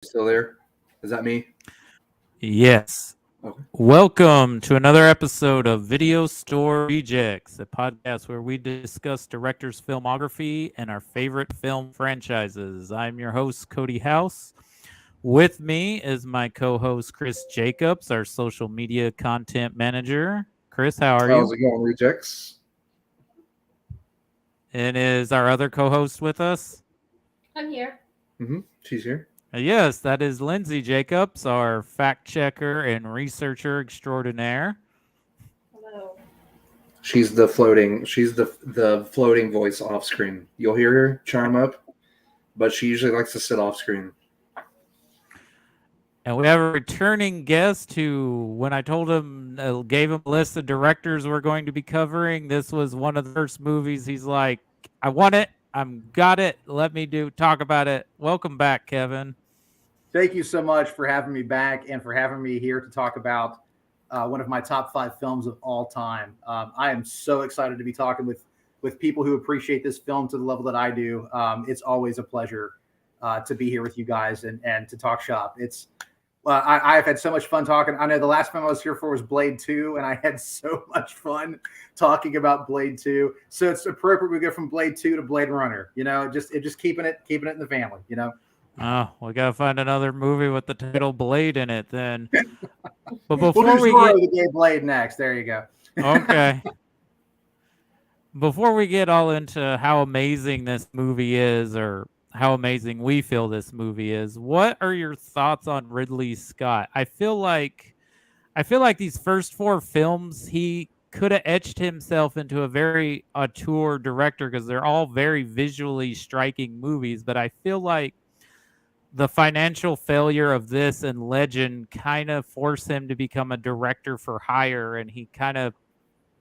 Still there? Is that me? Yes. Okay. Welcome to another episode of Video Store Rejects, a podcast where we discuss directors' filmography and our favorite film franchises. I'm your host, Cody House. With me is my co host, Chris Jacobs, our social media content manager. Chris, how are How's you? it going, rejects? And is our other co host with us? I'm here. She's here. Yes, that is Lindsay Jacobs, our fact checker and researcher extraordinaire. Hello. She's the floating. She's the floating voice off screen. You'll hear her chime up, but she usually likes to sit off screen. And we have a returning guest who, when I told him, gave him a list of directors we're going to be covering, this was one of the first movies. He's like, I want it. Got it. Let me talk about it. Welcome back, Kevin. Thank you so much for having me back and for having me here to talk about one of my top 5 films of all time. I am so excited to be talking with people who appreciate this film to the level that I do. It's always a pleasure to be here with you guys and to talk shop. I've had so much fun talking. I know the last film I was here for was Blade 2, and I had so much fun talking about Blade 2. So it's appropriate we go from Blade 2 to Blade Runner. You know, just keeping it in the family. You know. Oh, we gotta find another movie with the title Blade in it then. But We'll before do we Zorro get the Gay Blade next. There you go. okay, before we get all into how amazing this movie is, or how amazing we feel this movie is, what are your thoughts on Ridley Scott? I feel like these first 4 films he could have etched himself into a very auteur director because they're all very visually striking movies, but I feel like the financial failure of this and Legend kind of forced him to become a director for hire, and he kind of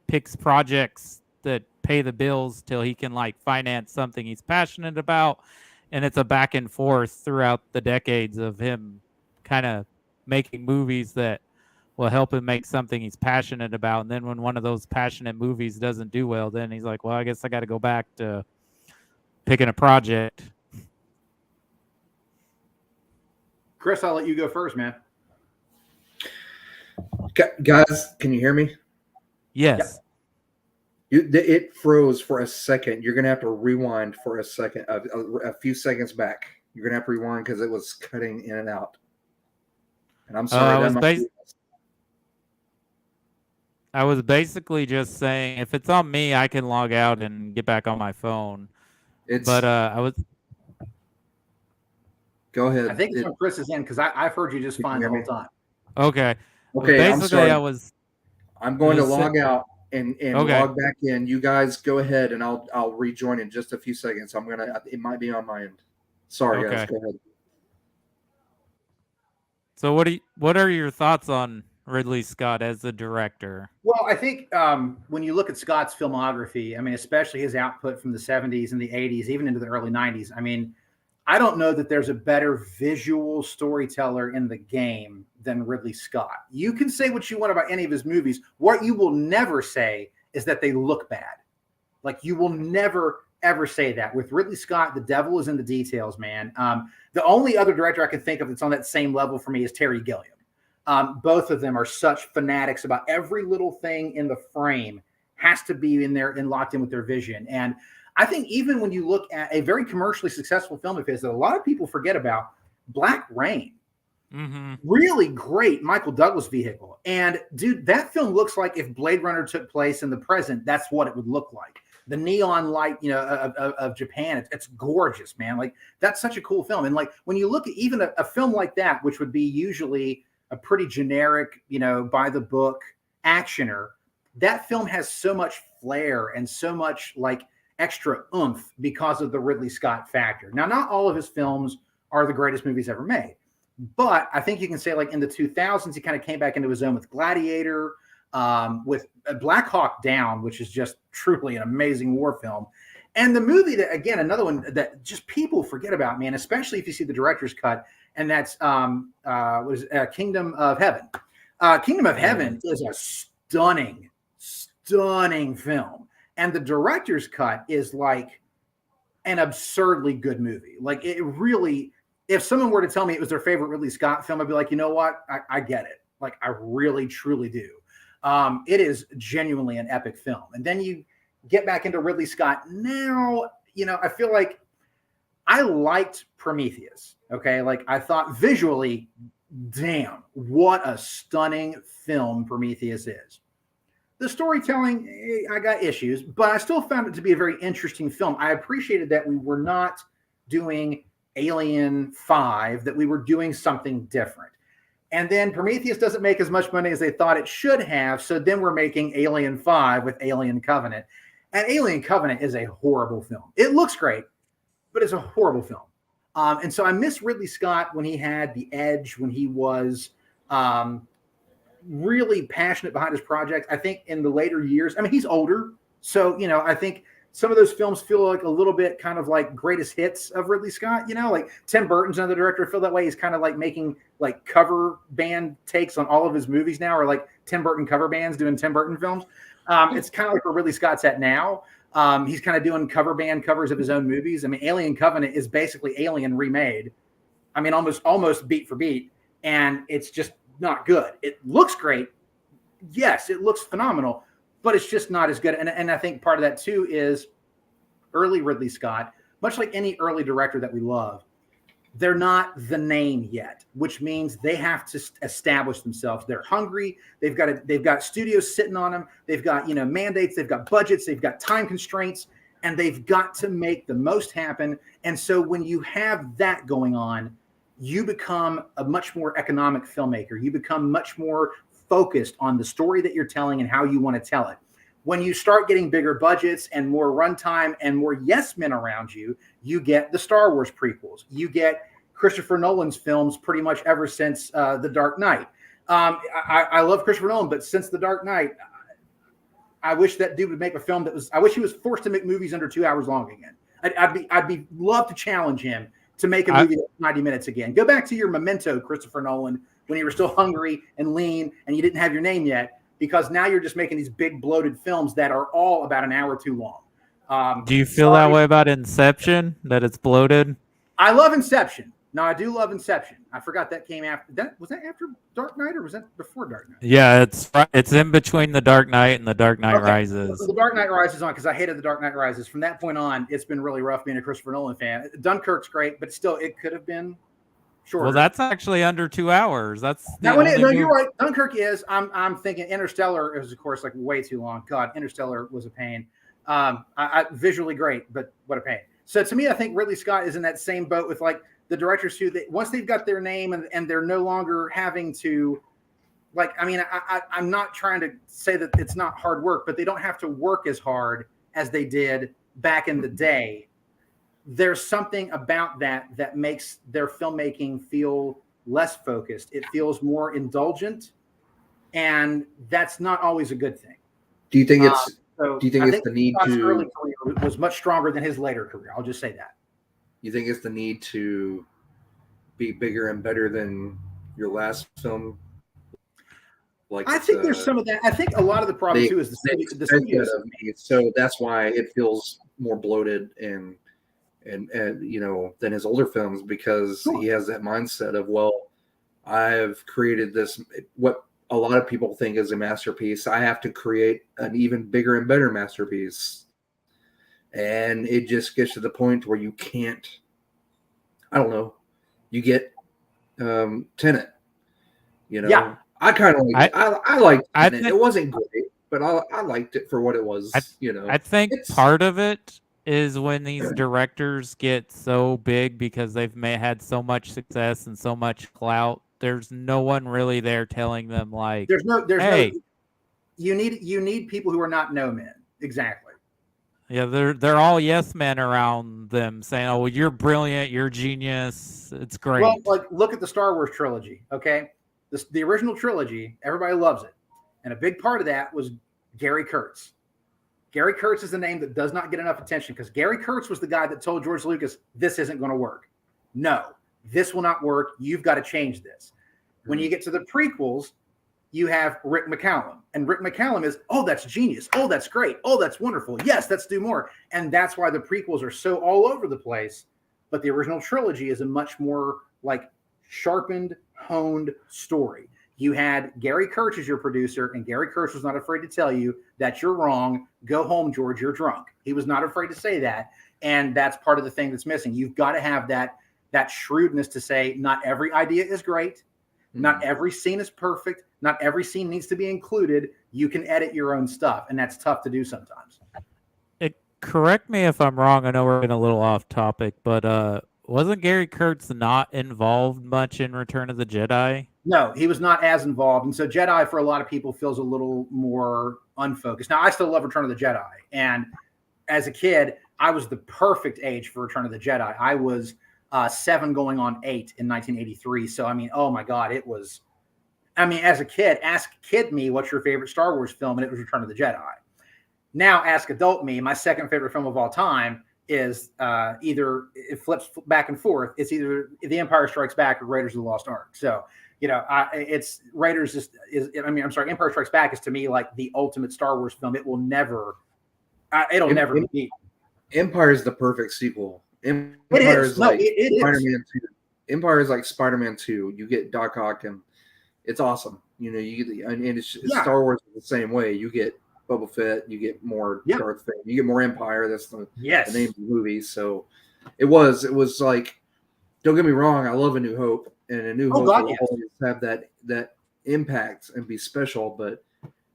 picks projects that pay the bills till he can like finance something he's passionate about, and it's a back and forth throughout the decades of him kind of making movies that will help him make something he's passionate about. And then when one of those passionate movies doesn't do well, then he's like, well, I guess I got to go back to picking a project. Chris, I'll let you go first, man. Guys, can you hear me? Yes. It froze for a second. You're gonna have to rewind for a second, a few seconds back. You're gonna have to rewind because it was cutting in and out. And I'm sorry. I was basically just saying, if it's on me, I can log out and get back on my phone. Go ahead. I think it's when Chris is in because I've heard you just fine the whole time. Okay. Okay. Basically, I'm going to log out and okay. log back in. You guys go ahead, and I'll rejoin in just a few seconds. It might be on my end. Sorry, guys. Go ahead. So what are your thoughts on Ridley Scott as the director? Well, I think when you look at Scott's filmography, I mean, especially his output from the 70s and the 80s, even into the early 90s, I mean, I don't know that there's a better visual storyteller in the game than Ridley Scott. You can say what you want about any of his movies. What you will never say is that they look bad. Like, you will never, ever say that. With Ridley Scott, the devil is in the details, man. The only other director I can think of that's on that same level for me is Terry Gilliam. Both of them are such fanatics about every little thing in the frame has to be in there and locked in with their vision. And I think even when you look at a very commercially successful film of his that a lot of people forget about, Black Rain, really great Michael Douglas vehicle. And dude, that film looks like if Blade Runner took place in the present, that's what it would look like. The neon light, of Japan, it's gorgeous, man. Like, that's such a cool film. And like, when you look at even a film like that, which would be usually a pretty generic, by the book actioner, that film has so much flair and so much like extra oomph because of the Ridley Scott factor. Now, not all of his films are the greatest movies ever made, but I think you can say like in the 2000s, he kind of came back into his own with Gladiator, with Black Hawk Down, which is just truly an amazing war film. And the movie that, again, another one that just people forget about, man, especially if you see the director's cut, and that's Kingdom of Heaven. Kingdom of Heaven is a stunning film. And the director's cut is like an absurdly good movie. Like, it really, if someone were to tell me it was their favorite Ridley Scott film, I'd be like, you know what? I get it. Like, I really, truly do. It is genuinely an epic film. And then you get back into Ridley Scott. Now, I feel like I liked Prometheus. Okay. Like, I thought visually, damn, what a stunning film Prometheus is. The storytelling, I got issues, but I still found it to be a very interesting film. I appreciated that we were not doing Alien 5, that we were doing something different. And then Prometheus doesn't make as much money as they thought it should have. So then we're making Alien 5 with Alien Covenant. And Alien Covenant is a horrible film. It looks great, but it's a horrible film. And so I miss Ridley Scott when he had the edge, when he was really passionate behind his projects. I think in the later years, I mean, he's older. So, I think some of those films feel like a little bit kind of like greatest hits of Ridley Scott, like Tim Burton's another director. I feel that way. He's kind of like making like cover band takes on all of his movies now, or like Tim Burton cover bands doing Tim Burton films. It's kind of like where Ridley Scott's at now. He's kind of doing cover band covers of his own movies. I mean, Alien Covenant is basically Alien remade. I mean, almost beat for beat. And it's just not good. It looks great. Yes, it looks phenomenal, but it's just not as good. And I think part of that too is early Ridley Scott, much like any early director that we love, they're not the name yet, which means they have to establish themselves. They're hungry. They've got studios sitting on them. They've got, mandates. They've got budgets. They've got time constraints, and they've got to make the most happen. And so when you have that going on, you become a much more economic filmmaker. You become much more focused on the story that you're telling and how you want to tell it. When you start getting bigger budgets and more runtime and more yes men around you, you get the Star Wars prequels. You get Christopher Nolan's films pretty much ever since The Dark Knight. I love Christopher Nolan, but since The Dark Knight, I wish that dude would make a film I wish he was forced to make movies under 2 hours long again. I'd love to challenge him to make a movie that's 90 minutes again. Go back to your Memento, Christopher Nolan, when you were still hungry and lean and you didn't have your name yet, because now you're just making these big bloated films that are all about an hour too long. Do you feel that way about Inception, that it's bloated? I love Inception. No, I do love Inception. I forgot that came after. Was that after Dark Knight or was that before Dark Knight? Yeah, it's in between The Dark Knight and The Dark Knight Rises. The Dark Knight Rises on, because I hated The Dark Knight Rises. From that point on, it's been really rough being a Christopher Nolan fan. Dunkirk's great, but still, it could have been shorter. Well, that's actually under 2 hours. That's no, you're right. Dunkirk is. I'm thinking Interstellar is, of course, like way too long. God, Interstellar was a pain. I visually great, but what a pain. So to me, I think Ridley Scott is in that same boat with like the directors who, once they've got their name and they're no longer having to, like, I mean, I'm not trying to say that it's not hard work, but they don't have to work as hard as they did back in the day. There's something about that makes their filmmaking feel less focused. It feels more indulgent, and that's not always a good thing. Do you think it's the need Scott's to early career was much stronger than his later career? I'll just say that. You think it's the need to be bigger and better than your last film? Like, I think there's some of that. I think a lot of the problem too is the studios. So that's why it feels more bloated and than his older films, because he has that mindset of, well, I've created this, what a lot of people think is a masterpiece. I have to create an even bigger and better masterpiece. And it just gets to the point where you can't, I don't know, you get Tenet, Yeah. I kind of like, I liked Tenet. think, it wasn't great, but I liked it for what it was. I think part of it is when these directors get so big because they've had so much success and so much clout. There's no one really there telling them, like, you need people who are not no men. Exactly. Yeah, they're all yes men around them saying, "Oh, well, you're brilliant, you're genius, it's great." Well, like, look at the Star Wars trilogy, okay? The original trilogy, everybody loves it, and a big part of that was Gary Kurtz. Gary Kurtz is the name that does not get enough attention, because Gary Kurtz was the guy that told George Lucas, "This isn't going to work. No, this will not work. You've got to change this." When you get to the prequels, you have Rick McCallum. And Rick McCallum is, "Oh, that's genius. Oh, that's great. Oh, that's wonderful. Yes, let's do more." And that's why the prequels are so all over the place, but the original trilogy is a much more like sharpened, honed story. You had Gary Kurtz as your producer, and Gary Kurtz was not afraid to tell you that you're wrong. Go home, George, you're drunk. He was not afraid to say that. And that's part of the thing that's missing. You've got to have that shrewdness to say, not every idea is great. Not every scene is perfect. Not every scene needs to be included. You can edit your own stuff, and that's tough to do sometimes. Correct me if I'm wrong. I know we're getting a little off topic, but wasn't Gary Kurtz not involved much in Return of the Jedi? No, he was not as involved. And so Jedi, for a lot of people, feels a little more unfocused. Now, I still love Return of the Jedi. And as a kid, I was the perfect age for Return of the Jedi. I was 7 going on 8 in 1983. So, I mean, oh my God, it was, I mean, as a kid, ask kid me, what's your favorite Star Wars film? And it was Return of the Jedi. Now, ask adult me, my second favorite film of all time is either, it flips back and forth. It's either The Empire Strikes Back or Raiders of the Lost Ark. So, you know, it's Raiders Empire Strikes Back is to me like the ultimate Star Wars film. It will never, it'll never be beat. Empire is the perfect sequel. It is Spider-Man 2. Empire is like Spider-Man 2. You get Doc Ock, and it's awesome. You know, you get and it's Star Wars is the same way. You get Boba Fett, you get more Darth Vader, you get more Empire. That's the name of the movie. So it was like, don't get me wrong, I love A New Hope, and A New Hope will always have that impact and be special. But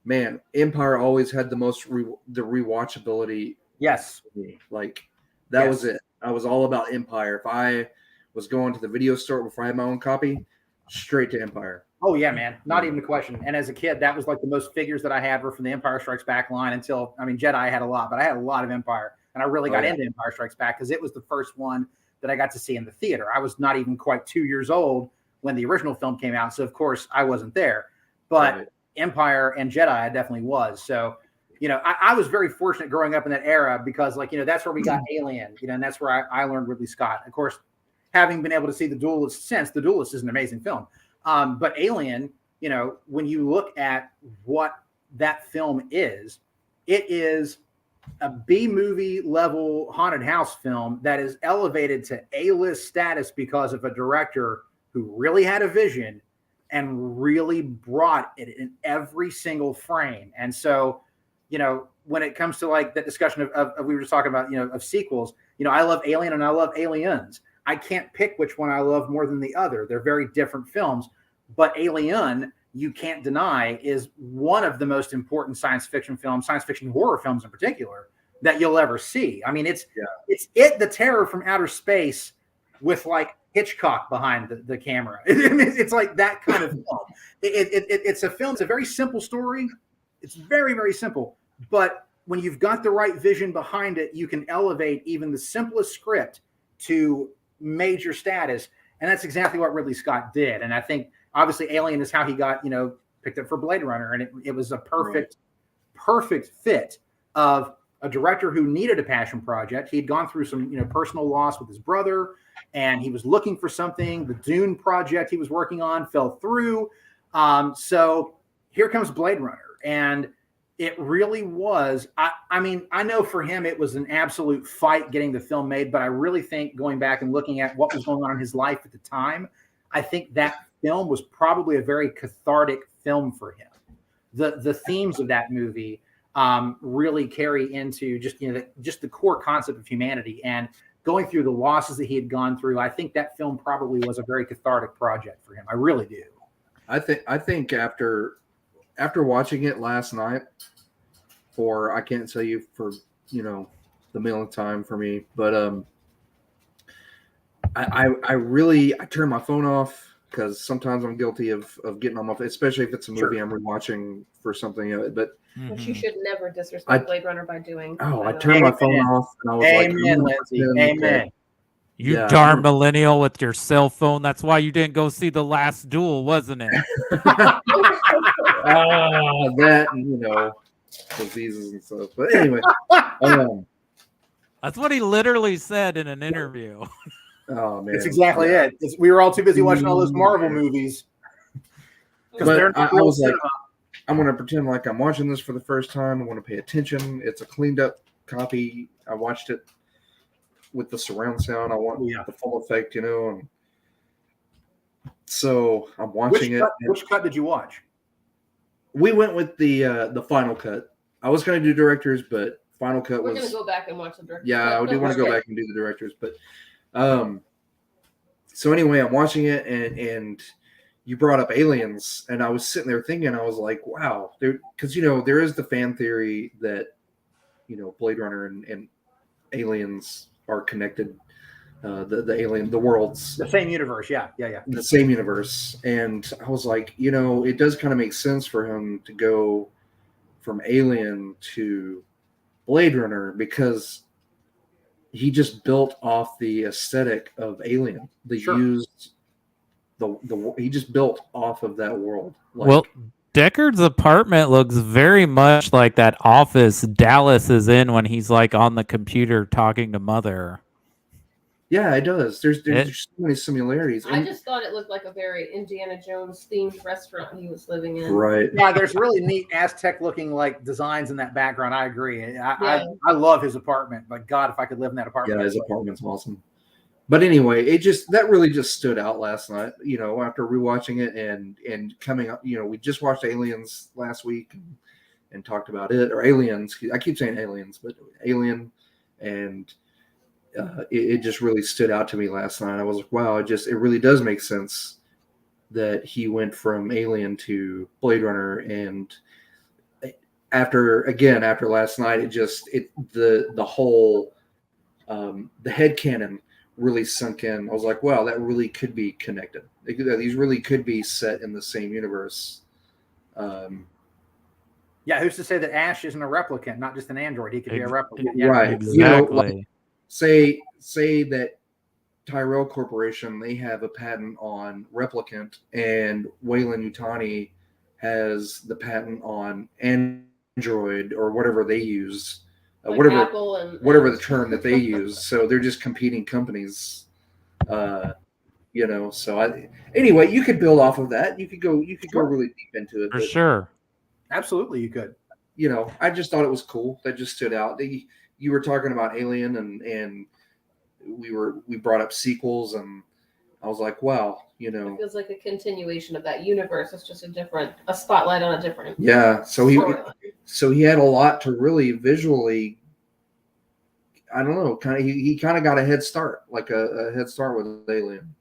man, Empire always had the most the rewatchability. Yes, like that was it. I was all about Empire. If I was going to the video store before I had my own copy, straight to Empire. Oh yeah, man, not even a question. And as a kid, that was like the most figures that I had were from the Empire Strikes Back line. Until, I mean, Jedi I had a lot, but I had a lot of Empire, and I really got into Empire Strikes Back because it was the first one that I got to see in the theater. I was not even quite 2 years old when the original film came out, so of course I wasn't there. But Empire and Jedi I definitely was. So, you know, I was very fortunate growing up in that era because, like, you know, that's where we got Alien, you know, and that's where I learned Ridley Scott. Of course, having been able to see The Duelist since, The Duelist is an amazing film. But Alien, you know, when you look at what that film is, it is a B-movie level haunted house film that is elevated to A-list status because of a director who really had a vision and really brought it in every single frame. And so, you know, when it comes to like that discussion of we were just talking about, you know, of sequels, you know, I love Alien and I love Aliens. I can't pick which one I love more than the other. They're very different films, but Alien, you can't deny, is one of the most important science fiction films, science fiction horror films in particular, that you'll ever see. I mean, it's the terror from outer space with like Hitchcock behind the camera. It's like that kind of film. It's a film. It's a very simple story. It's very, very simple. But when you've got the right vision behind it, you can elevate even the simplest script to major status. And that's exactly what Ridley Scott did. And I think obviously Alien is how he got, you know, picked up for Blade Runner. And it was a perfect fit of a director who needed a passion project. He'd gone through some, you know, personal loss with his brother, and he was looking for something. The Dune project he was working on fell through. So here comes Blade Runner. And it really was. I mean, I know for him it was an absolute fight getting the film made, but I really think going back and looking at what was going on in his life at the time, I think that film was probably a very cathartic film for him. The themes of that movie really carry into just, you know, just the core concept of humanity and going through the losses that he had gone through. I think that film probably was a very cathartic project for him. I really do. I think after watching it last night, I can't tell you for, you know, the millionth time for me, but I turn my phone off because sometimes I'm guilty of getting on my phone, especially if it's a movie I'm rewatching for something. But which you should never disrespect Blade Runner by doing. I turned my phone off and I was Amen, Lindsay. Amen. You darn millennial with your cell phone. That's why you didn't go see The Last Duel, wasn't it? That, you know, diseases and stuff. But anyway. That's what he literally said in an interview. Oh, man. That's exactly it. We were all too busy watching all those Marvel movies. But I was like, I'm going to pretend like I'm watching this for the first time. I want to pay attention. It's a cleaned up copy. I watched it with the surround sound. I want Yeah. the full effect, and so I'm watching it. Which cut did you watch? We went with the final cut. I was going to do directors, but final cut We're was. going to go back and watch the director's Yeah, cut. I do want to go back and do the directors, but so anyway, I'm watching it, and you brought up Aliens, and I was sitting there thinking, I was like, wow, because there is the fan theory that Blade Runner and Aliens are connected. The worlds, the same universe, yeah, the same universe, and I was like, it does kind of make sense for him to go from Alien to Blade Runner because he just built off the aesthetic of Alien. He just built off of that world. Well, Deckard's apartment looks very much like that office Dallas is in when he's like on the computer talking to Mother. Yeah, it does. There's so many similarities. I just thought it looked like a very Indiana Jones themed restaurant he was living in. Right. Yeah, there's really neat Aztec looking like designs in that background. I agree. I love his apartment. But God, if I could live in that apartment. Yeah, his apartment's awesome. But anyway, that really just stood out last night, after rewatching it and coming up, we just watched Aliens last week and talked about it, or Aliens. I keep saying Aliens, but Alien, and it just really stood out to me last night. I was like, wow, it really does make sense that he went from Alien to Blade Runner. And after last night, the whole, the headcanon really sunk in. I was like, wow, that really could be connected. These really could be set in the same universe. Yeah, who's to say that Ash isn't a replicant, not just an android? He could be a replicant. Yeah. Right. Exactly. Say that Tyrell Corporation, they have a patent on replicant, and Weyland-Yutani has the patent on android, or whatever they use, whatever the term that they use. So they're just competing companies, So anyway, you could build off of that. You could go really deep into it. For sure. Absolutely, you could. I just thought it was cool. That just stood out. You were talking about Alien, and we brought up sequels, and I was like, wow, It feels like a continuation of that universe. It's just a spotlight on a different. Yeah. So he had a lot to really visually. I don't know. He kind of got a head start, like a head start with Alien,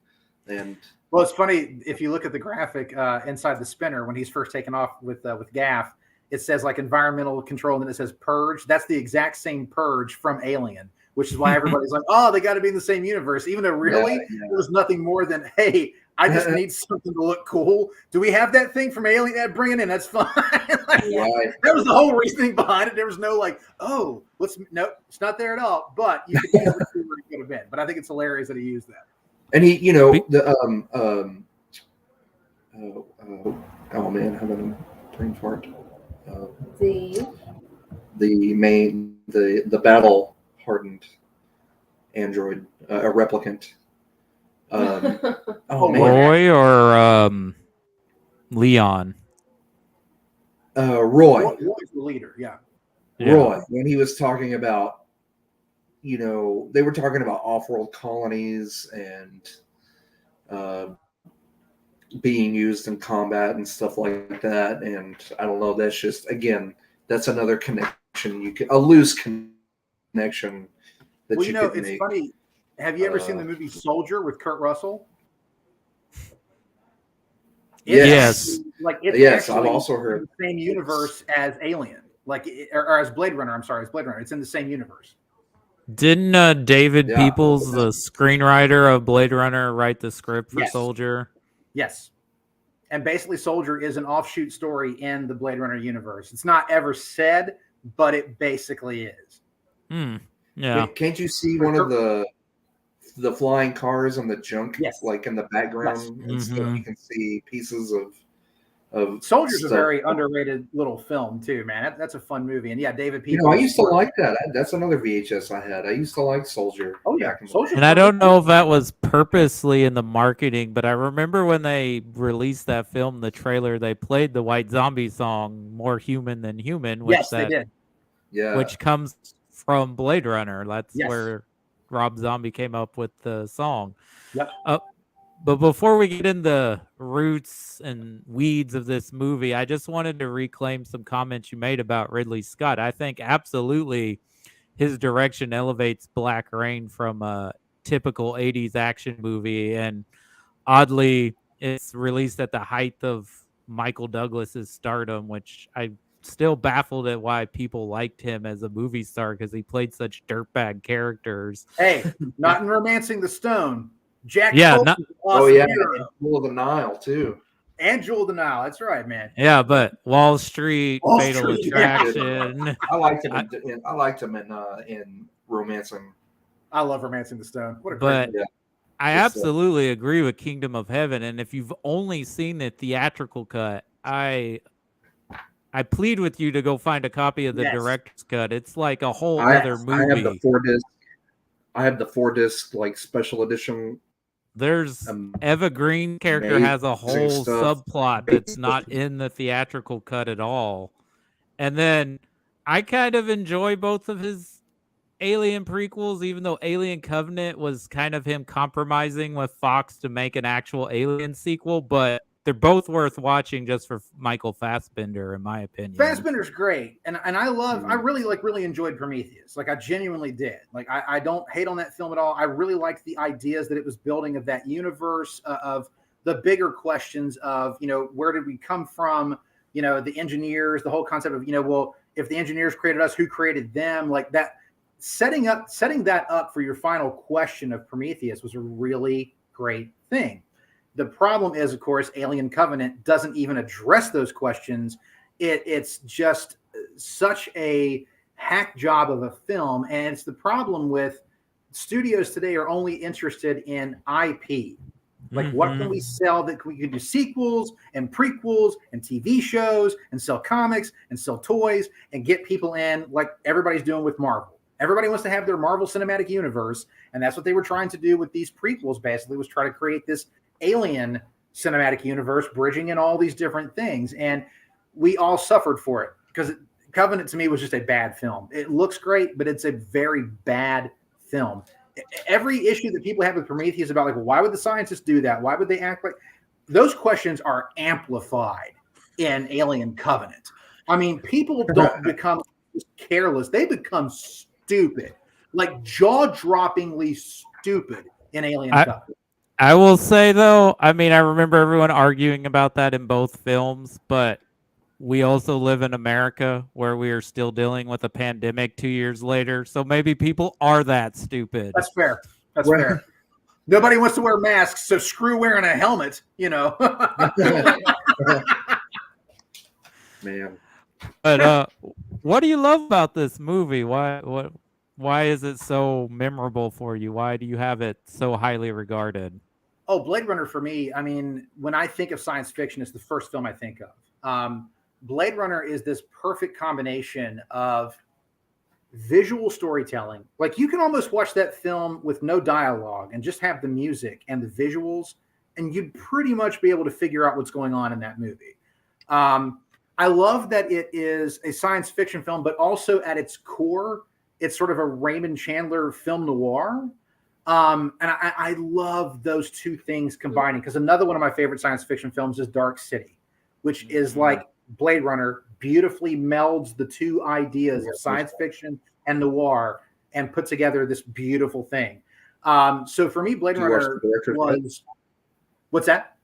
and. Well, it's funny if you look at the graphic inside the spinner when he's first taken off with Gaff. It says like environmental control, and then it says purge. That's the exact same purge from Alien, which is why everybody's like, oh, they got to be in the same universe, even though really it was nothing more than, hey, I just need something to look cool. Do we have that thing from Alien? Yeah, bring it in. That's fine. That was the whole reasoning behind it. There was no like, oh, nope, it's not there at all. But you can see where it could have been. But I think it's hilarious that he used that. And he, oh man, having a brain fart. The battle hardened android, a replicant. Roy or Leon? Roy. Roy's the leader, yeah. Roy, when he was talking about, they were talking about off-world colonies and being used in combat and stuff like that. And I don't know, that's just, again, that's another connection. A loose connection that you could it's make. Funny. Have you ever seen the movie Soldier with Kurt Russell? Yes. I've also heard the same universe as Alien, or as Blade Runner. I'm sorry, as Blade Runner. It's in the same universe. Didn't David Peoples, the screenwriter of Blade Runner, write the script for Soldier? Yes. And basically, Soldier is an offshoot story in the Blade Runner universe. It's not ever said, but it basically is. Yeah. Can't you see one of the flying cars and the junk, like in the background? Yes. And stuff? You can see pieces of Soldier's stuff. a very underrated little film too, man. That's a fun movie. And David Peoples. I used to like that. That's another VHS I had. I used to like Soldier. Oh yeah, Soldier. And I don't know if that was purposely in the marketing, but I remember when they released that film, the trailer, they played the White Zombie song "More Human Than Human," they did. Yeah, which comes from Blade Runner. That's where Rob Zombie came up with the song. Yep. But before we get into roots and weeds of this movie, I just wanted to reclaim some comments you made about Ridley Scott. I think absolutely his direction elevates Black Rain from a typical 80s action movie. And oddly, it's released at the height of Michael Douglas's stardom, which I still baffled at why people liked him as a movie star because he played such dirtbag characters. Hey, not in Romancing the Stone. Jack Yeah, Cope not- is an awesome hero. and Jewel of the Nile too. And Jewel of the Nile. That's right, man. Yeah, but Wall Street, Wall Fatal Street, yeah. Attraction. I liked him. I liked him in Romancing. I love Romancing the Stone. What a But great movie. I It's, absolutely agree with Kingdom of Heaven, and if you've only seen the theatrical cut, I plead with you to go find a copy of the Yes. director's cut. It's like a whole I other movie. have the 4-disc. I have the 4-disc like special edition. There's Eva Green character amazing has a whole stuff. subplot that's not in the theatrical cut at all. And then I kind of enjoy both of his Alien prequels, even though Alien Covenant was kind of him compromising with Fox to make an actual Alien sequel, but they're both worth watching just for Michael Fassbender, in my opinion. Fassbender's great, and I really enjoyed Prometheus. Like I genuinely did. Like I don't hate on that film at all. I really liked the ideas that it was building of that universe, of the bigger questions of where did we come from? The engineers, the whole concept of well, if the engineers created us, who created them? Like that, setting that up for your final question of Prometheus was a really great thing. The problem is, of course, Alien Covenant doesn't even address those questions. It's just such a hack job of a film. And it's the problem with studios today are only interested in IP. Like, what can we sell that we can do sequels and prequels and TV shows and sell comics and sell toys and get people in like everybody's doing with Marvel. Everybody wants to have their Marvel Cinematic Universe. And that's what they were trying to do with these prequels, basically, was try to create this Alien Cinematic Universe, bridging in all these different things. And we all suffered for it because Covenant to me was just a bad film. It looks great, but it's a very bad film. Every issue that people have with Prometheus about like, why would the scientists do that? Why would they act like those questions are amplified in Alien Covenant? I mean, people don't become careless. They become stupid, like jaw-droppingly stupid in Alien Covenant. I will say, though, I mean, I remember everyone arguing about that in both films, but we also live in America where we are still dealing with a pandemic 2 years later. So maybe people are that stupid. That's fair. That's fair. Nobody wants to wear masks, so screw wearing a helmet, Man. But what do you love about this movie? Why is it so memorable for you? Why do you have it so highly regarded? Oh, Blade Runner for me, I mean, when I think of science fiction, it's the first film I think of. Blade Runner is this perfect combination of visual storytelling. Like you can almost watch that film with no dialogue and just have the music and the visuals, and you'd pretty much be able to figure out what's going on in that movie. I love that it is a science fiction film, but also at its core, it's sort of a Raymond Chandler film noir. And I love those two things combining, because another one of my favorite science fiction films is Dark City, which is like Blade Runner beautifully melds the two ideas of science fiction and noir and put together this beautiful thing. So for me, Blade Runner was... What's that?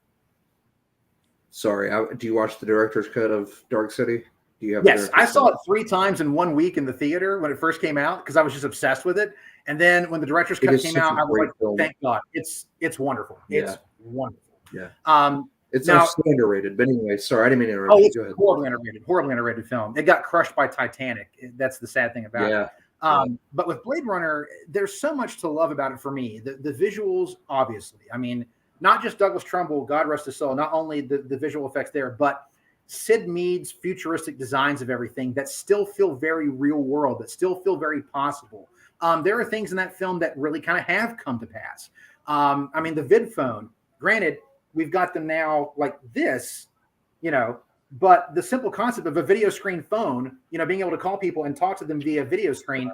Sorry, do you watch the director's cut of Dark City? Do you have? Yes, I saw it 3 times in 1 week in the theater when it first came out because I was just obsessed with it. And then when the director's cut came out, I was like, film. Thank God. It's wonderful. It's wonderful. Yeah. It's now underrated. But anyway, sorry, I didn't mean to interrupt. Oh, it's horribly underrated film. It got crushed by Titanic. That's the sad thing about it. But with Blade Runner, there's so much to love about it for me. The visuals, obviously. I mean, not just Douglas Trumbull, God rest his soul, not only the visual effects there, but Sid Mead's futuristic designs of everything that still feel very real world, that still feel very possible. There are things in that film that really kind of have come to pass. I mean, the vid phone, granted, we've got them now like this, but the simple concept of a video screen phone, being able to call people and talk to them via video screen,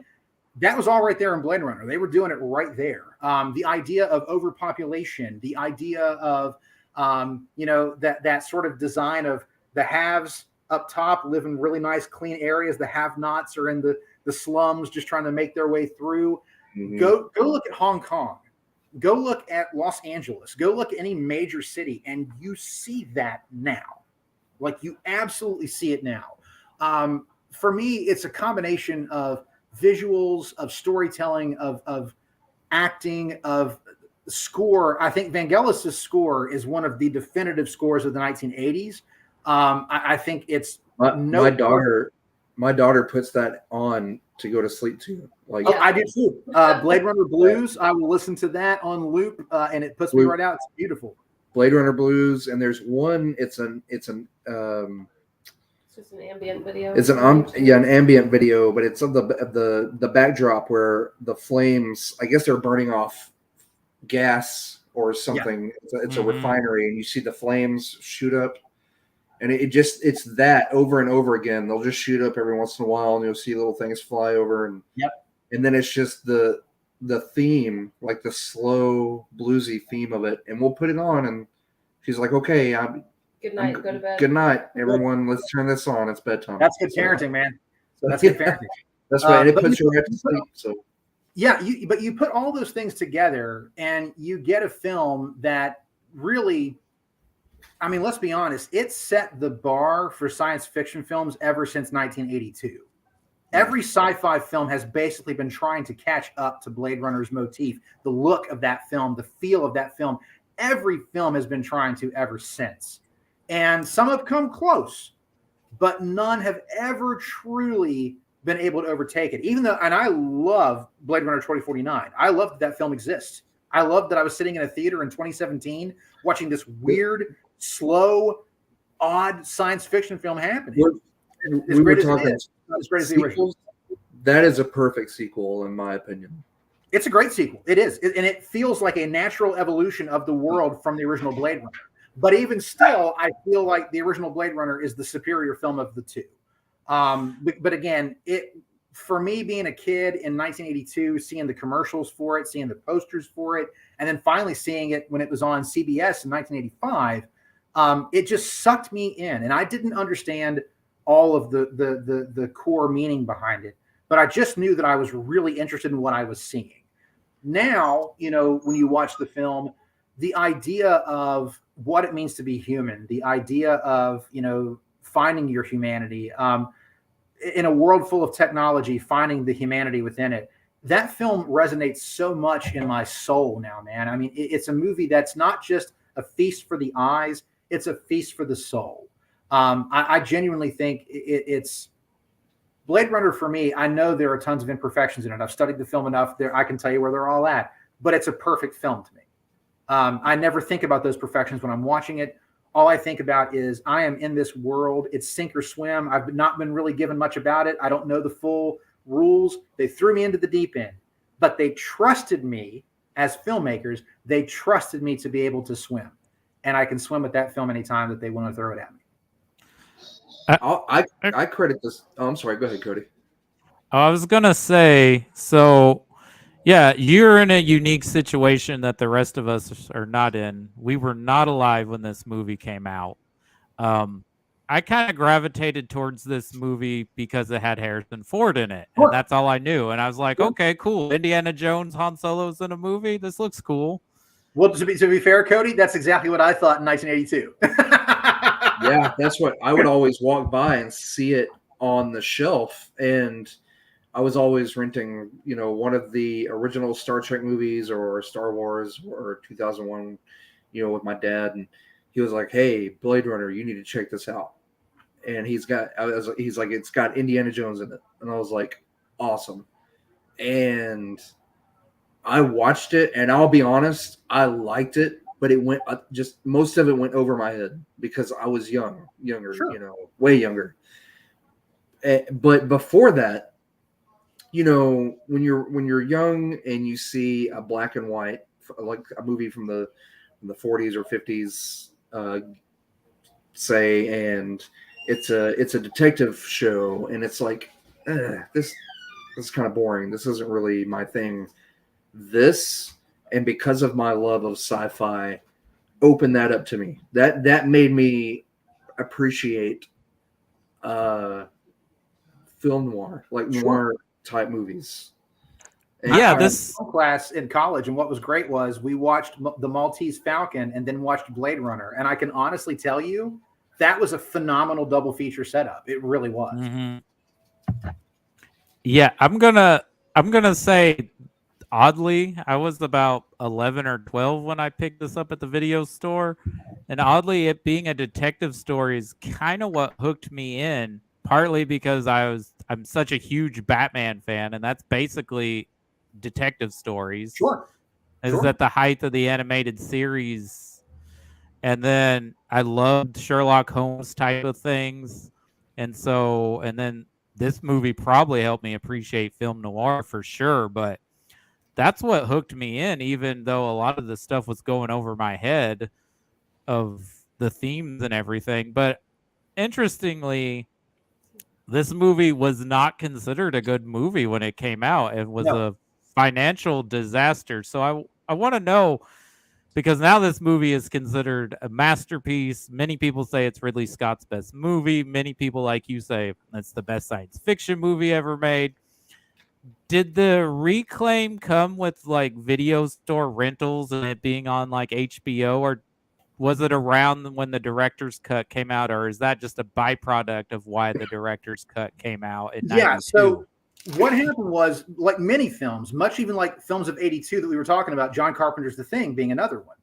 That was all right there in Blade Runner. They were doing it right there. The idea of overpopulation, the idea of that sort of design of the haves up top live in really nice, clean areas. The have-nots are in the slums, just trying to make their way through. Mhm. Go look at Hong Kong. Go look at Los Angeles. Go look at any major city, and you see that now. Like, you absolutely see it now. For me, it's a combination of visuals, of storytelling, of acting, of score. I think Vangelis' score is one of the definitive scores of the 1980s. I think it's my daughter puts that on to go to sleep to. Like, Oh, I do too. Blade Runner Blues. I will listen to that on loop, and it puts me right out. It's beautiful. Blade Runner Blues, and there's one. It's just an ambient video. It's an ambient video, but it's of the backdrop where the flames. I guess they're burning off gas or something. Yeah. It's a refinery, and you see the flames shoot up, and it's that over and over again. They'll just shoot up every once in a while, and you'll see little things fly over, and then it's just the theme, like the slow bluesy theme of it, and we'll put it on, and she's like, "Okay, good night, go to bed. Good night, everyone. Let's turn this on. It's bedtime." That's good parenting, man. That's good parenting. That's right. And it puts you right to sleep. So yeah, but you put all those things together, and you get a film that really, I mean, let's be honest, it set the bar for science fiction films ever since 1982. Every sci-fi film has basically been trying to catch up to Blade Runner's motif, the look of that film, the feel of that film. Every film has been trying to ever since. And some have come close, but none have ever truly been able to overtake it. Even though, and I love Blade Runner 2049. I love that film exists. I love that I was sitting in a theater in 2017 watching this weird, slow, odd science fiction film happening. We were talking as great as the original. That is a perfect sequel, in my opinion. It's a great sequel. It is. And it feels like a natural evolution of the world from the original Blade Runner. But even still, I feel like the original Blade Runner is the superior film of the two. But again, for me, being a kid in 1982, seeing the commercials for it, seeing the posters for it, and then finally seeing it when it was on CBS in 1985, it just sucked me in. And I didn't understand all of the core meaning behind it. But I just knew that I was really interested in what I was seeing. Now, when you watch the film, the idea of what it means to be human, the idea of, finding your humanity, in a world full of technology, finding the humanity within it, that film resonates so much in my soul now, man. I mean, it's a movie that's not just a feast for the eyes, it's a feast for the soul. I genuinely think it's Blade Runner for me. I know there are tons of imperfections in it. I've studied the film enough there. I can tell you where they're all at, but it's a perfect film to me. I never think about those perfections when I'm watching it. All I think about is I am in this world. It's sink or swim. I've not been really given much about it. I don't know the full rules. They threw me into the deep end, but they trusted me as filmmakers. They trusted me to be able to swim, and I can swim with that film anytime that they want to throw it at me. I credit this. Oh, I'm sorry. Go ahead, Cody. I was gonna say, so yeah, you're in a unique situation that the rest of us are not in. We were not alive when this movie came out. I kind of gravitated towards this movie because it had Harrison Ford in it, and that's all I knew. And I was like, okay, cool. Indiana Jones, Han Solo's in a movie. This looks cool. Well, to be fair, Cody, that's exactly what I thought in 1982. Yeah, that's what I would always walk by and see it on the shelf, and I was always renting, one of the original Star Trek movies or Star Wars or 2001, with my dad, and he was like, "Hey, Blade Runner, you need to check this out." And he's like, "It's got Indiana Jones in it," and I was like, "Awesome." And I watched it, and I'll be honest, I liked it. But it went most of it went over my head because I was younger, sure. Way younger. But before that, when you're young and you see a black and white, like a movie from the 40s or 50s, say, and it's a detective show, and it's like this is kind of boring. This isn't really my thing. This, and because of my love of sci-fi, opened that up to me. That made me appreciate film noir, like noir type movies. And Yeah, I this class in college, and what was great was we watched the Maltese Falcon and then watched Blade Runner, and I can honestly tell you that was a phenomenal double feature setup. It really was. Mhm. Yeah, I'm gonna say, oddly, I was about 11 or 12 when I picked this up at the video store, and oddly, it being a detective story is kind of what hooked me in. Partly because I'm such a huge Batman fan, and that's basically detective stories. Sure. Is at the height of the animated series, and then I loved Sherlock Holmes type of things, and then this movie probably helped me appreciate film noir for sure. But that's what hooked me in, even though a lot of the stuff was going over my head of the themes and everything. But interestingly, this movie was not considered a good movie when it came out. It was a financial disaster. So I want to know, because now this movie is considered a masterpiece. Many people say it's Ridley Scott's best movie. Many people, like you, say it's the best science fiction movie ever made. Did the reclaim come with like video store rentals and it being on like HBO, or was it around when the director's cut came out, or is that just a byproduct of why the director's cut came out in 92? So what happened was, like many films, much even like films of 82 that we were talking about, John Carpenter's The Thing being another one.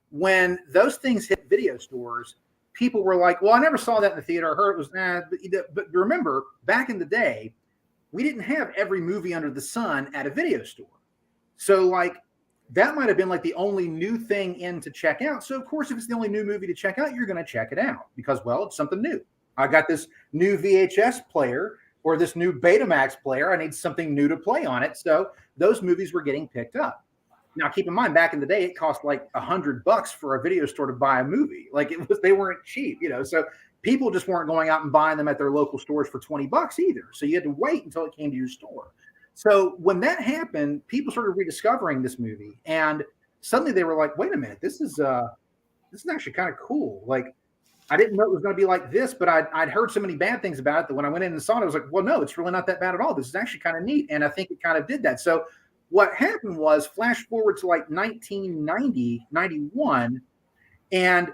When those things hit video stores, people were like, well, I never saw that in the theater. I heard it was, but remember, back in the day, we didn't have every movie under the sun at a video store. So like, that might have been like the only new thing in to check out. So of course, if it's the only new movie to check out, you're going to check it out because, well, it's something new. I got this new VHS player or this new Betamax player. I need something new to play on it. So those movies were getting picked up. Now, keep in mind, back in the day, it cost like $100 for a video store to buy a movie. Like they weren't cheap, So people just weren't going out and buying them at their local stores for $20 either. So you had to wait until it came to your store. So when that happened, people started rediscovering this movie, and suddenly they were like, "Wait a minute, this is actually kind of cool." Like, I didn't know it was going to be like this, but I'd heard so many bad things about it that when I went in and saw it, I was like, "Well, no, it's really not that bad at all. This is actually kind of neat." And I think it kind of did that. So what happened was, flash forward to like 1990, 91, and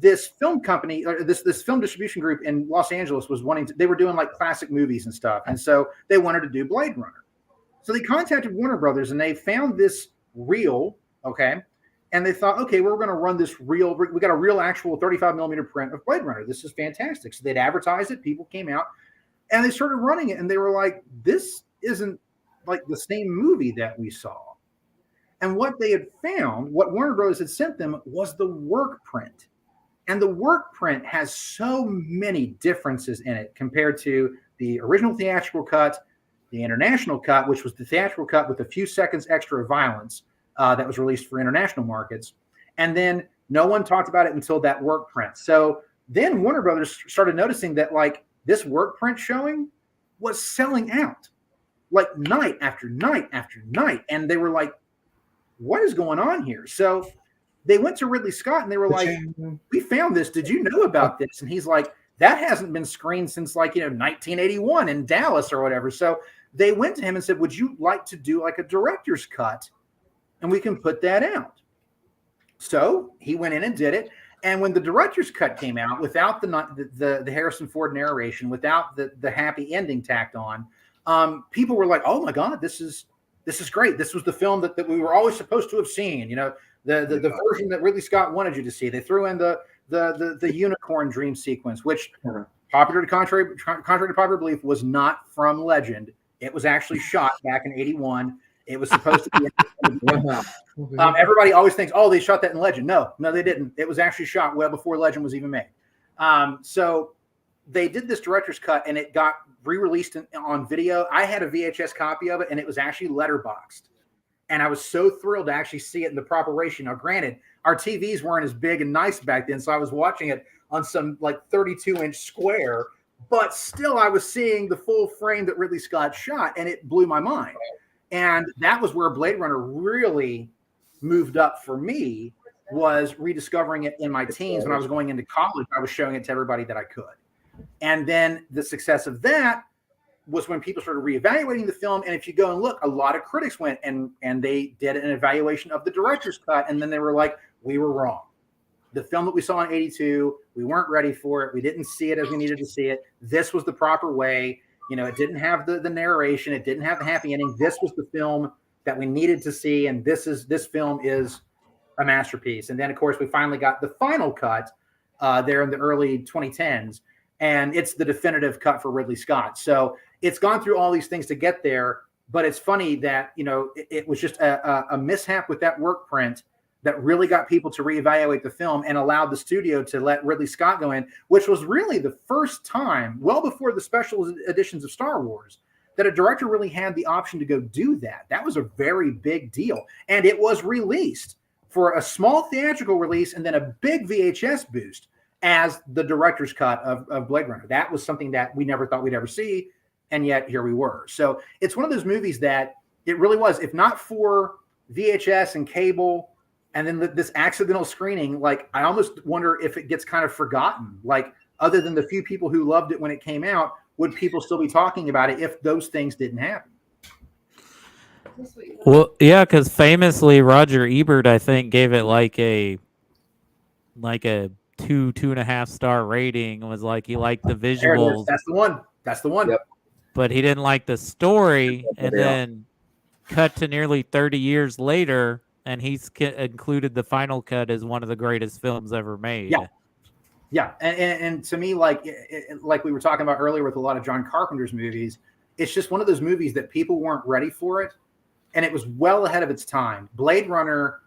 this film company, or this film distribution group in Los Angeles was they were doing like classic movies and stuff, and so they wanted to do Blade Runner. So they contacted Warner Brothers and they found this reel, okay? And they thought, okay, we're going to run this reel. We got a real actual 35 millimeter print of Blade Runner. This is fantastic. So they'd advertise it. People came out and they started running it. And they were like, this isn't like the same movie that we saw. And what they had found, what Warner Brothers had sent them, was the work print. And the work print has so many differences in it compared to the original theatrical cut, the international cut, which was the theatrical cut with a few seconds extra of violence that was released for international markets. And then no one talked about it until that work print. So then Warner Brothers started noticing that like this work print showing was selling out like night after night after night. And they were like, what is going on here? So they went to Ridley Scott and they were like, we found this. Did you know about this? And he's like, that hasn't been screened since like, 1981 in Dallas or whatever. So they went to him and said, would you like to do like a director's cut? And we can put that out. So he went in and did it. And when the director's cut came out, without the Harrison Ford narration, without the happy ending tacked on, people were like, oh my God, this is great. This was the film that we were always supposed to have seen, the version that Ridley Scott wanted you to see. They threw in the unicorn dream sequence, which contrary to popular belief was not from legend. It was actually shot back in 81. It was supposed to be. Everybody always thinks, oh, they shot that in Legend. No, they didn't. It was actually shot well before Legend was even made. So they did this director's cut, and it got re-released on video. I had a VHS copy of it, and it was actually letterboxed. And I was so thrilled to actually see it in the proper ratio. Now, granted, our TVs weren't as big and nice back then, so I was watching it on some like 32-inch square. but still I was seeing the full frame that Ridley Scott shot, and it blew my mind. And that was where Blade Runner really moved up for me, was rediscovering it in my teens. When I was going into college, I was showing it to everybody that I could. And then the success of that was when people started reevaluating the film. And if you go and look, a lot of critics went and they did an evaluation of the director's cut. And then they were like, we were wrong. The film that we saw in 82, we weren't ready for it. We didn't see it as we needed to see it. This was the proper way. You know, it didn't have the narration. It didn't have the happy ending. This was the film that we needed to see. And this film is a masterpiece. And then, of course, we finally got the final cut there in the early 2010s. And it's the definitive cut for Ridley Scott. So it's gone through all these things to get there. But it's funny that, you know, it was just a mishap with that work print that really got people to reevaluate the film and allowed the studio to let Ridley Scott go in, which was really the first time, well before the special editions of Star Wars, that a director really had the option to go do that. That was a very big deal. And it was released for a small theatrical release and then a big VHS boost as the director's cut of Blade Runner. That was something that we never thought we'd ever see, and yet here we were. So it's one of those movies that it really was, if not for VHS and cable, and then this accidental screening, like, I almost wonder if it gets kind of forgotten. Like, other than the few people who loved it when it came out, would people still be talking about it if those things didn't happen? Well, yeah, because famously Roger Ebert, I think, gave it like a 2.5 star rating. Was like, he liked the visuals. That's the one. Yep. But he didn't like the story. And then cut to nearly 30 years later, and he's included the final cut as one of the greatest films ever made. Yeah, and to me, like we were talking about earlier with a lot of John Carpenter's movies, it's just one of those movies that people weren't ready for it, and it was well ahead of its time. Blade Runner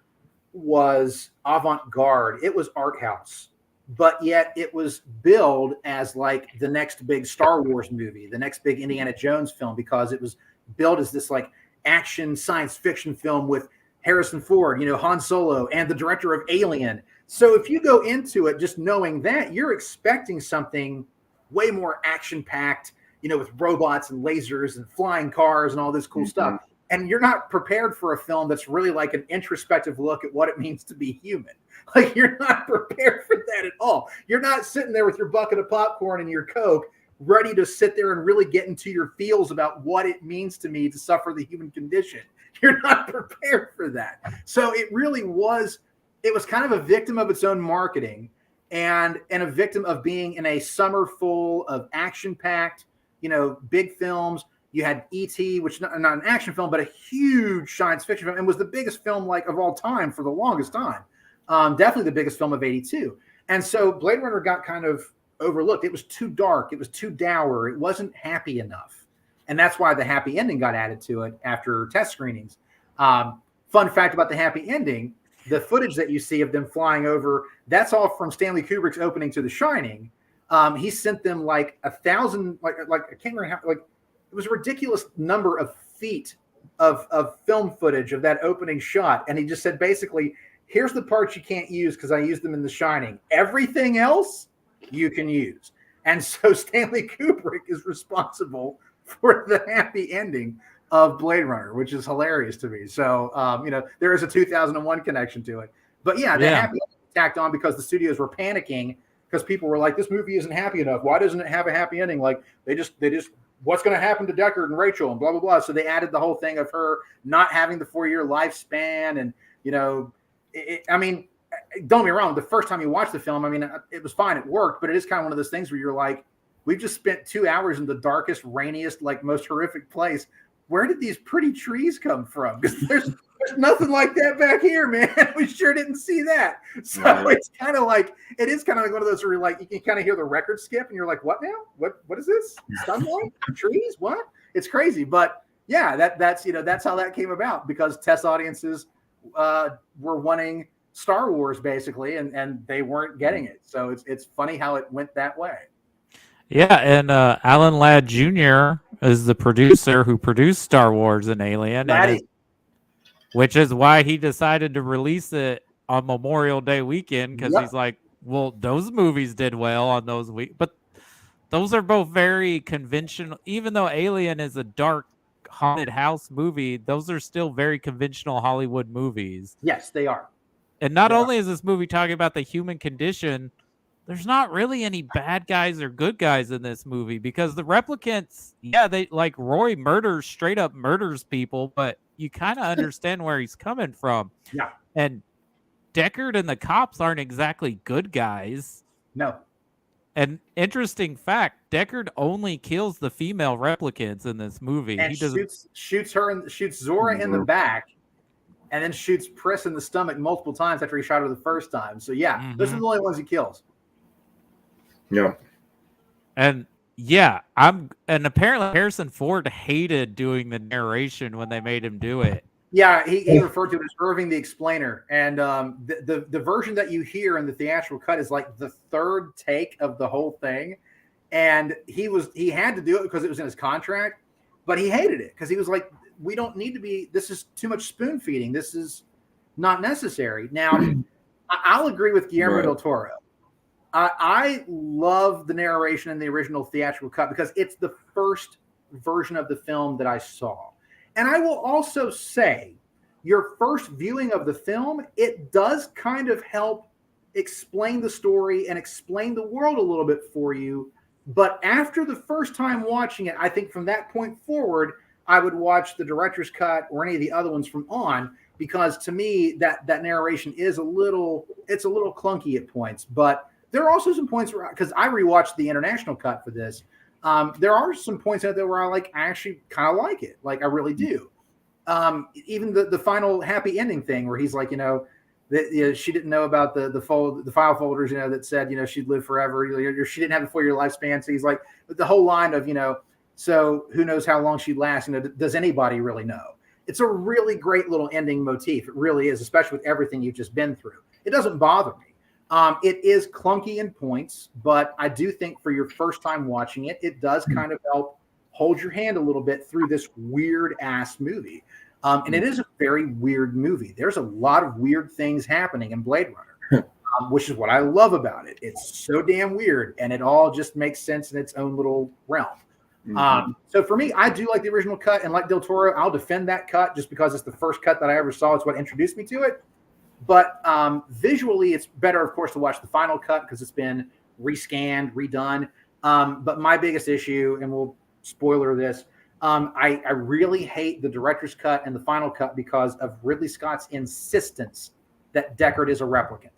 was avant-garde. It was art house, but yet it was billed as like the next big Star Wars movie, the next big Indiana Jones film, because it was billed as this like action science fiction film with Harrison Ford, you know, Han Solo, and the director of Alien. So if you go into it just knowing that, you're expecting something way more action-packed, you know, with robots and lasers and flying cars and all this cool stuff. And you're not prepared for a film that's really like an introspective look at what it means to be human. Like, you're not prepared for that at all. You're not sitting there with your bucket of popcorn and your Coke ready to sit there and really get into your feels about what it means to me to suffer the human condition. You're not prepared for that. So it really was, it was kind of a victim of its own marketing and a victim of being in a summer full of action-packed, you know, big films. You had E.T., which not an action film, but a huge science fiction film, and was the biggest film like of all time for the longest time. Definitely the biggest film of 82. And so Blade Runner got kind of overlooked. It was too dark. It was too dour. It wasn't happy enough. And that's why the happy ending got added to it after test screenings. Fun fact about the happy ending, the footage that you see of them flying over, that's all from Stanley Kubrick's opening to The Shining. He sent them like 1,000, like I can't remember how, like, it was a ridiculous number of feet of film footage of that opening shot. And he just said, basically, here's the parts you can't use because I used them in The Shining. Everything else you can use. And so Stanley Kubrick is responsible for the happy ending of Blade Runner, which is hilarious to me. So, you know, there is a 2001 connection to it. But yeah, the happy ending tacked on because the studios were panicking because people were like, this movie isn't happy enough. Why doesn't it have a happy ending? Like, they just what's going to happen to Deckard and Rachel and blah, blah, blah. So they added the whole thing of her not having the 4-year lifespan. And, you know, I mean, don't get me wrong. The first time you watch the film, I mean, it was fine. It worked. But it is kind of one of those things where you're like, we've just spent 2 hours in the darkest, rainiest, like most horrific place. Where did these pretty trees come from? Because there's nothing like that back here, man. We sure didn't see that. So it's kind of like, it is kind of like one of those where you're like, you can kind of hear the record skip and you're like, what now? What is this? Sunlight? Trees? What? It's crazy. But yeah, that's, you know, that's how that came about, because test audiences were wanting Star Wars basically, and they weren't getting it. So it's funny how it went that way. Yeah, and Alan Ladd Jr. is the producer who produced Star Wars and Alien, which is why he decided to release it on Memorial Day weekend, because he's like, well, those movies did well on those weeks. But those are both very conventional. Even though Alien is a dark haunted house movie, those are still very conventional Hollywood movies. Yes, they are. And not They are. only is this movie talking about the human condition, there's not really any bad guys or good guys in this movie, because the replicants, yeah, they like Roy straight up murders people, but you kind of understand where he's coming from. Yeah. And Deckard and the cops aren't exactly good guys. No. An interesting fact, Deckard only kills the female replicants in this movie. And He doesn't shoots her and shoots Zora in the back, and then shoots Priss in the stomach multiple times after he shot her the first time. So yeah, those are the only ones he kills. Yeah. And yeah, and apparently Harrison Ford hated doing the narration when they made him do it. Yeah, he referred to it as Irving the Explainer. And the version that you hear in the theatrical cut is like the third take of the whole thing. And he had to do it because it was in his contract, but he hated it because he was like, we don't need to be, this is too much spoon feeding. This is not necessary. Now, I'll agree with Guillermo del Toro. I love the narration in the original theatrical cut because it's the first version of the film that I saw. And I will also say, your first viewing of the film, it does kind of help explain the story and explain the world a little bit for you. But after the first time watching it, I think from that point forward, I would watch the director's cut or any of the other ones from on, because to me, that narration is it's a little clunky at points. But there are also some points where, because I rewatched the international cut for this, there are some points out there where I actually kind of like it. Like I really do. Even the final happy ending thing where he's like, she didn't know about the file folders, that said, she'd live forever. She didn't have a 4-year lifespan. So he's like, the whole line of, so who knows how long she'd last? Does anybody really know? It's a really great little ending motif. It really is, especially with everything you've just been through. It doesn't bother me. It is clunky in points, but I do think for your first time watching it, it does kind of help hold your hand a little bit through this weird ass movie. And it is a very weird movie. There's a lot of weird things happening in Blade Runner, which is what I love about it. It's so damn weird, and it all just makes sense in its own little realm. So for me, I do like the original cut, and like Del Toro, I'll defend that cut just because it's the first cut that I ever saw. It's what introduced me to it. But visually, it's better, of course, to watch the final cut because it's been rescanned, redone. But my biggest issue, and we'll spoiler this, I really hate the director's cut and the final cut because of Ridley Scott's insistence that Deckard is a replicant.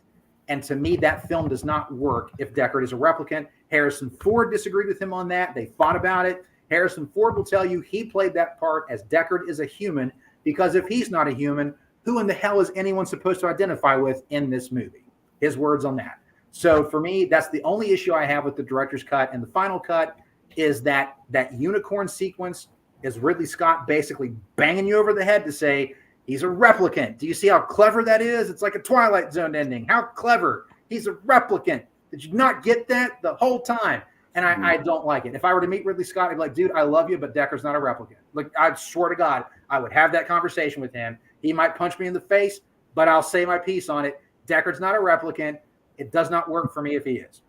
And to me, that film does not work if Deckard is a replicant. Harrison Ford disagreed with him on that. They fought about it. Harrison Ford will tell you he played that part as Deckard is a human, because if he's not a human, who in the hell is anyone supposed to identify with in this movie? His words on that. So for me, that's the only issue I have with the director's cut and the final cut, is that unicorn sequence is Ridley Scott basically banging you over the head to say he's a replicant. Do you see how clever that is? It's like a Twilight Zone ending. How clever. He's a replicant. Did you not get that the whole time? And I don't like it. If I were to meet Ridley Scott, I'd be like, dude, I love you, but Deckard's not a replicant. Like, I swear to God, I would have that conversation with him. He might punch me in the face, but I'll say my piece on it. Deckard's not a replicant. It does not work for me if he is.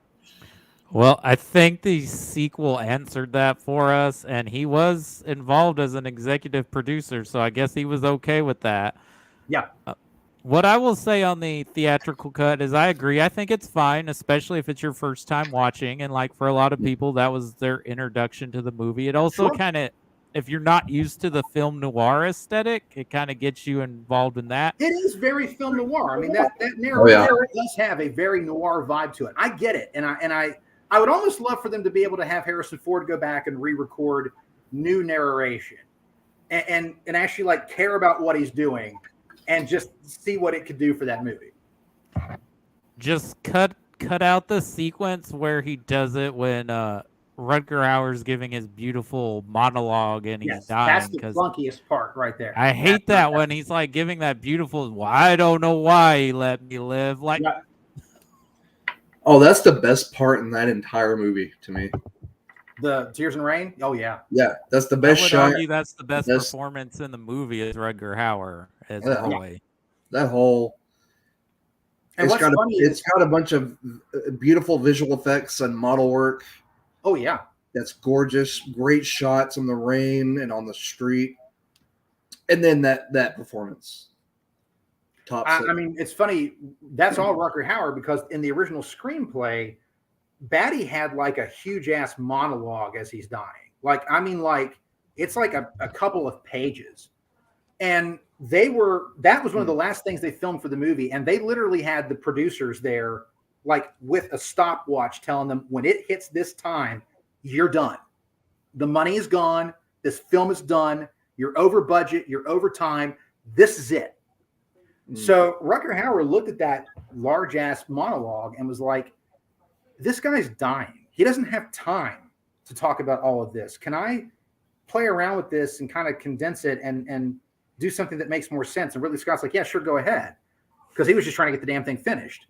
Well, I think the sequel answered that for us, and he was involved as an executive producer, so I guess he was okay with that. Yeah. What I will say on the theatrical cut is I agree. I think it's fine, especially if it's your first time watching, and like for a lot of people, that was their introduction to the movie. It also kind of, if you're not used to the film noir aesthetic, it kind of gets you involved in that. It is very film noir. I mean, that narrative does have a very noir vibe to it. I get it, and I would almost love for them to be able to have Harrison Ford go back and re-record new narration, and actually like care about what he's doing, and just see what it could do for that movie. Just cut out the sequence where he does it when Rutger Hauer's giving his beautiful monologue and he's dying. That's the flunkiest part right there. I hate that when he's like giving that beautiful, well, I don't know why he let me live. Like, oh, that's the best part in that entire movie to me. The Tears and Rain? Oh, yeah. Yeah, that's the best shot. I would argue that's the best performance in the movie is Rutger Hauer as Roy. That whole... And it's got a bunch of beautiful visual effects and model work. Oh yeah. That's gorgeous, great shots in the rain and on the street, and then that performance tops it. I mean, it's funny. That's all Rucker Hauer, because in the original screenplay, Batty had like a huge ass monologue as he's dying. Like, I mean, like it's like a couple of pages. And that was one of the last things they filmed for the movie. And they literally had the producers there, like with a stopwatch telling them, when it hits this time, you're done. The money is gone. This film is done. You're over budget. You're over time. This is it. So Rucker Hauer looked at that large ass monologue and was like, this guy's dying. He doesn't have time to talk about all of this. Can I play around with this and kind of condense it and do something that makes more sense? And Ridley Scott's like, yeah, sure, go ahead. Because he was just trying to get the damn thing finished.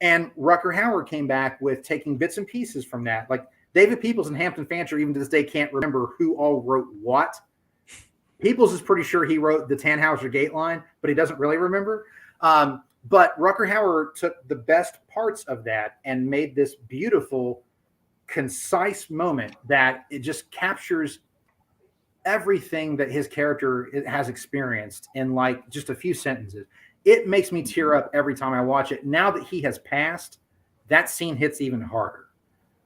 And Rucker Hauer came back with taking bits and pieces from that. Like David Peoples and Hampton Fancher, even to this day, can't remember who all wrote what. Peoples is pretty sure he wrote the Tannhauser Gate line, but he doesn't really remember. But Rucker Hauer took the best parts of that and made this beautiful, concise moment that it just captures everything that his character has experienced in like just a few sentences. It makes me tear up every time I watch it. Now that he has passed, that scene hits even harder.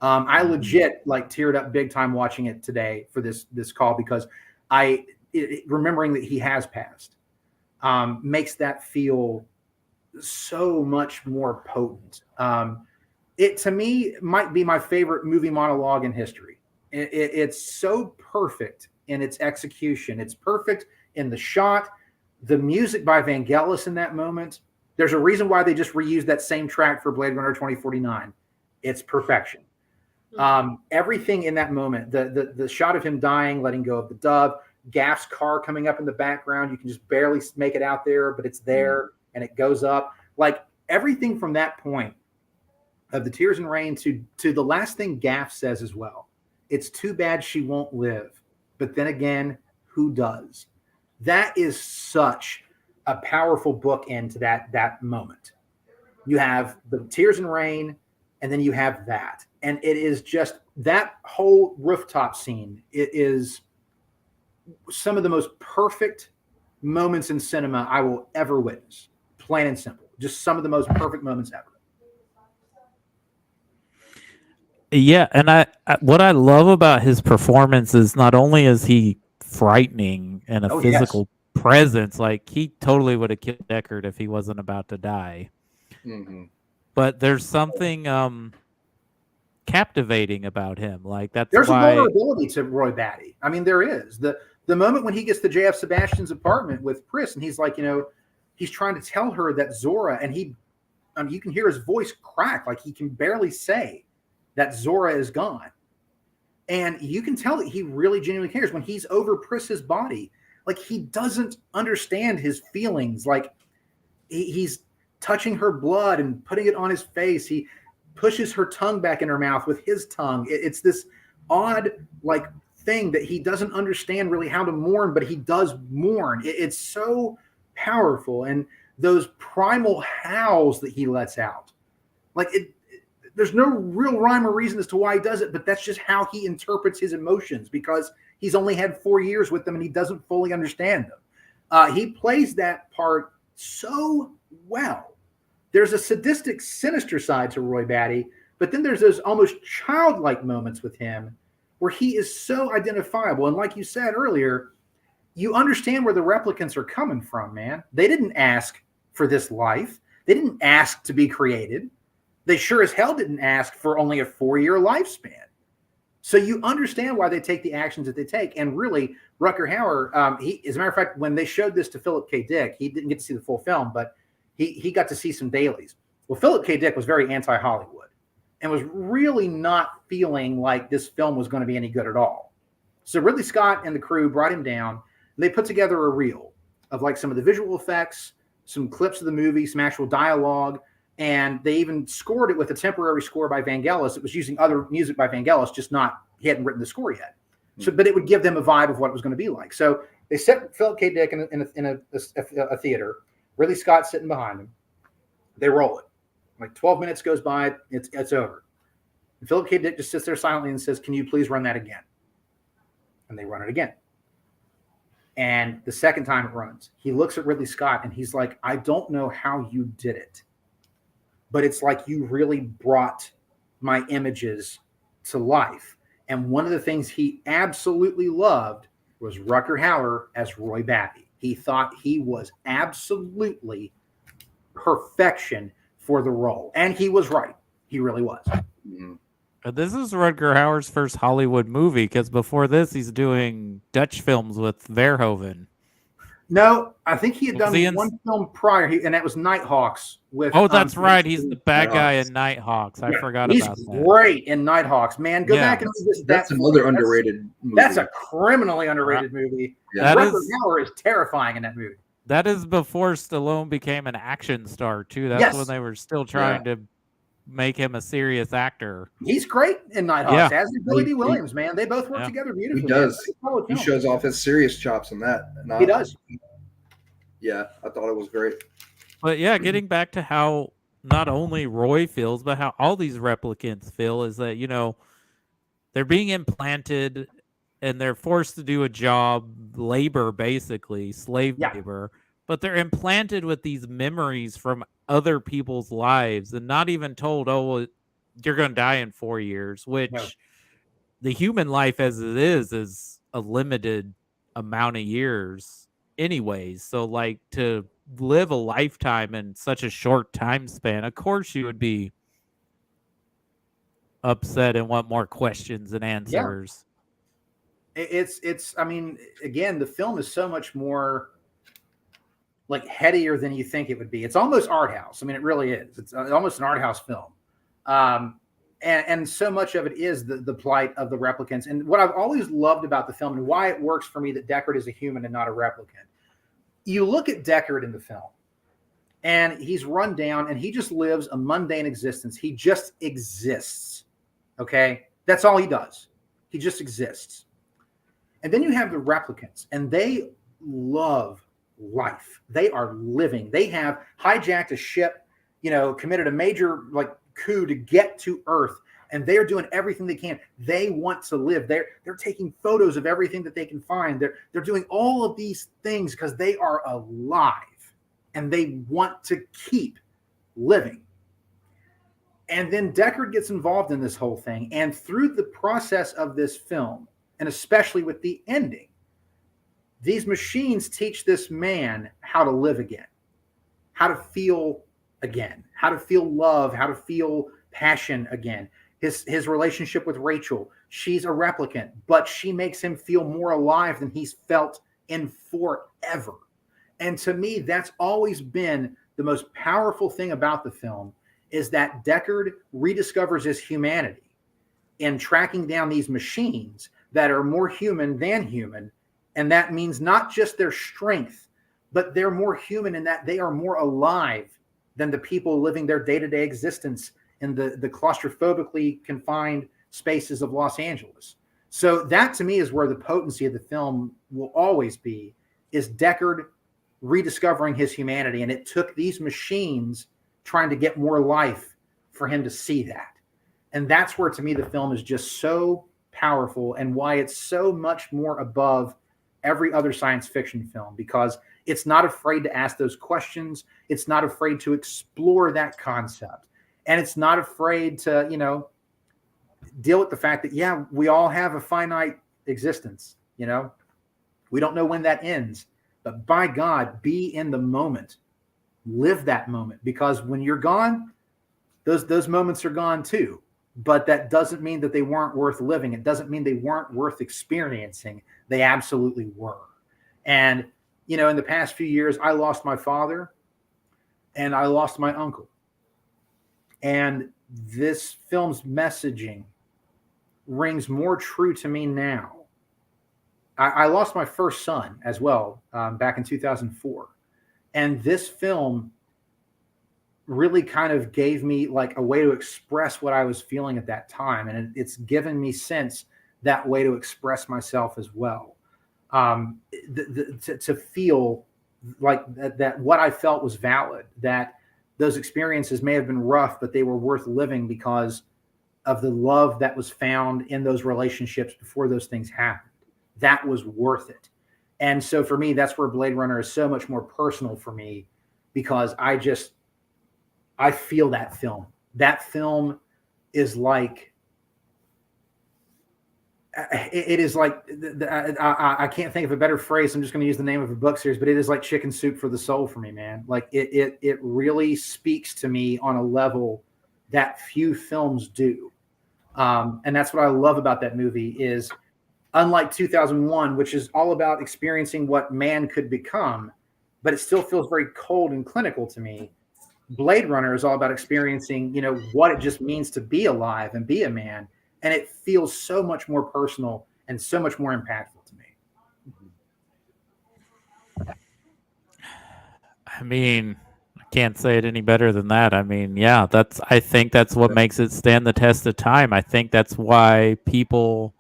I legit like teared up big time watching it today for this call, because remembering that he has passed makes that feel so much more potent. It to me might be my favorite movie monologue in history. It's so perfect in its execution. It's perfect in the shot, the music by Vangelis in that moment. There's a reason why they just reused that same track for Blade Runner 2049. It's perfection. Everything in that moment, the shot of him dying, letting go of the dove, Gaff's car coming up in the background. You can just barely make it out there, but it's there and it goes up. Like everything from that point of the tears and rain to the last thing Gaff says as well. It's too bad she won't live. But then again, who does? That is such a powerful bookend to that moment. You have the tears and rain, and then you have that. And it is just that whole rooftop scene. It is some of the most perfect moments in cinema I will ever witness. Plain and simple. Just some of the most perfect moments ever. Yeah, and I what I love about his performance is not only is he frightening and a physical presence, like he totally would have killed Deckard if he wasn't about to die. Mm-hmm. But there's something captivating about him. Like there's a vulnerability to Roy Batty. I mean, there is the moment when he gets to J.F. Sebastian's apartment with Pris, and he's like, he's trying to tell her that Zora, and you can hear his voice crack, like he can barely say that Zora is gone. And you can tell that he really genuinely cares when he's over Pris's body. Like he doesn't understand his feelings. Like he's touching her blood and putting it on his face. He pushes her tongue back in her mouth with his tongue. It's this odd like thing that he doesn't understand really how to mourn, but he does mourn. It's so powerful. And those primal howls that he lets out, like there's no real rhyme or reason as to why he does it, but that's just how he interprets his emotions, because he's only had 4 years with them and he doesn't fully understand them. He plays that part so well. There's a sadistic, sinister side to Roy Batty, but then there's those almost childlike moments with him where he is so identifiable. And like you said earlier, you understand where the replicants are coming from, man. They didn't ask for this life. They didn't ask to be created. They sure as hell didn't ask for only a 4-year lifespan. So you understand why they take the actions that they take. And really, Rucker Hauer, as a matter of fact, when they showed this to Philip K. Dick, he didn't get to see the full film, but he got to see some dailies. Well, Philip K. Dick was very anti-Hollywood and was really not feeling like this film was going to be any good at all. So Ridley Scott and the crew brought him down, and they put together a reel of like some of the visual effects, some clips of the movie, some actual dialogue, and they even scored it with a temporary score by Vangelis. It was using other music by Vangelis, just not, he hadn't written the score yet. So, but it would give them a vibe of what it was going to be like. So they set Philip K. Dick in a theater, Ridley Scott sitting behind him. They roll it. Like 12 minutes goes by, it's over. And Philip K. Dick just sits there silently and says, "Can you please run that again?" And they run it again. And the second time it runs, he looks at Ridley Scott and he's like, "I don't know how you did it, but it's like you really brought my images to life." And one of the things he absolutely loved was Rutger Hauer as Roy Batty. He thought he was absolutely perfection for the role. And he was right. He really was. Mhm. This is Rutger Hauer's first Hollywood movie, because before this, he's doing Dutch films with Verhoeven. No, I think he had Was done he in- one film prior, and that was Nighthawks. With Oh, that's right. He's the bad guy Nighthawks. in Nighthawks. I Yeah, forgot he's about that. great in Nighthawks, man. Go Yeah. back and revisit That's that. another underrated movie. That's a criminally underrated movie. Yeah. That Rutger is- Hauer is terrifying in that movie. That is before Stallone became an action star, too. That's Yes. when they were still trying to make him a serious actor. He's great in Nighthawks, Yeah. as is Billy He- D. Williams, man. They both work Yeah. together beautifully. He does. That's a solid He film. shows off his serious chops in that. He does. Yeah, I thought it was great. But yeah, getting back to how not only Roy feels, but how all these replicants feel is that, they're being implanted and they're forced to do a job, labor, basically, slave Yeah. labor, but they're implanted with these memories from other people's lives and not even told, oh, well, you're going to die in 4 years, which No. the human life as it is a limited amount of years anyways. So like to live a lifetime in such a short time span, of course you would be upset and want more questions and answers. It's I mean, again, the film is so much more like headier than you think it would be. It's almost art house. I mean, it really is. It's almost an art house film. And so much of it is the plight of the replicants. And what I've always loved about the film and why it works for me that Deckard is a human and not a replicant. You look at Deckard in the film and he's run down and he just lives a mundane existence. He just exists. Okay. That's all he does. He just exists. And then you have the replicants and they love life. They are living. They have hijacked a ship, committed a major coup to get to Earth, and they're doing everything they can. They want to live. They're taking photos of everything that they can find. They're doing all of these things because they are alive and they want to keep living. And then Deckard gets involved in this whole thing, and through the process of this film, and especially with the ending, these machines teach this man how to live again, how to feel again, how to feel love, how to feel passion again. His relationship with Rachel, she's a replicant, but she makes him feel more alive than he's felt in forever. And to me, that's always been the most powerful thing about the film, is that Deckard rediscovers his humanity in tracking down these machines that are more human than human. And that means not just their strength, but they're more human in that they are more alive than the people living their day-to-day existence in the claustrophobically confined spaces of Los Angeles. So that to me is where the potency of the film will always be, is Deckard rediscovering his humanity. And it took these machines trying to get more life for him to see that. And that's where, to me, the film is just so powerful and why it's so much more above every other science fiction film, because it's not afraid to ask those questions. It's not afraid to explore that concept. And it's not afraid to, deal with the fact that, yeah, we all have a finite existence. We don't know when that ends, but by God, be in the moment, live that moment, because when you're gone, those moments are gone too. But that doesn't mean that they weren't worth living. It doesn't mean they weren't worth experiencing. They absolutely were. And, in the past few years, I lost my father and I lost my uncle. And this film's messaging rings more true to me now. I lost my first son as well, back in 2004. And this film really kind of gave me a way to express what I was feeling at that time. And it's given me since that way to express myself as well. To feel like that what I felt was valid, that those experiences may have been rough, but they were worth living because of the love that was found in those relationships before those things happened. That was worth it. And so for me, that's where Blade Runner is so much more personal for me, because I feel that film. That film is like, it is like, I can't think of a better phrase. I'm just going to use the name of a book series, but it is like chicken soup for the soul for me, man. Like it really speaks to me on a level that few films do. And that's what I love about that movie is, unlike 2001, which is all about experiencing what man could become, but it still feels very cold and clinical to me. Blade Runner is all about experiencing, what it just means to be alive and be a man. And it feels so much more personal and so much more impactful to me. I mean, I can't say it any better than that. I mean, yeah, I think that's what makes it stand the test of time. I think that's why people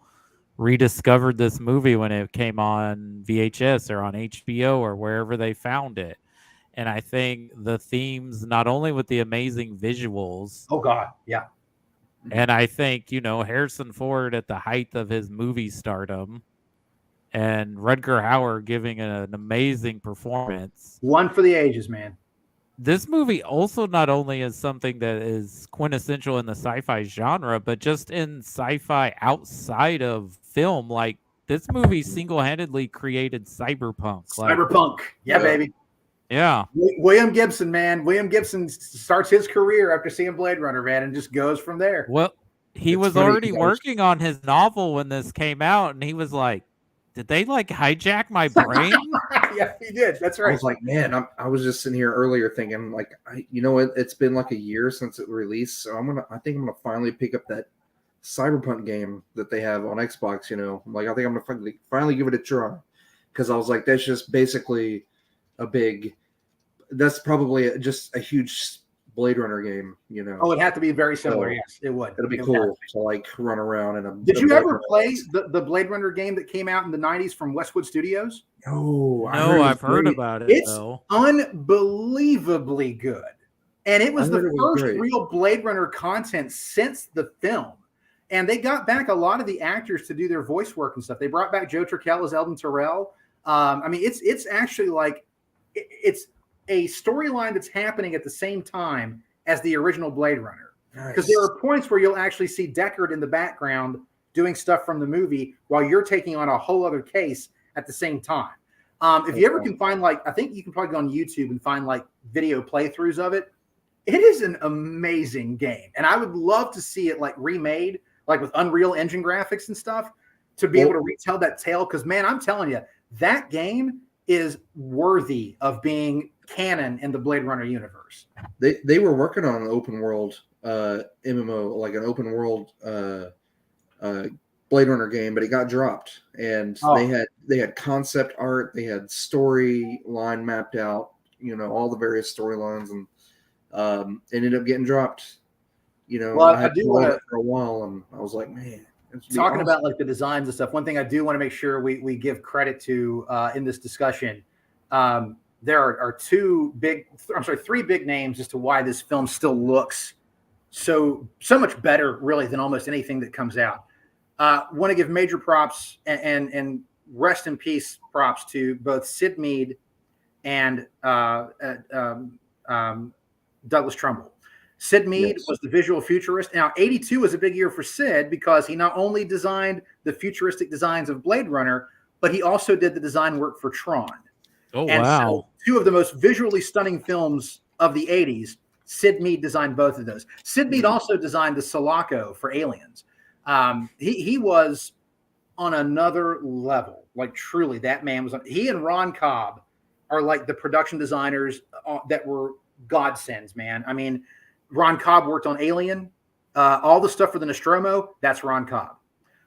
rediscovered this movie when it came on VHS or on HBO or wherever they found it. And I think the themes, not only with the amazing visuals. Oh God. Yeah. And I think, Harrison Ford at the height of his movie stardom and Rutger Hauer giving an amazing performance. One for the ages, man. This movie also not only is something that is quintessential in the sci-fi genre, but just in sci-fi outside of film. Like, this movie single-handedly created cyberpunk. Cyberpunk. Yeah, baby. Yeah. William Gibson, man. William Gibson starts his career after seeing Blade Runner, man, and just goes from there. Well, he was already working on his novel when this came out, and he was like, did they hijack my brain? Yeah, he did. That's right. I was like, man, I was just sitting here earlier thinking, like, it's been like a year since it released, so I think I'm gonna finally pick up that Cyberpunk game that they have on Xbox. I'm like, I think I'm gonna finally give it a try, because I was like, that's just basically that's probably just a huge Blade Runner game. Oh, it'd have to be very similar. So, yes, it would. It'll be cool to run around in a. Did you ever play the Blade Runner game that came out in the 90s from Westwood Studios? No, I've heard about it. It's unbelievably good, and it was the first real Blade Runner content since the film. And they got back a lot of the actors to do their voice work and stuff. They brought back Joe Turkel as Eldon Tyrell. It's actually like it's a storyline that's happening at the same time as the original Blade Runner. Because there are points where you'll actually see Deckard in the background doing stuff from the movie while you're taking on a whole other case at the same time. If you ever can find, I think you can probably go on YouTube and find video playthroughs of it. It is an amazing game. And I would love to see it remade, with Unreal Engine graphics and stuff, to be able to retell that tale. Because, man, I'm telling you, that game is worthy of being canon in the Blade Runner universe. They were working on an open world MMO, like an open world Blade Runner game, but it got dropped. And they had concept art, they had storyline mapped out, all the various storylines, and ended up getting dropped. I had played it for a while, and I was like, man. Talking about the designs and stuff, one thing I do want to make sure we give credit to in this discussion, there are three big names as to why this film still looks so much better, really, than almost anything that comes out. Want to give major props and rest in peace props to both Sid Mead and Douglas Trumbull. Sid Mead was the visual futurist. Now, 82 was a big year for Sid because he not only designed the futuristic designs of Blade Runner, but he also did the design work for Tron. Oh, and wow. So two of the most visually stunning films of the 80s, Sid Mead designed both of those. Sid Mead also designed the Sulaco for Aliens. He was on another level. Truly, that man was on. He and Ron Cobb are the production designers that were godsends, man. I mean, Ron Cobb worked on Alien. All the stuff for the Nostromo, that's Ron Cobb.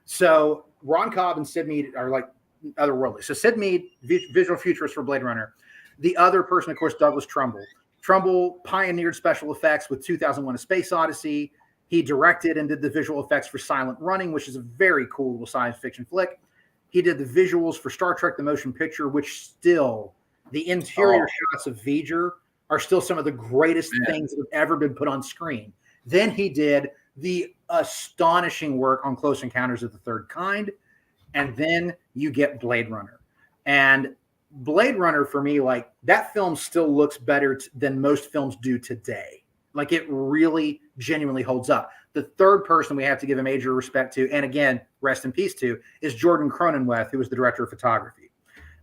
So Ron Cobb and Sid Mead are otherworldly. So Sid Mead, visual futurist for Blade Runner. The other person, of course, Douglas Trumbull. Trumbull pioneered special effects with 2001: A Space Odyssey. He directed and did the visual effects for Silent Running, which is a very cool science fiction flick. He did the visuals for Star Trek: The Motion Picture, which still, the interior shots of V'ger are still some of the greatest things that have ever been put on screen. Then he did the astonishing work on Close Encounters of the Third Kind, and then you get Blade Runner. And Blade Runner, for me, like, that film still looks better than most films do today. Like, it really genuinely holds up. The third person we have to give a major respect to, and again, rest in peace to, is Jordan Cronenweth, who was the director of photography.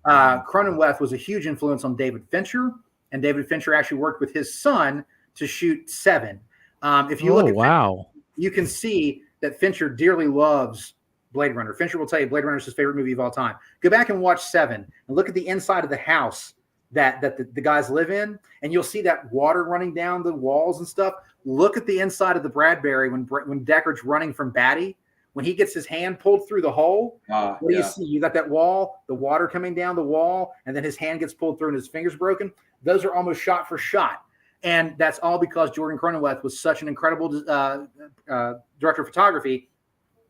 Cronenweth was a huge influence on David Fincher, and David Fincher actually worked with his son to shoot Seven. If you look at Fincher, you can see that Fincher dearly loves Blade Runner. Fincher will tell you Blade Runner is his favorite movie of all time. Go back and watch Seven and look at the inside of the house that the guys live in, and you'll see that water running down the walls and stuff. Look at the inside of the Bradbury when Deckard's running from Batty. When he gets his hand pulled through the hole, what do you see? You got that wall, the water coming down the wall, and then his hand gets pulled through and his finger's broken. Those are almost shot for shot. And that's all because Jordan Cronenweth was such an incredible director of photography.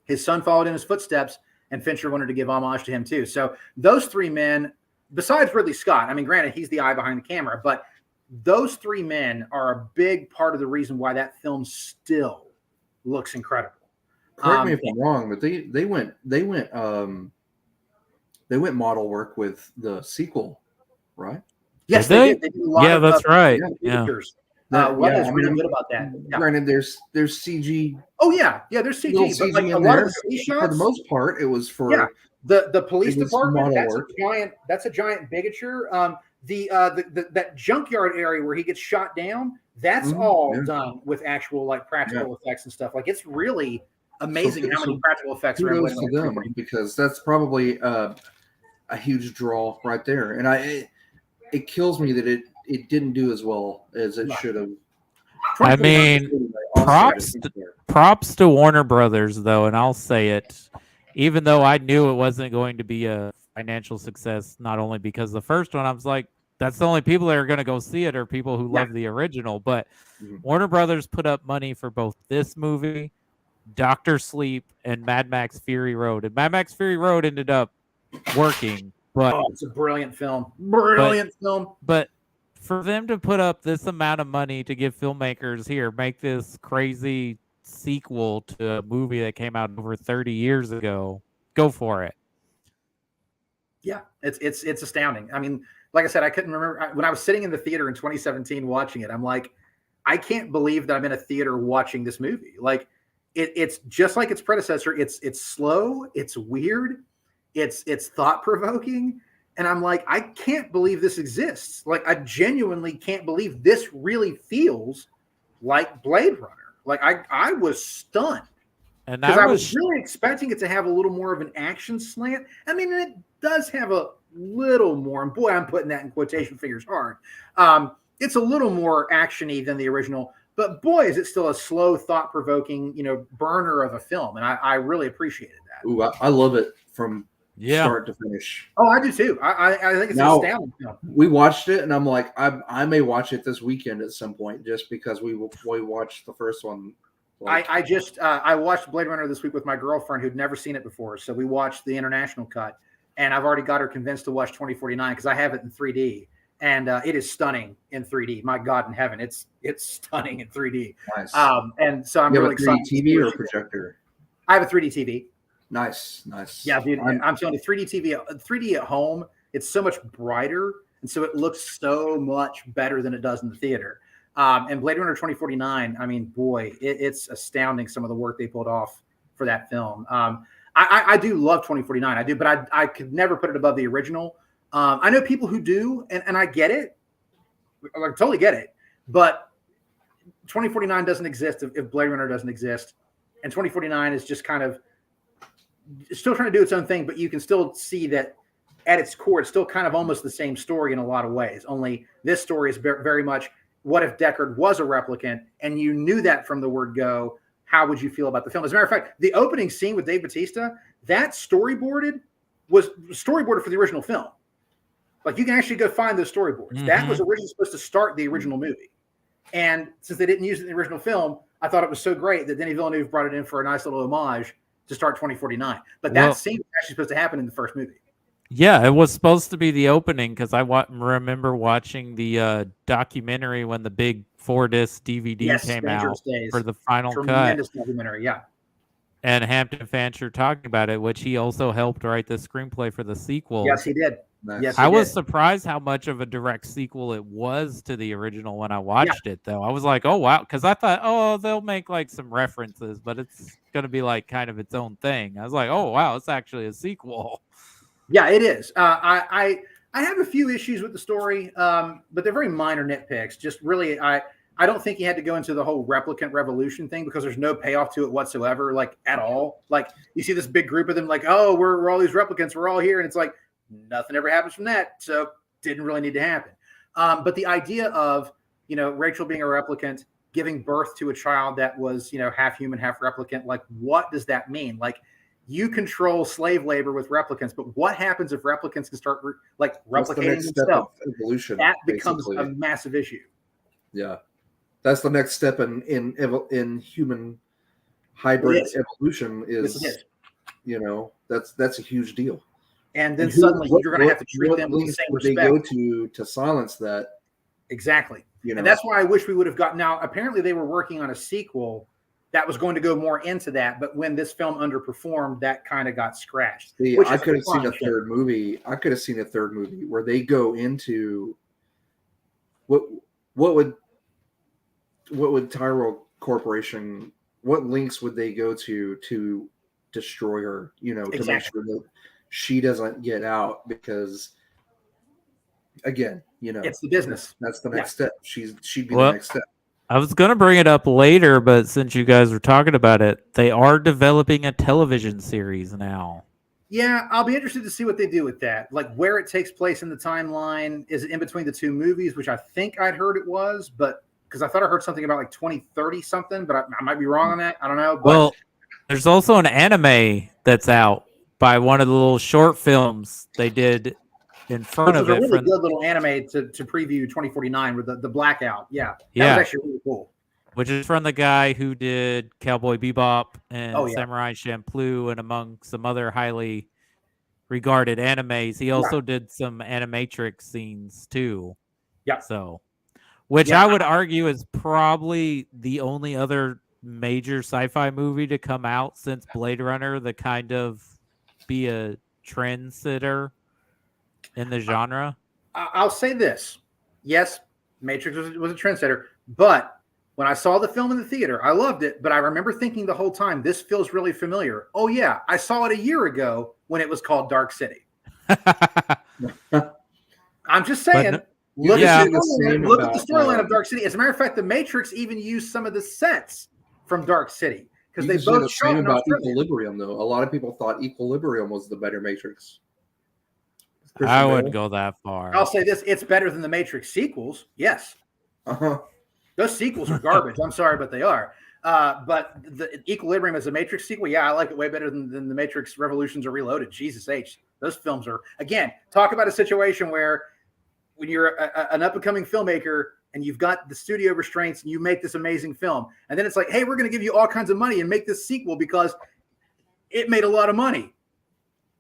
His son followed in his footsteps, and Fincher wanted to give homage to him too. So those three men, besides Ridley Scott, I mean, granted, he's the eye behind the camera, but those three men are a big part of the reason why that film still looks incredible. Correct me if I'm wrong, but they went model work with the sequel, right? Yes, they did. They did a lot of, that's right. Yeah. Is really good about that. Yeah. Granted, there's CG. Oh yeah, there's CG, but like CG a in lot there. of the police shots, For the most part, it was for the police it was department. model That's a giant bigature. That junkyard area where he gets shot down, that's all done with actual like practical effects and stuff. Like, it's really amazing how many practical effects are kudos to them, because that's probably a huge draw right there. And it kills me that it didn't do as well as it should have. I mean, props to Warner Brothers, though, and I'll say it, even though I knew it wasn't going to be a financial success, not only because the first one, I was like, that's the only people that are going to go see it are people who love the original. But Warner Brothers put up money for both this movie, Dr. Sleep, and Mad Max Fury Road. And Mad Max Fury Road ended up working. But it's a brilliant film. But for them to put up this amount of money to give filmmakers here, make this crazy sequel to a movie that came out over 30 years ago, go for it. Yeah, it's astounding. I mean, like I said, I couldn't remember when I was sitting in the theater in 2017 watching it. I'm like, I can't believe that I'm in a theater watching this movie. Like, it's just like its predecessor. It's slow. It's weird. It's thought provoking. And I'm like, I can't believe this exists. Like, I genuinely can't believe this really feels like Blade Runner. Like, I was stunned. And because I was really expecting it to have a little more of an action slant. I mean, it does have a little more, and boy, I'm putting that in quotation figures hard. It's a little more actiony than the original, but boy, is it still a slow, thought-provoking, burner of a film. And I really appreciated that. Ooh, I love it from start to finish. Oh, I do too. I think it's an astounding film. We watched it, and I'm like, I may watch it this weekend at some point, just because we watched the first one. I watched Blade Runner this week with my girlfriend who'd never seen it before. So we watched the international cut, and I've already got her convinced to watch 2049 because I have it in 3D, and it is stunning in 3D. My God in heaven, it's stunning in 3D. Nice. And so I'm really excited. TV or projector? I have a 3D TV. Nice. Yeah, dude. I'm telling you, 3D at home, it's so much brighter, and so it looks so much better than it does in the theater. And Blade Runner 2049, I mean, boy, it's astounding some of the work they pulled off for that film. I do love 2049. I do, but I could never put it above the original. I know people who do, and I get it. I totally get it. But 2049 doesn't exist if Blade Runner doesn't exist. And 2049 is just kind of still trying to do its own thing, but you can still see that at its core, it's still kind of almost the same story in a lot of ways. Only this story is very much, what if Deckard was a replicant and you knew that from the word go? How would you feel about the film? As a matter of fact, the opening scene with Dave Bautista, that was storyboarded for the original film. Like, you can actually go find those storyboards. Mm-hmm. That was originally supposed to start the original movie. And since they didn't use it in the original film, I thought it was so great that Denis Villeneuve brought it in for a nice little homage to start 2049. But that scene was actually supposed to happen in the first movie. Yeah, it was supposed to be the opening because I remember watching the documentary when the big 4-disc DVD Yes, came Dangerous out Days. for the final cut. Tremendous documentary, yeah. And Hampton Fancher talking about it, which he also helped write the screenplay for the sequel. Yes, he did. Nice. Yes, he I was did. surprised how much of a direct sequel it was to the original when I watched it, though. I was like, oh, wow. Because I thought, oh, they'll make like some references, but it's going to be like kind of its own thing. I was like, oh, wow, it's actually a sequel. Yeah, it is. I have a few issues with the story, but they're very minor nitpicks. Just really, I don't think he had to go into the whole replicant revolution thing because there's no payoff to it whatsoever, like at all. Like you see this big group of them, like, oh, we're all these replicants, we're all here, and it's like nothing ever happens from that, so didn't really need to happen. But the idea of Rachel being a replicant, giving birth to a child that was half human, half replicant, like what does that mean? Like you control slave labor with replicants, but what happens if replicants can start replicating themselves? Evolution, that becomes basically a massive issue. Yeah, that's the next step in human hybrid evolution. Is that's a huge deal. And then suddenly you're going to have to treat them with the same respect. They go to silence that. Exactly. And that's why I wish we would have gotten. Now, apparently they were working on a sequel that was going to go more into that, but when this film underperformed, that kind of got scratched. See, I could have seen a third movie. I could have seen a third movie where they go into what would Tyrell Corporation, what links would they go to destroy her, to make sure that she doesn't get out, because again, it's the business. That's the next step. She'd be the next step. I was going to bring it up later, but since you guys were talking about it, they are developing a television series now. Yeah, I'll be interested to see what they do with that. Like where it takes place in the timeline. Is it in between the two movies, which I think I'd heard it was, but because I thought I heard something about like 2030 something, but I might be wrong on that. I don't know. But well, there's also an anime that's out by one of the little short films they did in front of it. It was a really good little anime to preview 2049 with the blackout. Yeah, that was actually really cool. Which is from the guy who did Cowboy Bebop and Samurai Champloo, and among some other highly regarded animes. He also did some animatrix scenes too. Yeah. So, which I would argue is probably the only other major sci-fi movie to come out since Blade Runner that kind of be a trendsetter in the genre. I'll say this. Yes, Matrix was a trendsetter, but when I saw the film in the theater, I loved it, but I remember thinking the whole time, this feels really familiar. Oh yeah, I saw it a year ago when it was called Dark City. I'm just saying, look at the storyline of Dark City. As a matter of fact, the Matrix even used some of the sets from Dark City because they both shot in about Equilibrium, though. A lot of people thought Equilibrium was the better Matrix. I wouldn't go that far. I'll say this: it's better than the Matrix sequels. Yes. Those sequels are garbage. I'm sorry, but they are. But the Equilibrium as a Matrix sequel, yeah, I like it way better than the Matrix Revolutions or Reloaded. Jesus H. Those films are, again, talk about a situation where when you're an up-and-coming filmmaker and you've got the studio restraints and you make this amazing film, and then it's like, hey, we're going to give you all kinds of money and make this sequel because it made a lot of money.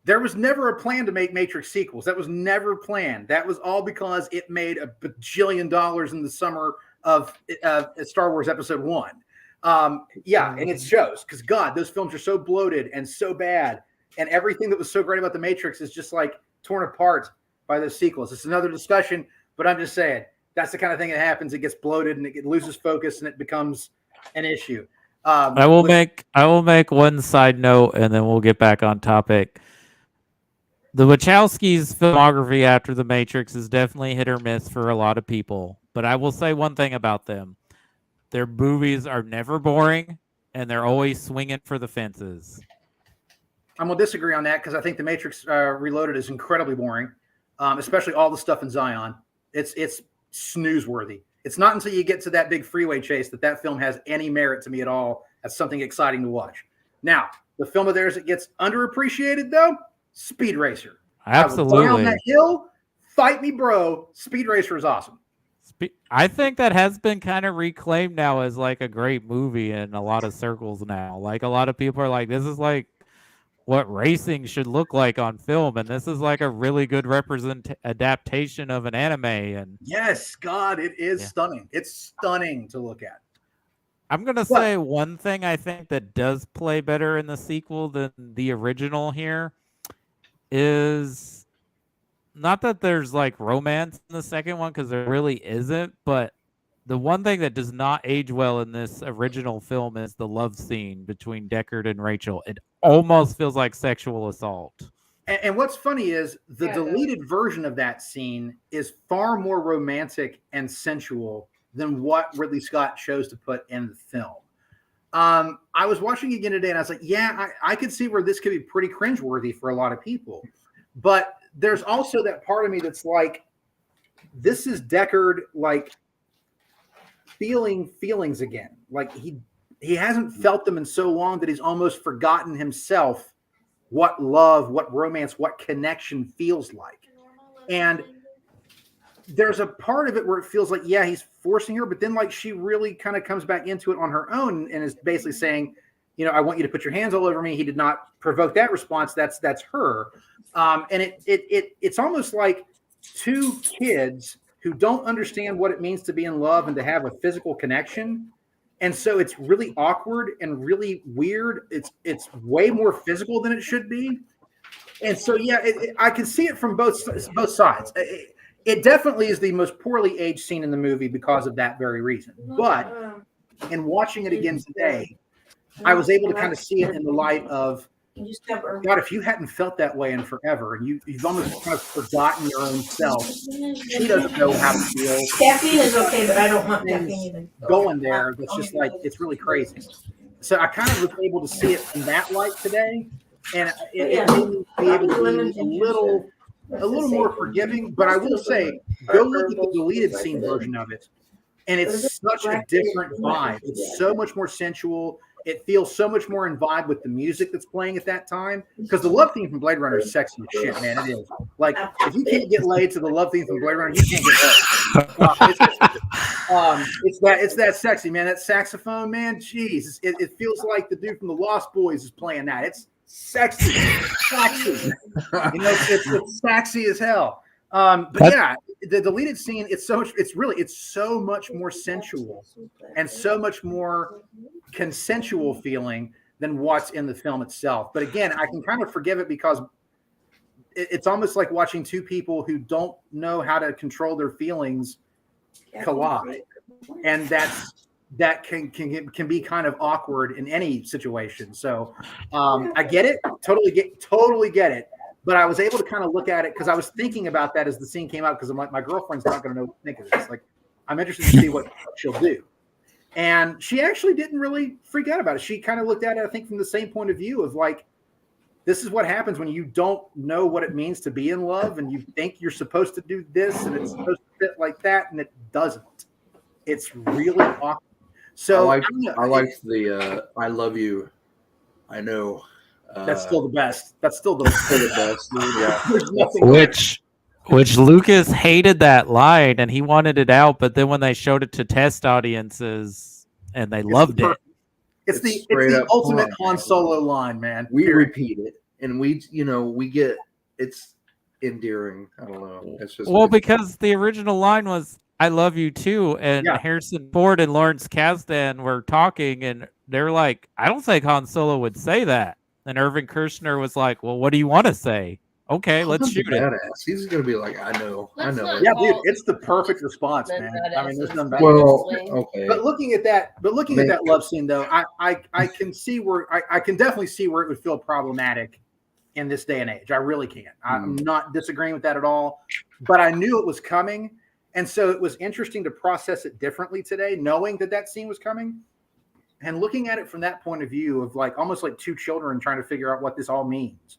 There was never a plan to make Matrix sequels. That was never planned. That was all because it made $1 bajillion in the summer of Star Wars Episode 1. And it shows because, God, those films are so bloated and so bad. And everything that was so great about The Matrix is just like torn apart by those sequels. It's another discussion, but I'm just saying that's the kind of thing that happens. It gets bloated and it loses focus and it becomes an issue. I will make one side note and then we'll get back on topic. The Wachowskis' filmography after The Matrix is definitely hit or miss for a lot of people. But I will say one thing about them. Their movies are never boring, and they're always swinging for the fences. I'm going to disagree on that because I think The Matrix Reloaded is incredibly boring, especially all the stuff in Zion. It's snooze-worthy. It's not until you get to that big freeway chase that film has any merit to me at all as something exciting to watch. Now, the film of theirs that gets underappreciated, though, Speed Racer. Absolutely. Down that hill, fight me, bro. Speed Racer is awesome. I think that has been kind of reclaimed now as like a great movie in a lot of circles now. Like a lot of people are like, this is like what racing should look like on film, and this is like a really good adaptation of an anime. And yes, God, it is stunning. It's stunning to look at. I'm gonna say one thing I think that does play better in the sequel than the original here is not that there's like romance in the second one, because there really isn't, but the one thing that does not age well in this original film is the love scene between Deckard and Rachel. It almost feels like sexual assault. And what's funny is the deleted version of that scene is far more romantic and sensual than what Ridley Scott chose to put in the film. I was watching again today and I was like, yeah, I could see where this could be pretty cringeworthy for a lot of people. But there's also that part of me that's like, this is Deckard like feeling feelings again. Like he hasn't felt them in so long that he's almost forgotten himself what love, what romance, what connection feels like. And there's a part of it where it feels like, yeah, he's forcing her, but then like she really kind of comes back into it on her own and is basically saying, you know, I want you to put your hands all over me. He did not provoke that response. That's her. And it's almost like two kids who don't understand what it means to be in love and to have a physical connection. And so it's really awkward and really weird. It's way more physical than it should be. And so, yeah, I can see it from both sides. It definitely is the most poorly aged scene in the movie because of that very reason. But in watching it again today, I was able to kind of see it in the light of, God, if you hadn't felt that way in forever, and you've almost kind of forgotten your own self, she doesn't know how to feel. Caffeine is okay, but I don't want caffeine either. Going there, that's just like, it's really crazy. So I kind of was able to see it in that light today, and it made me be able to be a little more forgiving. But I will say, go look at the deleted scene version of it, and it's such a different vibe. It's so much more sensual. It feels so much more in vibe with the music that's playing at that time. Because the love theme from Blade Runner is sexy as shit, man. It is. Like, if you can't get laid to the love theme from Blade Runner, you can't get laid. It's that sexy, man. That saxophone, man. Jeez, it feels like the dude from the Lost Boys is playing that. It's sexy, sexy. You know, it's sexy as hell. But yeah, the deleted scene, it's so much more sensual and so much more consensual feeling than what's in the film itself. But again, I can kind of forgive it because it's almost like watching two people who don't know how to control their feelings collide, and that can be kind of awkward in any situation. So I get it, totally get it. But I was able to kind of look at it because I was thinking about that as the scene came out, because I'm like, my girlfriend's not going to know what to think of this. Like, I'm interested to see what she'll do. And she actually didn't really freak out about it. She kind of looked at it, I think, from the same point of view of like, this is what happens when you don't know what it means to be in love and you think you're supposed to do this and it's supposed to fit like that, and it doesn't. It's really awkward. So I liked the I love you. I know. That's still the best. That's still the best. Yeah. Which Lucas hated that line and he wanted it out, but then when they showed it to test audiences and they loved it. It's the ultimate Han Solo line, man. We repeat it and we get, it's endearing. I don't know. It's just because the original line was I love you too, and Harrison Ford and Lawrence Kasdan were talking and they're like, I don't think Han Solo would say that. And Irvin Kershner was like, well, what do you want to say? Okay, let's shoot it. He's going to be like, I know. Yeah, dude, it's the perfect response, man. I mean, there's none better. Well, okay. But looking at that love scene, though, I can see where I can definitely see where it would feel problematic in this day and age. I really can. I'm not disagreeing with that at all. But I knew it was coming. And so it was interesting to process it differently today, knowing that scene was coming. And looking at it from that point of view of like almost like two children trying to figure out what this all means,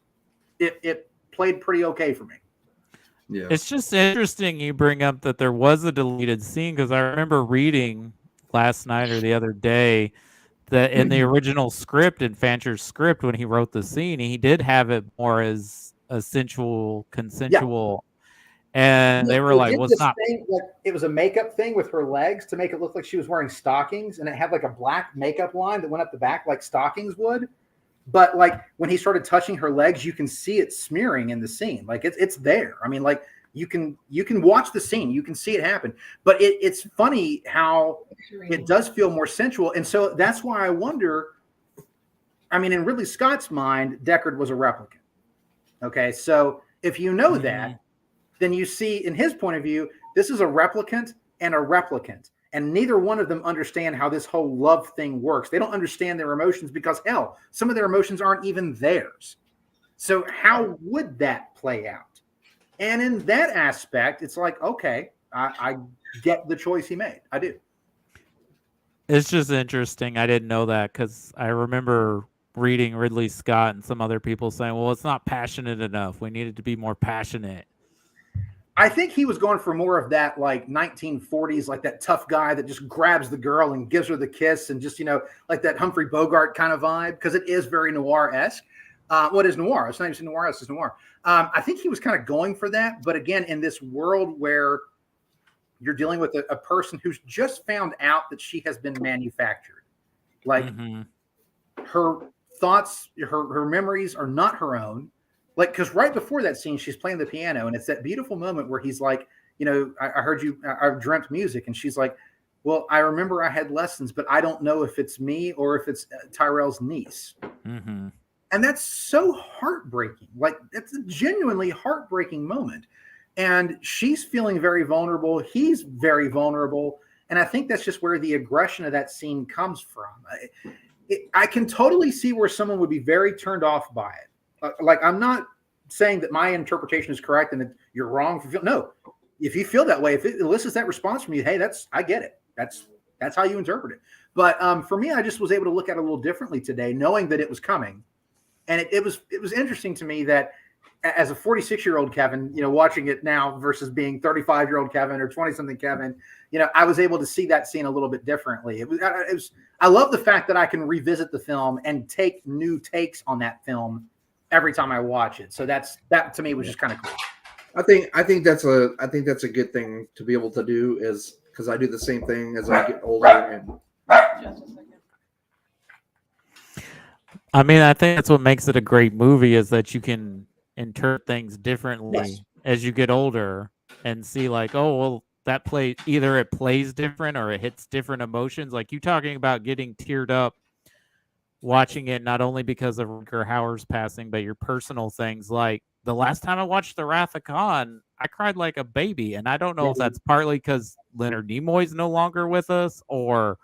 it played pretty okay for me. Yeah, it's just interesting you bring up that there was a deleted scene, because I remember reading last night or the other day that in the original script, in Fancher's script, when he wrote the scene, he did have it more as a consensual. And they were like, "What's not?" It was a makeup thing with her legs to make it look like she was wearing stockings, and it had like a black makeup line that went up the back like stockings would. But like when he started touching her legs, you can see it smearing in the scene. Like it's there. I mean, like you can watch the scene, you can see it happen. But it's funny how it does feel more sensual. And so that's why I wonder. I mean, in Ridley Scott's mind, Deckard was a replicant. Okay, so if you know that, then you see in his point of view, this is a replicant and a replicant. And neither one of them understand how this whole love thing works. They don't understand their emotions because, hell, some of their emotions aren't even theirs. So how would that play out? And in that aspect, it's like, okay, I get the choice he made. I do. It's just interesting. I didn't know that because I remember reading Ridley Scott and some other people saying, well, it's not passionate enough. We needed to be more passionate. I think he was going for more of that like 1940s, like that tough guy that just grabs the girl and gives her the kiss and just, like that Humphrey Bogart kind of vibe, because it is very noir-esque. What is noir? It's not even noir-esque, it's noir. I think he was kind of going for that. But again, in this world where you're dealing with a person who's just found out that she has been manufactured, like her thoughts, her memories are not her own. Like, because right before that scene, she's playing the piano, and it's that beautiful moment where he's like, I heard you, I dreamt music. And she's like, well, I remember I had lessons, but I don't know if it's me or if it's Tyrell's niece. And that's so heartbreaking. Like, it's a genuinely heartbreaking moment. And she's feeling very vulnerable. He's very vulnerable. And I think that's just where the aggression of that scene comes from. I can totally see where someone would be very turned off by it. Like, I'm not saying that my interpretation is correct and that you're wrong for no. If you feel that way, if it elicits that response from you, hey, I get it. That's how you interpret it. But for me, I just was able to look at it a little differently today, knowing that it was coming. And it was interesting to me that as a 46-year-old Kevin, watching it now versus being 35-year-old Kevin or 20-something Kevin, I was able to see that scene a little bit differently. It was. I love the fact that I can revisit the film and take new takes on that film every time I watch it. So that to me was just kind of cool. I think that's a good thing to be able to do, is because I do the same thing as I get older. And Just a second. I mean, I think that's what makes it a great movie, is that you can interpret things differently as you get older and see like, oh, well, that play, either it plays different or it hits different emotions. Like you talking about getting teared up watching it, not only because of Rutger Hauer's passing, but your personal things. Like the last time I watched The Wrath of Khan, I cried like a baby. And I don't know if that's partly because Leonard Nimoy's no longer with us, or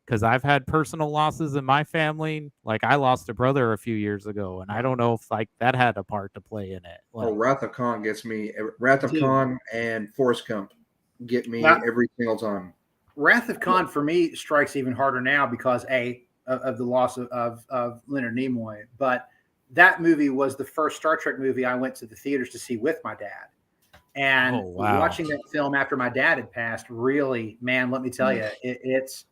because I've had personal losses in my family. Like I lost a brother a few years ago, and I don't know if like that had a part to play in it. Like, Wrath of Khan gets me. Wrath of Khan and Forrest Gump get me every single time. Wrath of Khan for me strikes even harder now because of the loss of Leonard Nimoy. But that movie was the first Star Trek movie I went to the theaters to see with my dad. And watching that film after my dad had passed, really, man, let me tell you, it's,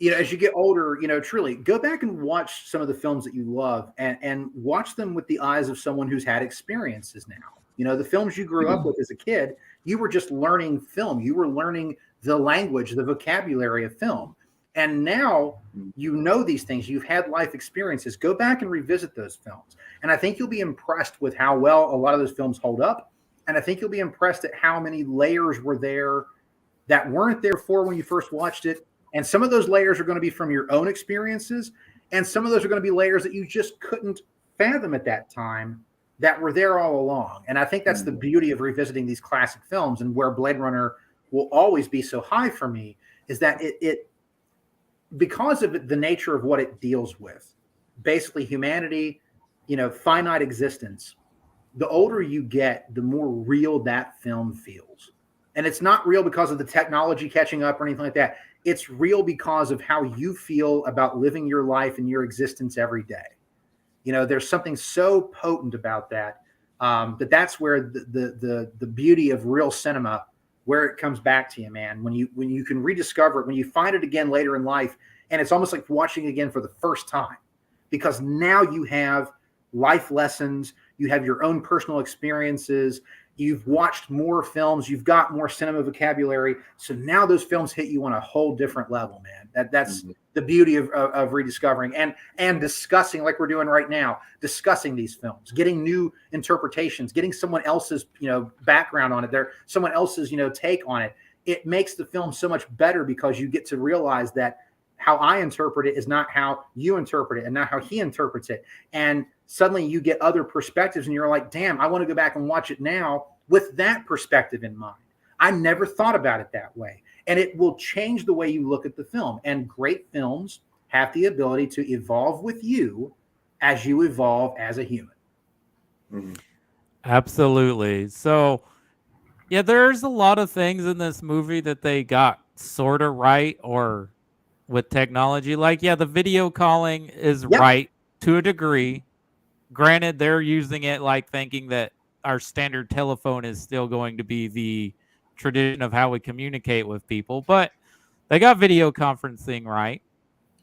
as you get older, truly go back and watch some of the films that you love and watch them with the eyes of someone who's had experiences now. The films you grew up with as a kid, you were just learning film. You were learning the language, the vocabulary of film. And now these things. You've had life experiences. Go back and revisit those films. And I think you'll be impressed with how well a lot of those films hold up. And I think you'll be impressed at how many layers were there that weren't there before when you first watched it. And some of those layers are going to be from your own experiences. And some of those are going to be layers that you just couldn't fathom at that time that were there all along. And I think that's the beauty of revisiting these classic films, and where Blade Runner will always be so high for me, is that it because of the nature of what it deals with, basically humanity, finite existence, the older you get, the more real that film feels. And it's not real because of the technology catching up or anything like that. It's real because of how you feel about living your life and your existence every day. There's something so potent about that, that's where the beauty of real cinema, where it comes back to you, man. When you can rediscover it, when you find it again later in life, and it's almost like watching again for the first time, because now you have life lessons, you have your own personal experiences, You've watched more films. You've got more cinema vocabulary. So now those films hit you on a whole different level, man. That's the beauty of rediscovering and discussing, like we're doing right now, discussing these films, getting new interpretations, getting someone else's background on it, someone else's take on it. It makes the film so much better because you get to realize that how I interpret it is not how you interpret it and not how he interprets it. And suddenly you get other perspectives and you're like, damn, I want to go back and watch it now with that perspective in mind. I never thought about it that way. And it will change the way you look at the film. And great films have the ability to evolve with you as you evolve as a human. Mm-hmm. Absolutely. So, yeah, there's a lot of things in this movie that they got sort of right, or with technology. Like, yeah, the video calling is right to a degree. Granted, they're using it like thinking that our standard telephone is still going to be the tradition of how we communicate with people, but they got video conferencing right.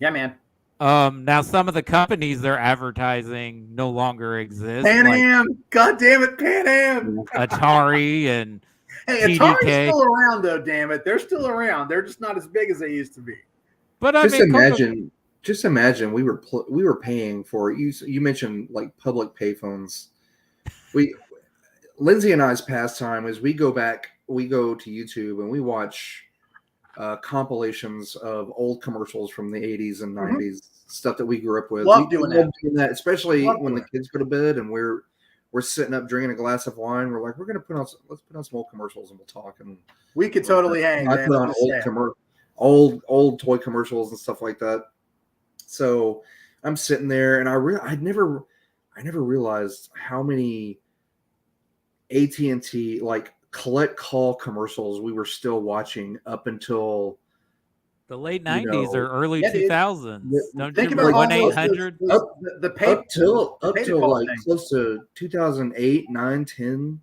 Yeah, man. Now some of the companies they're advertising no longer exist. Pan Am, God damn it, Pan Am, Atari and hey, TDK. Atari's still around though. Damn it, they're still around. They're just not as big as they used to be. But I mean, just imagine we were paying for you mentioned like public payphones. Lindsay and I's pastime is we go to YouTube and we watch compilations of old commercials from the 80s and 90s, stuff that we grew up with. Love doing that, especially when the kids go to bed and we're sitting up drinking a glass of wine. We're like, let's put on some old commercials and we'll talk. And we could totally hang. I put on old toy commercials and stuff like that. So I'm sitting there and I never realized how many AT&T like collect call commercials we were still watching up until the late 90s or early 2000s. Don't think you about remember 1-800? Up till like close to 2008, 9, 10.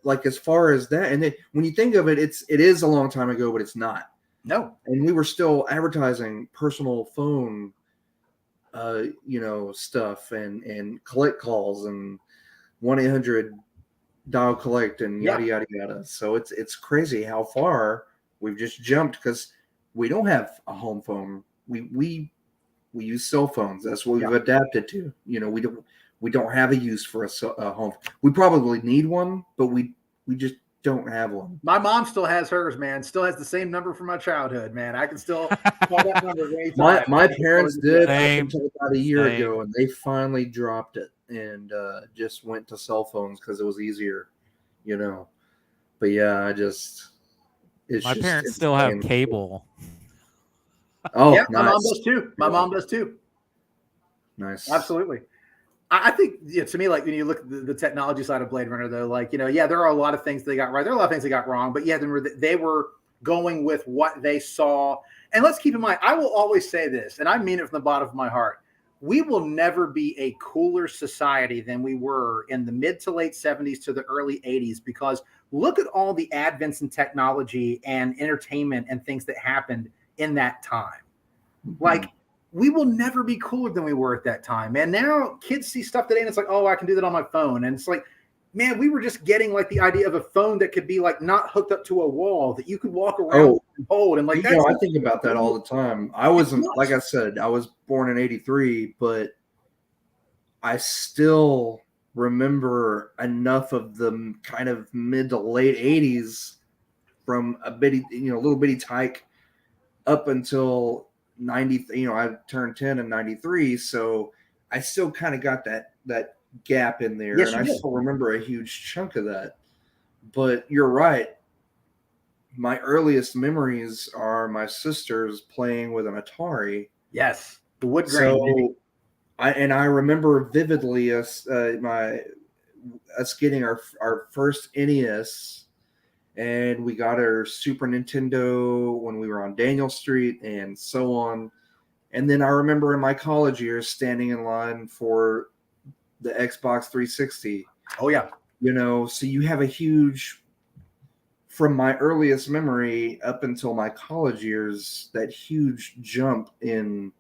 Like as far as that, and then when you think of it, it is a long time ago, but it's not. No. And we were still advertising personal phone, stuff and collect calls and 1-800 dial collect and yada yada yada. So it's crazy how far we've just jumped because we don't have a home phone. We use cell phones. That's what we've adapted to. We don't have a use for a home. We probably need one, but we just don't have one. My mom still has hers, man. Still has the same number from my childhood, man. I can still call that number anytime. My parents did until about a year ago, and they finally dropped it and just went to cell phones because it was easier, But yeah, my parents still have cable. Oh, yeah, nice. My mom does too. Nice. Absolutely. I think to me, like when you look at the technology side of Blade Runner, though, like, there are a lot of things they got right. There are a lot of things they got wrong, but they were going with what they saw. And let's keep in mind, I will always say this, and I mean it from the bottom of my heart. We will never be a cooler society than we were in the mid to late 70s to the early 80s, because look at all the advents in technology and entertainment and things that happened in that time. Mm-hmm. Like, we will never be cooler than we were at that time. And now kids see stuff today and it's like, oh, I can do that on my phone. And it's like, man, we were just getting like the idea of a phone that could be like not hooked up to a wall that you could walk around and hold. And like, I think about that all the time. I wasn't, like I said, I was born in 83, but I still remember enough of the kind of mid to late 80s from a bitty, little bitty tyke up until 90, I turned 10 in 93, so I still kind of got that gap in there. Yes, and I still remember a huge chunk of that. But you're right. My earliest memories are my sisters playing with an Atari. Yes, the wood grain. So I remember vividly us getting our first NES. And we got our Super Nintendo when we were on Daniel Street and so on. And then I remember in my college years standing in line for the Xbox 360. Oh, yeah. So you have a huge, from my earliest memory up until my college years, that huge jump in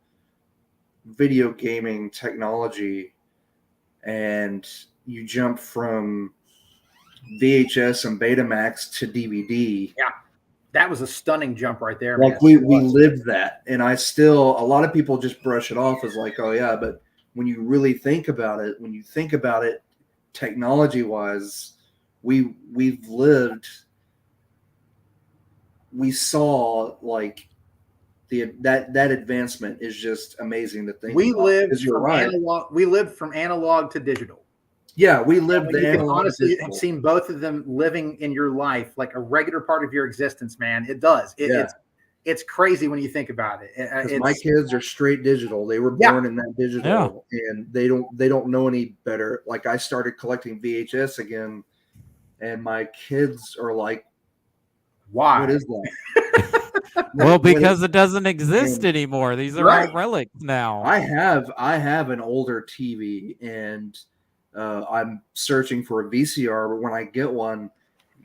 video gaming technology. And you jump from VHS and Betamax to DVD. Yeah. That was a stunning jump right there. Like man. we lived that, and a lot of people just brush it off as like, oh yeah, but when you really think about it, technology wise, we saw like that advancement is just amazing to think. We lived you're right. We lived from analog to digital. Yeah, we lived the you can analog. Honestly, have seen both of them living in your life like a regular part of your existence, man. It does. It's crazy when you think about it. My kids are straight digital. They were born in that digital, and they don't know any better. Like I started collecting VHS again, and my kids are like, "Why? What is that?" Well, because it doesn't exist anymore. These are all relics now. I have an older TV, and I'm searching for a VCR. But when I get one,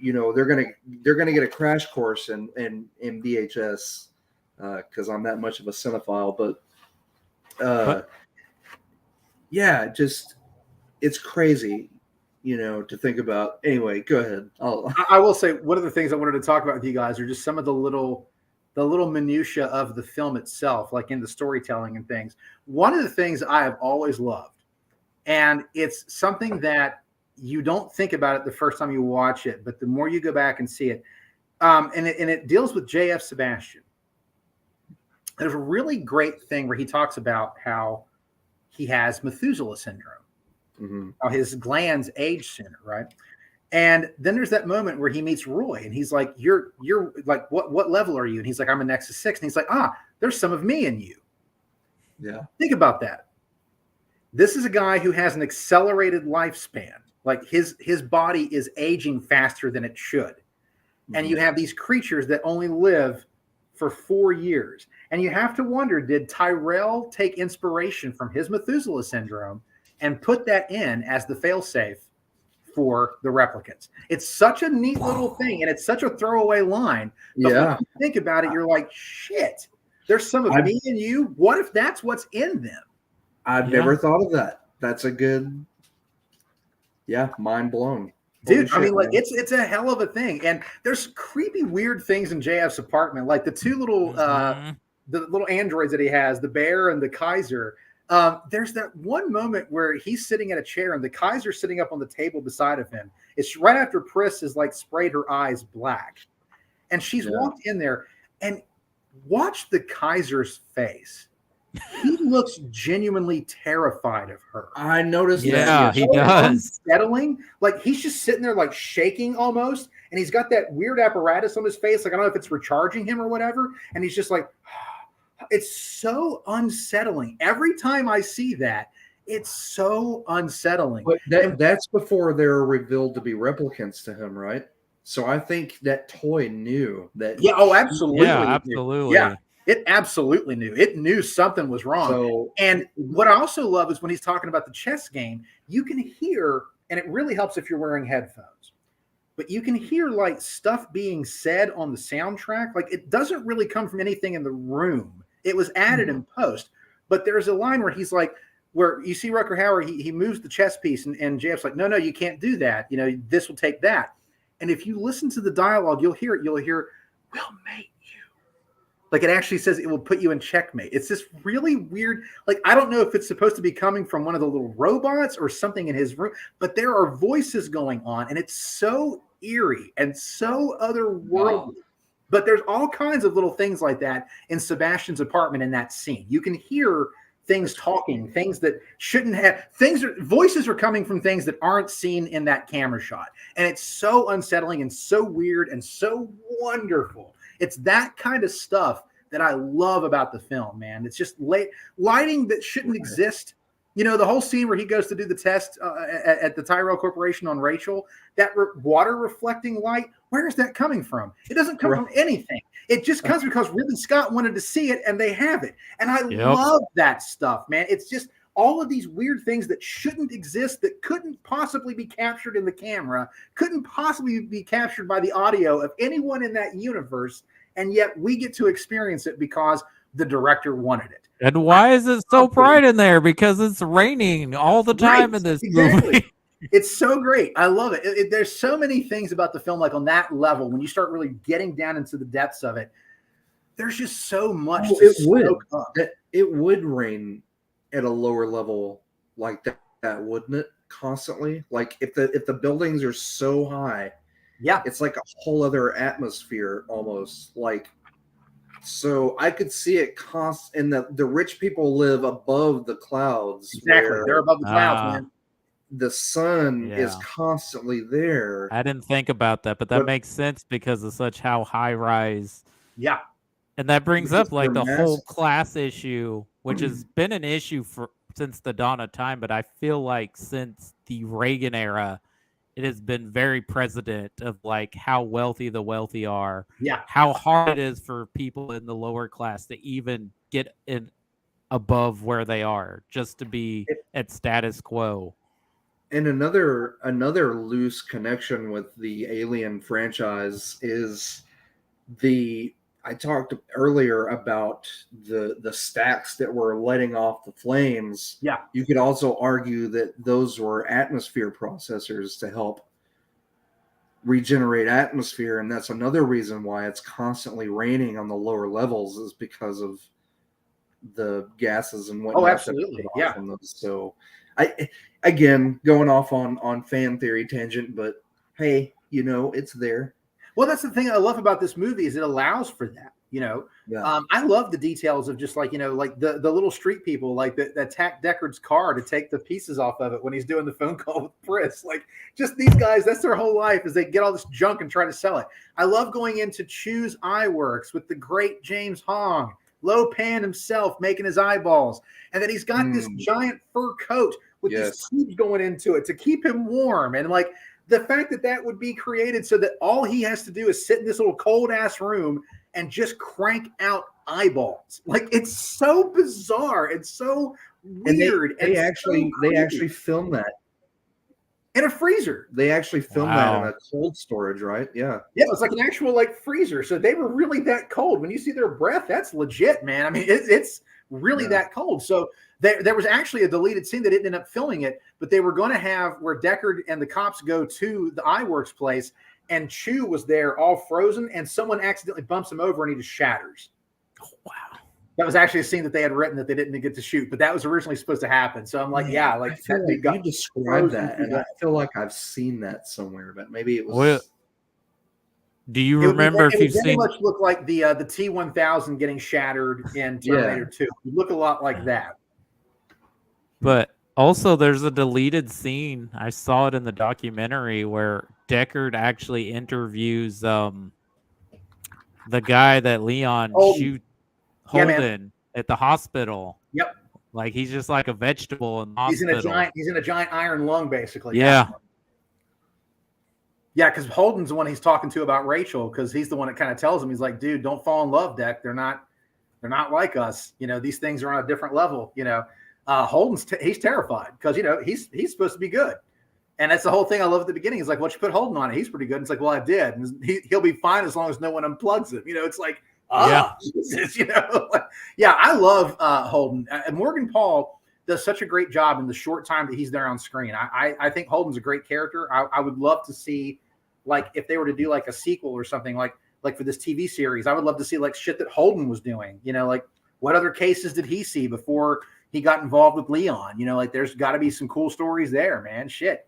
they're gonna get a crash course in VHS because I'm that much of a cinephile. But yeah, just it's crazy, to think about. Anyway, go ahead. I will say one of the things I wanted to talk about with you guys are just some of the little minutia of the film itself, like in the storytelling and things. One of the things I have always loved, and it's something that you don't think about it the first time you watch it, but the more you go back and see it, and it deals with J.F. Sebastian. There's a really great thing where he talks about how he has Methuselah syndrome, how his glands age sooner, right? And then there's that moment where he meets Roy, and he's like, "You're like, what level are you?" And he's like, "I'm a Nexus 6." And he's like, "There's some of me in you." Yeah. Think about that. This is a guy who has an accelerated lifespan. Like his body is aging faster than it should. And you have these creatures that only live for 4 years. And you have to wonder, did Tyrell take inspiration from his Methuselah syndrome and put that in as the failsafe for the replicants? It's such a neat little thing, and it's such a throwaway line. But when you think about it, you're like, shit, there's some of me and you. What if that's what's in them? I've never thought of that. That's a good, mind blown. Dude, I mean, like it's a hell of a thing. And there's creepy, weird things in JF's apartment, like the two little the little androids that he has, the bear and the Kaiser. There's that one moment where he's sitting at a chair and the Kaiser's sitting up on the table beside of him. It's right after Pris has like sprayed her eyes black. And she's walked in there, and watch the Kaiser's face. He looks genuinely terrified of her. I noticed that. Yeah, he does. Unsettling. Like he's just sitting there like shaking almost. And he's got that weird apparatus on his face. Like, I don't know if it's recharging him or whatever. And he's just like, it's so unsettling. Every time I see that, it's so unsettling. But that's before they're revealed to be replicants to him, right? So I think that toy knew that. Yeah, oh, absolutely. Yeah, absolutely. Yeah, it absolutely knew. It knew something was wrong. So, and what I also love is when he's talking about the chess game, you can hear, and it really helps if you're wearing headphones, but you can hear like stuff being said on the soundtrack. Like it doesn't really come from anything in the room. It was added in post, but there's a line where he's like, where you see Rucker Hauer, he moves the chess piece, and JF's like, no, you can't do that. This will take that. And if you listen to the dialogue, you'll hear it. You'll hear, "We'll mate you." Like it actually says it will put you in checkmate. It's this really weird, like, I don't know if it's supposed to be coming from one of the little robots or something in his room, but there are voices going on, and it's so eerie and so otherworldly. Wow. But there's all kinds of little things like that in Sebastian's apartment in that scene. You can hear things talking, things that shouldn't have, voices are coming from things that aren't seen in that camera shot. And it's so unsettling and so weird and so wonderful. It's that kind of stuff that I love about the film, man. It's just lighting that shouldn't exist. The whole scene where he goes to do the test at the Tyrell Corporation on Rachel, that water reflecting light, where is that coming from? It doesn't come from anything. It just comes because Ridley Scott wanted to see it, and they have it. And I love that stuff, man. It's just all of these weird things that shouldn't exist, that couldn't possibly be captured in the camera, couldn't possibly be captured by the audio of anyone in that universe, and yet we get to experience it because the director wanted it. And why is it so bright in there? Because it's raining all the time in this movie. It's so great. I love it. There's so many things about the film, like on that level, when you start really getting down into the depths of it, there's just so much to soak up. It would rain at a lower level like that, wouldn't it? Constantly, like if the buildings are so high, yeah, it's like a whole other atmosphere almost. Like, so I could see it and the rich people live above the clouds. Exactly, they're above the clouds, man. The sun is constantly there. I didn't think about that, but that makes sense because of such how high rise. Yeah. And that brings up like the whole class issue, which has been an issue since the dawn of time. But I feel like since the Reagan era, it has been very present of like how wealthy the wealthy are. Yeah. How hard it is for people in the lower class to even get in above where they are, just to be at status quo. And another loose connection with the Alien franchise is I talked earlier about the stacks that were letting off the flames. Yeah. You could also argue that those were atmosphere processors to help regenerate atmosphere, and that's another reason why it's constantly raining on the lower levels, is because of the gases and whatnot. Oh, absolutely. Yeah. From those. So again, going off on fan theory tangent, but hey, it's there. Well, that's the thing I love about this movie is it allows for that. I love the details of just like, like the little street people, like that attack Deckard's car to take the pieces off of it when he's doing the phone call with Pris. Like, just these guys, that's their whole life, is they get all this junk and try to sell it. I love going into Chew's Eyeworks with the great James Hong, Lo Pan himself making his eyeballs, and then he's got this giant fur coat with these tubes going into it to keep him warm. And like the fact that would be created so that all he has to do is sit in this little cold ass room and just crank out eyeballs. Like, it's so bizarre and so weird. And they actually filmed that in a freezer. They actually filmed that in a cold storage, right? Yeah. Yeah, it's like an actual like freezer. So they were really that cold. When you see their breath, that's legit, man. I mean, it's really that cold. So there was actually a deleted scene. They didn't end up filming it, but they were going to have where Deckard and the cops go to the Eyeworks place, and Chew was there all frozen, and someone accidentally bumps him over and he just shatters. Oh, wow. That was actually a scene that they had written that they didn't get to shoot, but that was originally supposed to happen. So I'm like, you described that, and I feel like I've seen that somewhere, but maybe it was. Well, do you remember if you've seen? It much look like the T-1000 getting shattered in Terminator 2. You look a lot like that. But also, there's a deleted scene. I saw it in the documentary where Deckard actually interviews the guy that Leon shoots. Holden at the hospital. Yep. Like he's just like a vegetable in the hospital. He's in a giant iron lung, basically. Yeah. Yeah, because Holden's the one he's talking to about Rachel, because he's the one that kind of tells him, he's like, dude, don't fall in love, Deck. They're not like us. These things are on a different level. Holden's he's terrified because he's supposed to be good. And that's the whole thing I love at the beginning. He's like, well, you put Holden on it. He's pretty good. And it's like, well, I did. And he'll be fine as long as no one unplugs him. It's like, Jesus, I love Holden. Morgan Paul does such a great job in the short time that he's there on screen. I think Holden's a great character. I would love to see, like, if they were to do like a sequel or something like for this TV series, I would love to see like shit that Holden was doing. Like what other cases did he see before he got involved with Leon? Like there's got to be some cool stories there, man. Shit,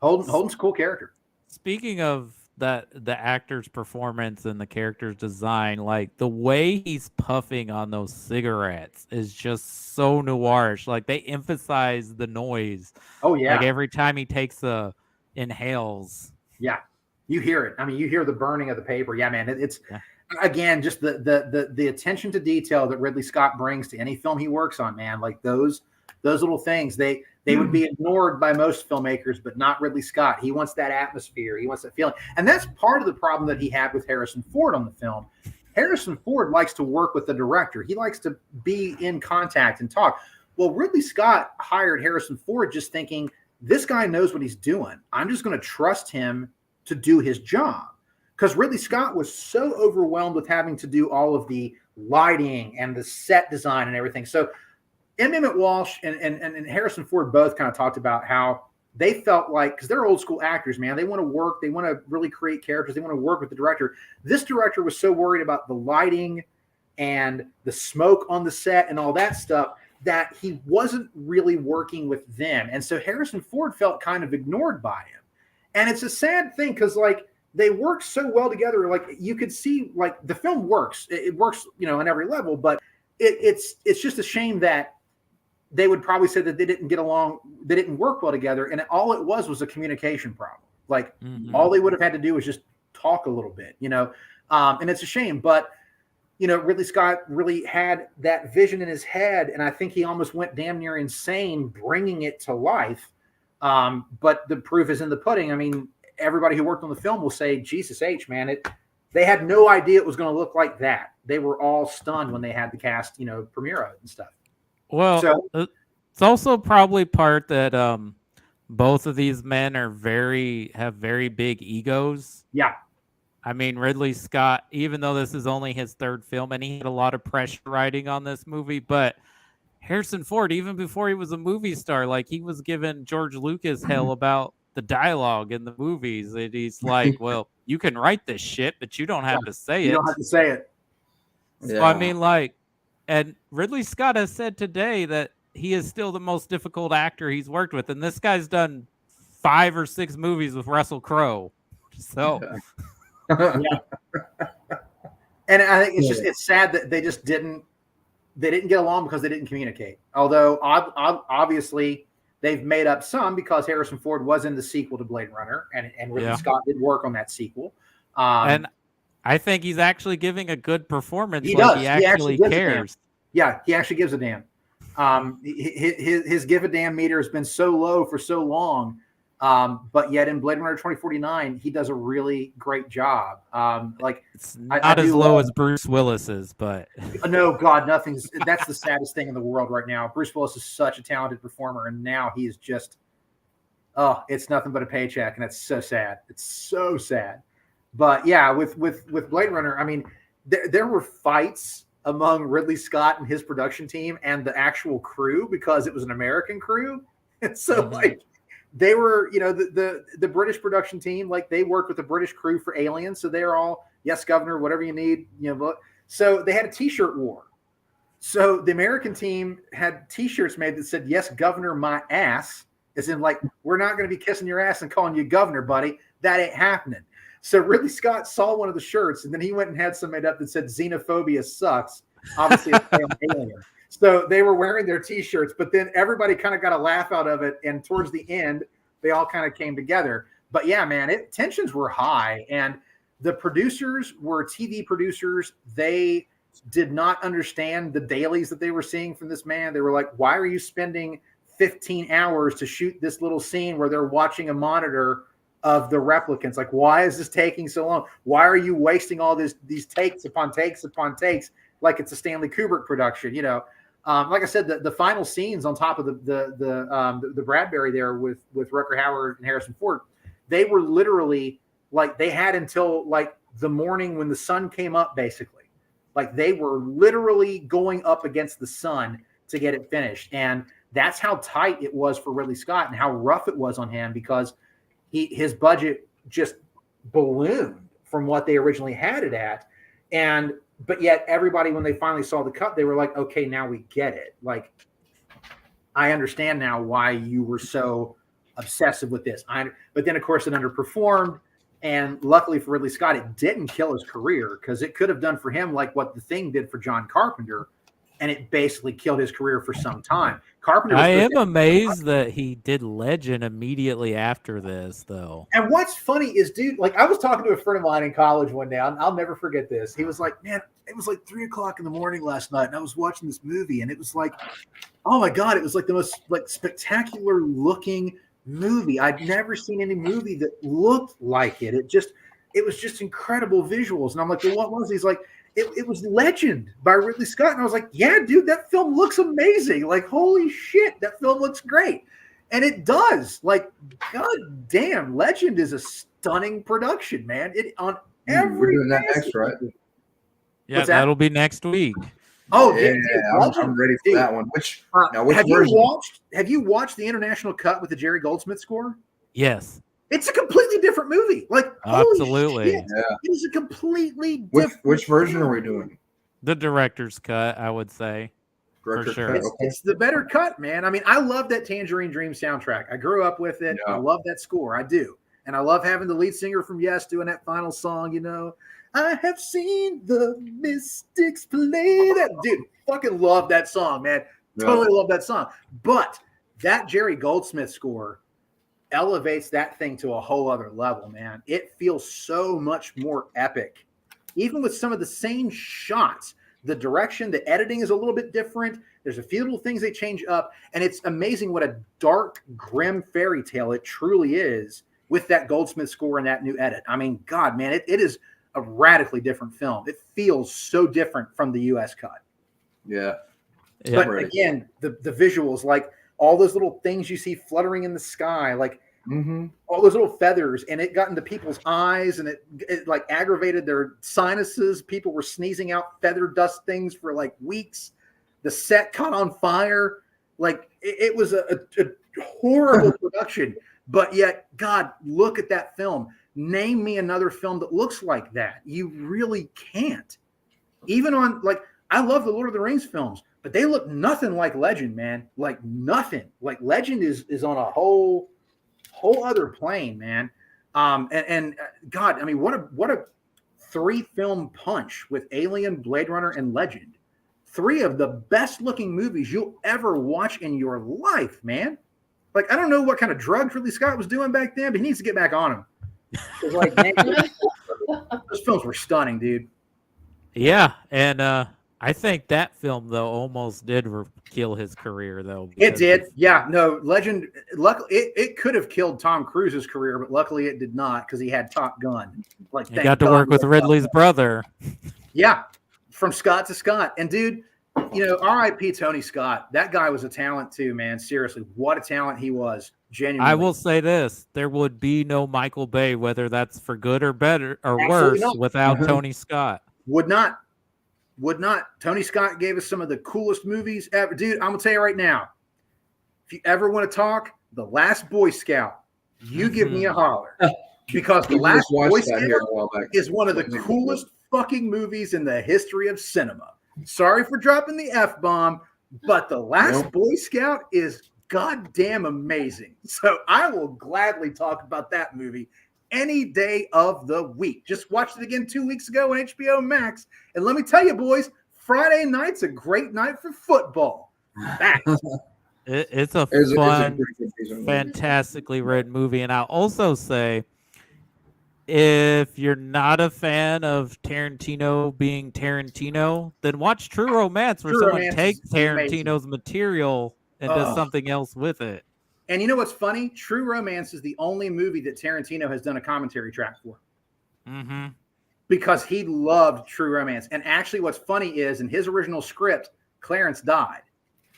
Holden's a cool character. Speaking of that, the actor's performance and the character's design, like the way he's puffing on those cigarettes is just so noirish. Like they emphasize the noise. Oh yeah. Like every time he takes inhales. Yeah. You hear it. I mean, you hear the burning of the paper. Yeah, man. It's again, just the attention to detail that Ridley Scott brings to any film he works on, man. Like those little things, they would be ignored by most filmmakers, but not Ridley Scott. He wants that atmosphere. He wants that feeling. And that's part of the problem that he had with Harrison Ford on the film. Harrison Ford likes to work with the director. He likes to be in contact and talk. Well, Ridley Scott hired Harrison Ford just thinking, this guy knows what he's doing. I'm just going to trust him to do his job. Because Ridley Scott was so overwhelmed with having to do all of the lighting and the set design and everything. So Emmett Walsh and Harrison Ford both kind of talked about how they felt like, because they're old school actors, man, they want to work, they want to really create characters, they want to work with the director. This director was so worried about the lighting and the smoke on the set and all that stuff that he wasn't really working with them. And so Harrison Ford felt kind of ignored by him. And it's a sad thing because, like, they work so well together. Like, you could see, like, the film works. It works, you know, on every level. But it's just a shame that they would probably say that they didn't get along, they didn't work well together. And all it was a communication problem. Like, all they would have had to do was just talk a little bit, you know. And it's a shame. But, you know, Ridley Scott really had that vision in his head. And I think he almost went damn near insane bringing it to life. But the proof is in the pudding. I mean, everybody who worked on the film will say, Jesus H, man, they had no idea it was going to look like that. They were all stunned when they had the cast, you know, premiere of it and stuff. Well, So, it's also probably part that both of these men have very big egos. yeah. I mean, Ridley Scott, even though this is only his third film and he had a lot of pressure riding on this movie, but Harrison Ford, even before he was a movie star, like, he was giving George Lucas hell about the dialogue in the movies. And he's like, well, you can write this shit, but you don't have to say it. You don't have to say it. So, I mean, like, and Ridley Scott has said today that he is still the most difficult actor he's worked with. And this guy's done 5 or 6 movies with Russell Crowe. So... Yeah. And I think it's sad that they didn't get along because they didn't communicate. Although obviously they've made up some because Harrison Ford was in the sequel to Blade Runner and Ridley Scott did work on that sequel. And I think he's actually giving a good performance. He like does. He actually cares. Yeah, he actually gives a damn. His give a damn meter has been so low for so long. But yet in Blade Runner 2049, he does a really great job. Like, it's not as low as Bruce Willis's, but no, God, nothing's. That's the saddest thing in the world right now. Bruce Willis is such a talented performer, and now he is just, it's nothing but a paycheck, and it's so sad. It's so sad. But yeah, with Blade Runner, I mean, there were fights among Ridley Scott and his production team and the actual crew because it was an American crew, and so like. They were, you know, the British production team, like, they worked with the British crew for Aliens. So they're all, yes, governor, whatever you need, you know. So they had a T-shirt war. So the American team had T-shirts made that said, yes, governor, my ass. As in, like, we're not going to be kissing your ass and calling you governor, buddy. That ain't happening. So Ridley Scott saw one of the shirts and then he went and had some made up that said xenophobia sucks. Obviously, it's Alien. So they were wearing their T-shirts, but then everybody kind of got a laugh out of it. And towards the end, they all kind of came together. But yeah, man, tensions were high. And the producers were TV producers. They did not understand the dailies that they were seeing from this man. They were like, why are you spending 15 hours to shoot this little scene where they're watching a monitor of the replicants? Like, why is this taking so long? Why are you wasting all these takes upon takes upon takes like it's a Stanley Kubrick production, you know? Like I said, the final scenes on top of the Bradbury there with Rutger Hauer and Harrison Ford, they were literally like they had until like the morning when the sun came up, basically. Like they were literally going up against the sun to get it finished. And that's how tight it was for Ridley Scott and how rough it was on him because his budget just ballooned from what they originally had it at. But yet everybody, when they finally saw the cut, they were like, okay, now we get it. Like, I understand now why you were so obsessive with this. But then, of course, it underperformed. And luckily for Ridley Scott, it didn't kill his career because it could have done for him like what The Thing did for John Carpenter. And it basically killed his career for some time. Carpenter. I am amazed that he did Legend immediately after this, though. And what's funny is, dude, like I was talking to a friend of mine in college one day. I'll never forget this. He was like, man, it was like 3:00 in the morning last night. And I was watching this movie and it was like, oh my God, it was like the most like spectacular looking movie. I'd never seen any movie that looked like it. It was just incredible visuals. And I'm like, well, what was it? He's like, it was Legend by Ridley Scott. And I was like, yeah, dude, that film looks amazing. Like, holy shit, that film looks great. And it does. Like, god damn, Legend is a stunning production, man. It on every We're doing that next, right? Yeah, that'll be next week. Oh, yeah, dude, I'm ready for that one. Which which have version? you watched the international cut with the Jerry Goldsmith score? Yes, It's a completely different movie. Like, absolutely. holy shit, it is a completely different. Which version are we doing? The director's cut, I would say. Director sure. cut. It's, Okay. it's the better cut, man. I mean, I love that Tangerine Dream soundtrack. I grew up with it. Yeah. I love that score. I do. And I love having the lead singer from Yes doing that final song, you know. I have seen the Mystics play that. Dude, fucking love that song, man. Totally love that song. But that Jerry Goldsmith score elevates that thing to a whole other level, man. It feels so much more epic. Even with some of the same shots, the direction, the editing is a little bit different. There's a few little things they change up, and it's amazing what a dark, grim fairy tale it truly is with that Goldsmith score and that new edit. I mean, God, man, it is a radically different film. It feels so different from the U.S. cut. Yeah. But again, the visuals, like all those little things you see fluttering in the sky, like all those little feathers, and it got into people's eyes, and it like aggravated their sinuses. People were sneezing out feather dust things for like weeks. The set caught on fire. Like it was a horrible production, but yet, God, look at that film. Name me another film that looks like that. You really can't. Even on, like, I love the Lord of the Rings films, but they look nothing like Legend, man. Like nothing. Like Legend is on a whole other plane, man. And God, I mean, what a 3-film punch with Alien, Blade Runner, and Legend. 3 of the best looking movies you'll ever watch in your life, man. Like, I don't know what kind of drugs Ridley Scott was doing back then, but he needs to get back on them. Like, man, those films were stunning, dude. Yeah, and I think that film though almost did kill his career though. It did. Yeah, no, Legend. Luckily, it could have killed Tom Cruise's career, but luckily it did not because he had Top Gun. Like, he got to work with Ridley's brother. Yeah, from Scott to Scott. And dude, you know, R.I.P. Tony Scott. That guy was a talent too, man. Seriously, what a talent he was. Genuinely. I will say this: there would be no Michael Bay, whether that's for good or better or Absolutely worse, not. without Tony Scott. Would not. Tony Scott gave us some of the coolest movies ever. Dude, I'm going to tell you right now, if you ever want to talk, The Last Boy Scout, you give me a holler. Because The Last Boy Scout is one of the coolest fucking movies in the history of cinema. Sorry for dropping the F-bomb, but The Last Boy Scout is goddamn amazing. So I will gladly talk about that movie any day of the week. Just watched it again 2 weeks ago on HBO Max. And let me tell you, boys, Friday night's a great night for football. It's a fun, fantastically written movie. And I'll also say, if you're not a fan of Tarantino being Tarantino, then watch True Romance, where someone takes Tarantino's material and does something else with it. And you know what's funny? True Romance is the only movie that Tarantino has done a commentary track for. Because he loved True Romance. And actually what's funny is, in his original script, Clarence died.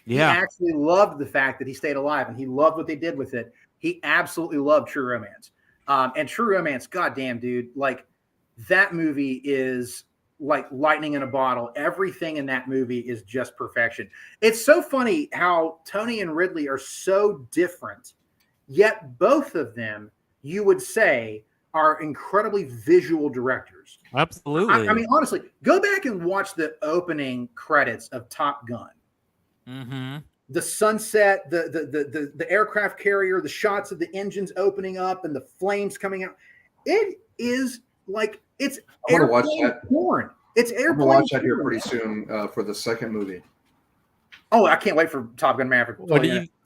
Yeah. He actually loved the fact that he stayed alive, and he loved what they did with it. He absolutely loved True Romance. And True Romance, goddamn, dude, like, that movie is like lightning in a bottle. Everything in that movie is just perfection. It's so funny how Tony and Ridley are so different, yet both of them, you would say, are incredibly visual directors. Absolutely. I mean, honestly, go back and watch the opening credits of Top Gun. The sunset, the aircraft carrier, the shots of the engines opening up and the flames coming out. It is like, it's airplane porn. It's airplane porn. I'm going to watch that here pretty soon for the second movie. Oh, I can't wait for Top Gun Maverick.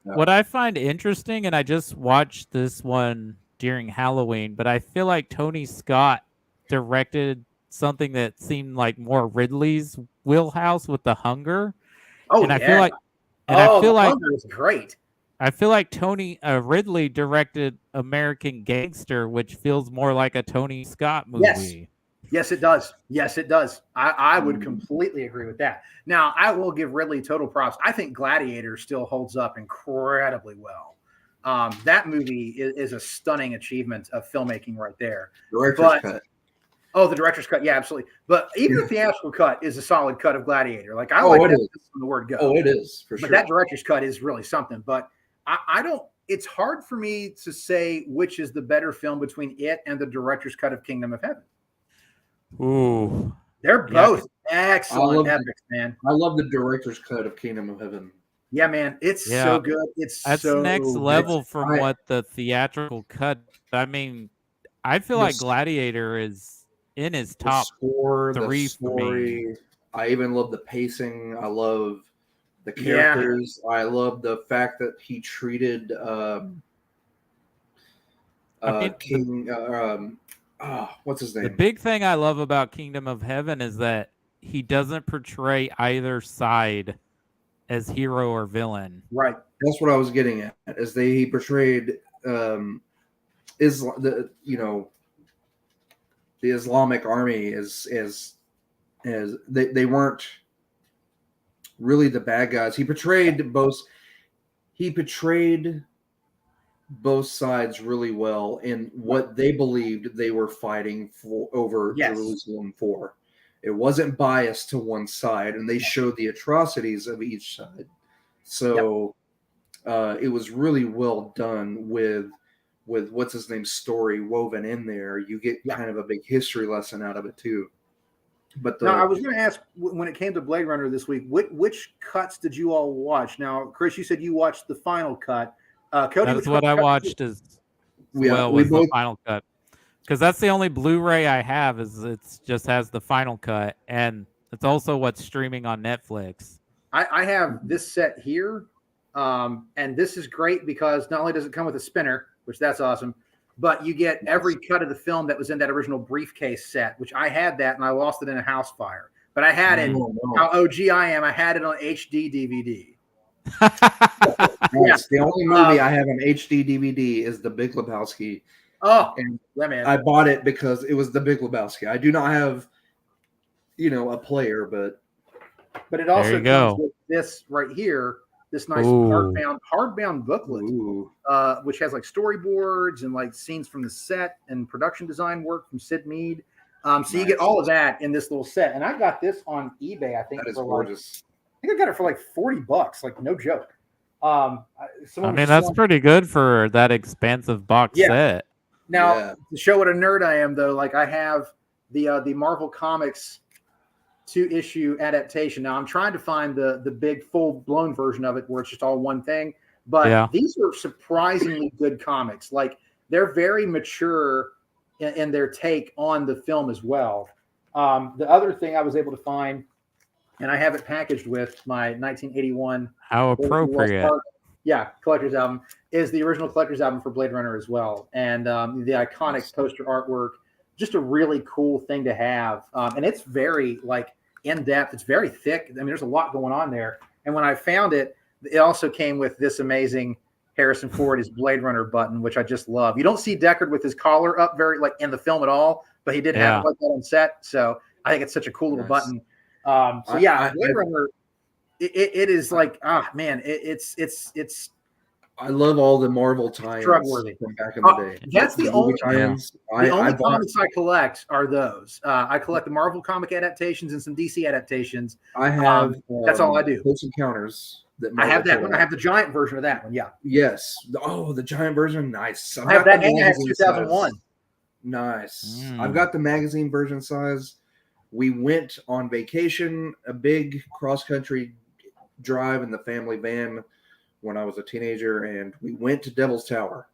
What I find interesting, and I just watched this one during Halloween, but I feel like Tony Scott directed something that seemed like more Ridley's wheelhouse with The Hunger. Oh, and I feel like, Hunger was great. I feel like Ridley directed American Gangster, which feels more like a Tony Scott movie. Yes, it does. Yes, it does. I would completely agree with that. Now, I will give Ridley total props. I think Gladiator still holds up incredibly well. That movie is a stunning achievement of filmmaking right there. Director's cut. Oh, the director's cut, yeah, absolutely. But even the theatrical cut is a solid cut of Gladiator. Like I Oh, like it that is. from the word go. Oh, it is for But sure. that director's cut is really something. But I don't. It's hard for me to say which is the better film between it and the director's cut of Kingdom of Heaven. Ooh. They're Yeah. both excellent epics, man. I love the director's cut of Kingdom of Heaven. Yeah, man, it's Yeah. so good. It's That's so next good. level from what the theatrical cut. I mean, I feel The like s- Gladiator is in his The top score, the 3 for me. story. I even love the pacing. I love the Yeah. characters. I love the fact that he treated I mean, King. What's his the name? big thing I love about Kingdom of Heaven is that he doesn't portray either side as hero or villain. Right. That's what I was getting at. Is he portrayed Islam, the Islamic army as they weren't really the bad guys. He portrayed both sides really well in what they believed they were fighting for over Yes. Jerusalem for. It wasn't biased to one side, and they showed the atrocities of each side. So it was really well done with what's his name's story woven in there. You get kind of a big history lesson out of it too. But now I was going to ask, when it came to Blade Runner this week, which cuts did you all watch? Now, Chris, you said you watched the final cut. Cody, That's what I watched as we was both the final cut. Because that's the only Blu-ray I have. Is it just has the final cut, and it's also what's streaming on Netflix. I have this set here, and this is great because not only does it come with a spinner, which that's awesome, but you get every cut of the film that was in that original briefcase set, which I had that and I lost it in a house fire. But I had it. How OG I am! I had it on HD DVD. Yes, the only movie I have on HD DVD is The Big Lebowski. Oh, and yeah, man. I bought it because it was The Big Lebowski. I do not have, a player, but it also There you comes go. with this right here, this nice Ooh. hardbound booklet, which has like storyboards and like scenes from the set and production design work from Sid Mead. So you get all of that in this little set. And I got this on eBay, I think, that is for gorgeous. I think I got it for like $40, like no joke. I mean, that's pretty good for that expansive box set. Now, to show what a nerd I am, though, like I have the Marvel Comics 2-issue adaptation. Now I'm trying to find the big full-blown version of it where it's just all one thing. But these are surprisingly good comics. Like they're very mature in their take on the film as well. The other thing I was able to find, and I have it packaged with my 1981. How appropriate. Collector's album is the original collector's album for Blade Runner as well. And the iconic poster artwork, just a really cool thing to have. And it's very like in depth. It's very thick. I mean, there's a lot going on there. And when I found it, it also came with this amazing Harrison Ford is Blade Runner button, which I just love. You don't see Deckard with his collar up very like in the film at all, but he did have it like that on set. So I think it's such a cool little button. Blade Runner, it is like, it's. I love all the Marvel tie-ins from back in the day. That's the only tie-ins. The only comics I collect are those. I collect the Marvel comic adaptations and some DC adaptations. I have. That's all I do. Close Encounters. I have that one. I have the giant version of that one. Yeah. Yes. Oh, the giant version. Nice. I have that, and I have 2001. Nice. I've got the magazine version size. We went on vacation, a big cross-country drive in the family van when I was a teenager, and we went to Devil's Tower.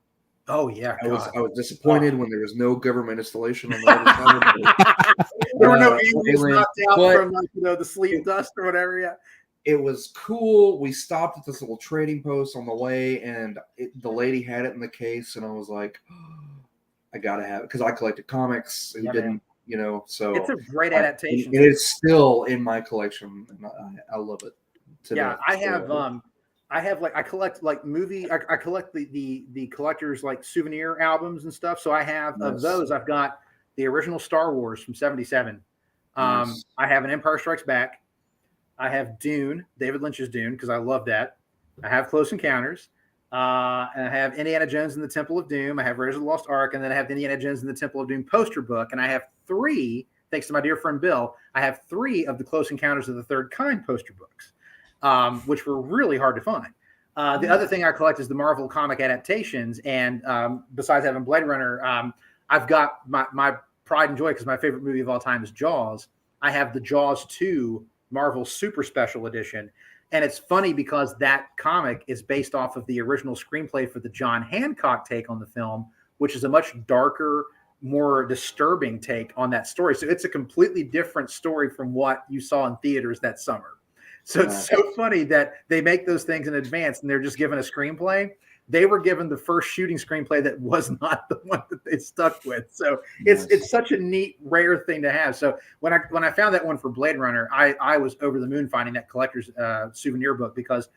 Oh yeah, I was disappointed when there was no government installation on the other side. There were no aliens knocked out from the sleep dust or whatever. Yeah, it was cool. We stopped at this little trading post on the way, and the lady had it in the case, and I was like, oh, I gotta have it because I collected comics and didn't. So it's a great adaptation. It is still in my collection, and I love it. I collect like movie. I collect the collectors like souvenir albums and stuff. So I have of those. I've got the original Star Wars from '77. I have an Empire Strikes Back. I have Dune, David Lynch's Dune, because I love that. I have Close Encounters. And I have Indiana Jones and the Temple of Doom. I have Raiders of the Lost Ark, and then I have Indiana Jones and the Temple of Doom poster book. And I have 3, thanks to my dear friend Bill, I have 3 of the Close Encounters of the Third Kind poster books, which were really hard to find. The other thing I collect is the Marvel comic adaptations. And besides having Blade Runner, I've got my pride and joy, because my favorite movie of all time is Jaws. I have the Jaws 2 Marvel Super Special Edition. And it's funny because that comic is based off of the original screenplay for the John Hancock take on the film, which is a much darker, more disturbing take on that story. So it's a completely different story from what you saw in theaters that summer. So it's so funny that they make those things in advance and they're just given a screenplay. They were given the first shooting screenplay that was not the one that they stuck with. So it's such a neat, rare thing to have. So when I found that one for Blade Runner, I was over the moon finding that collector's souvenir book, because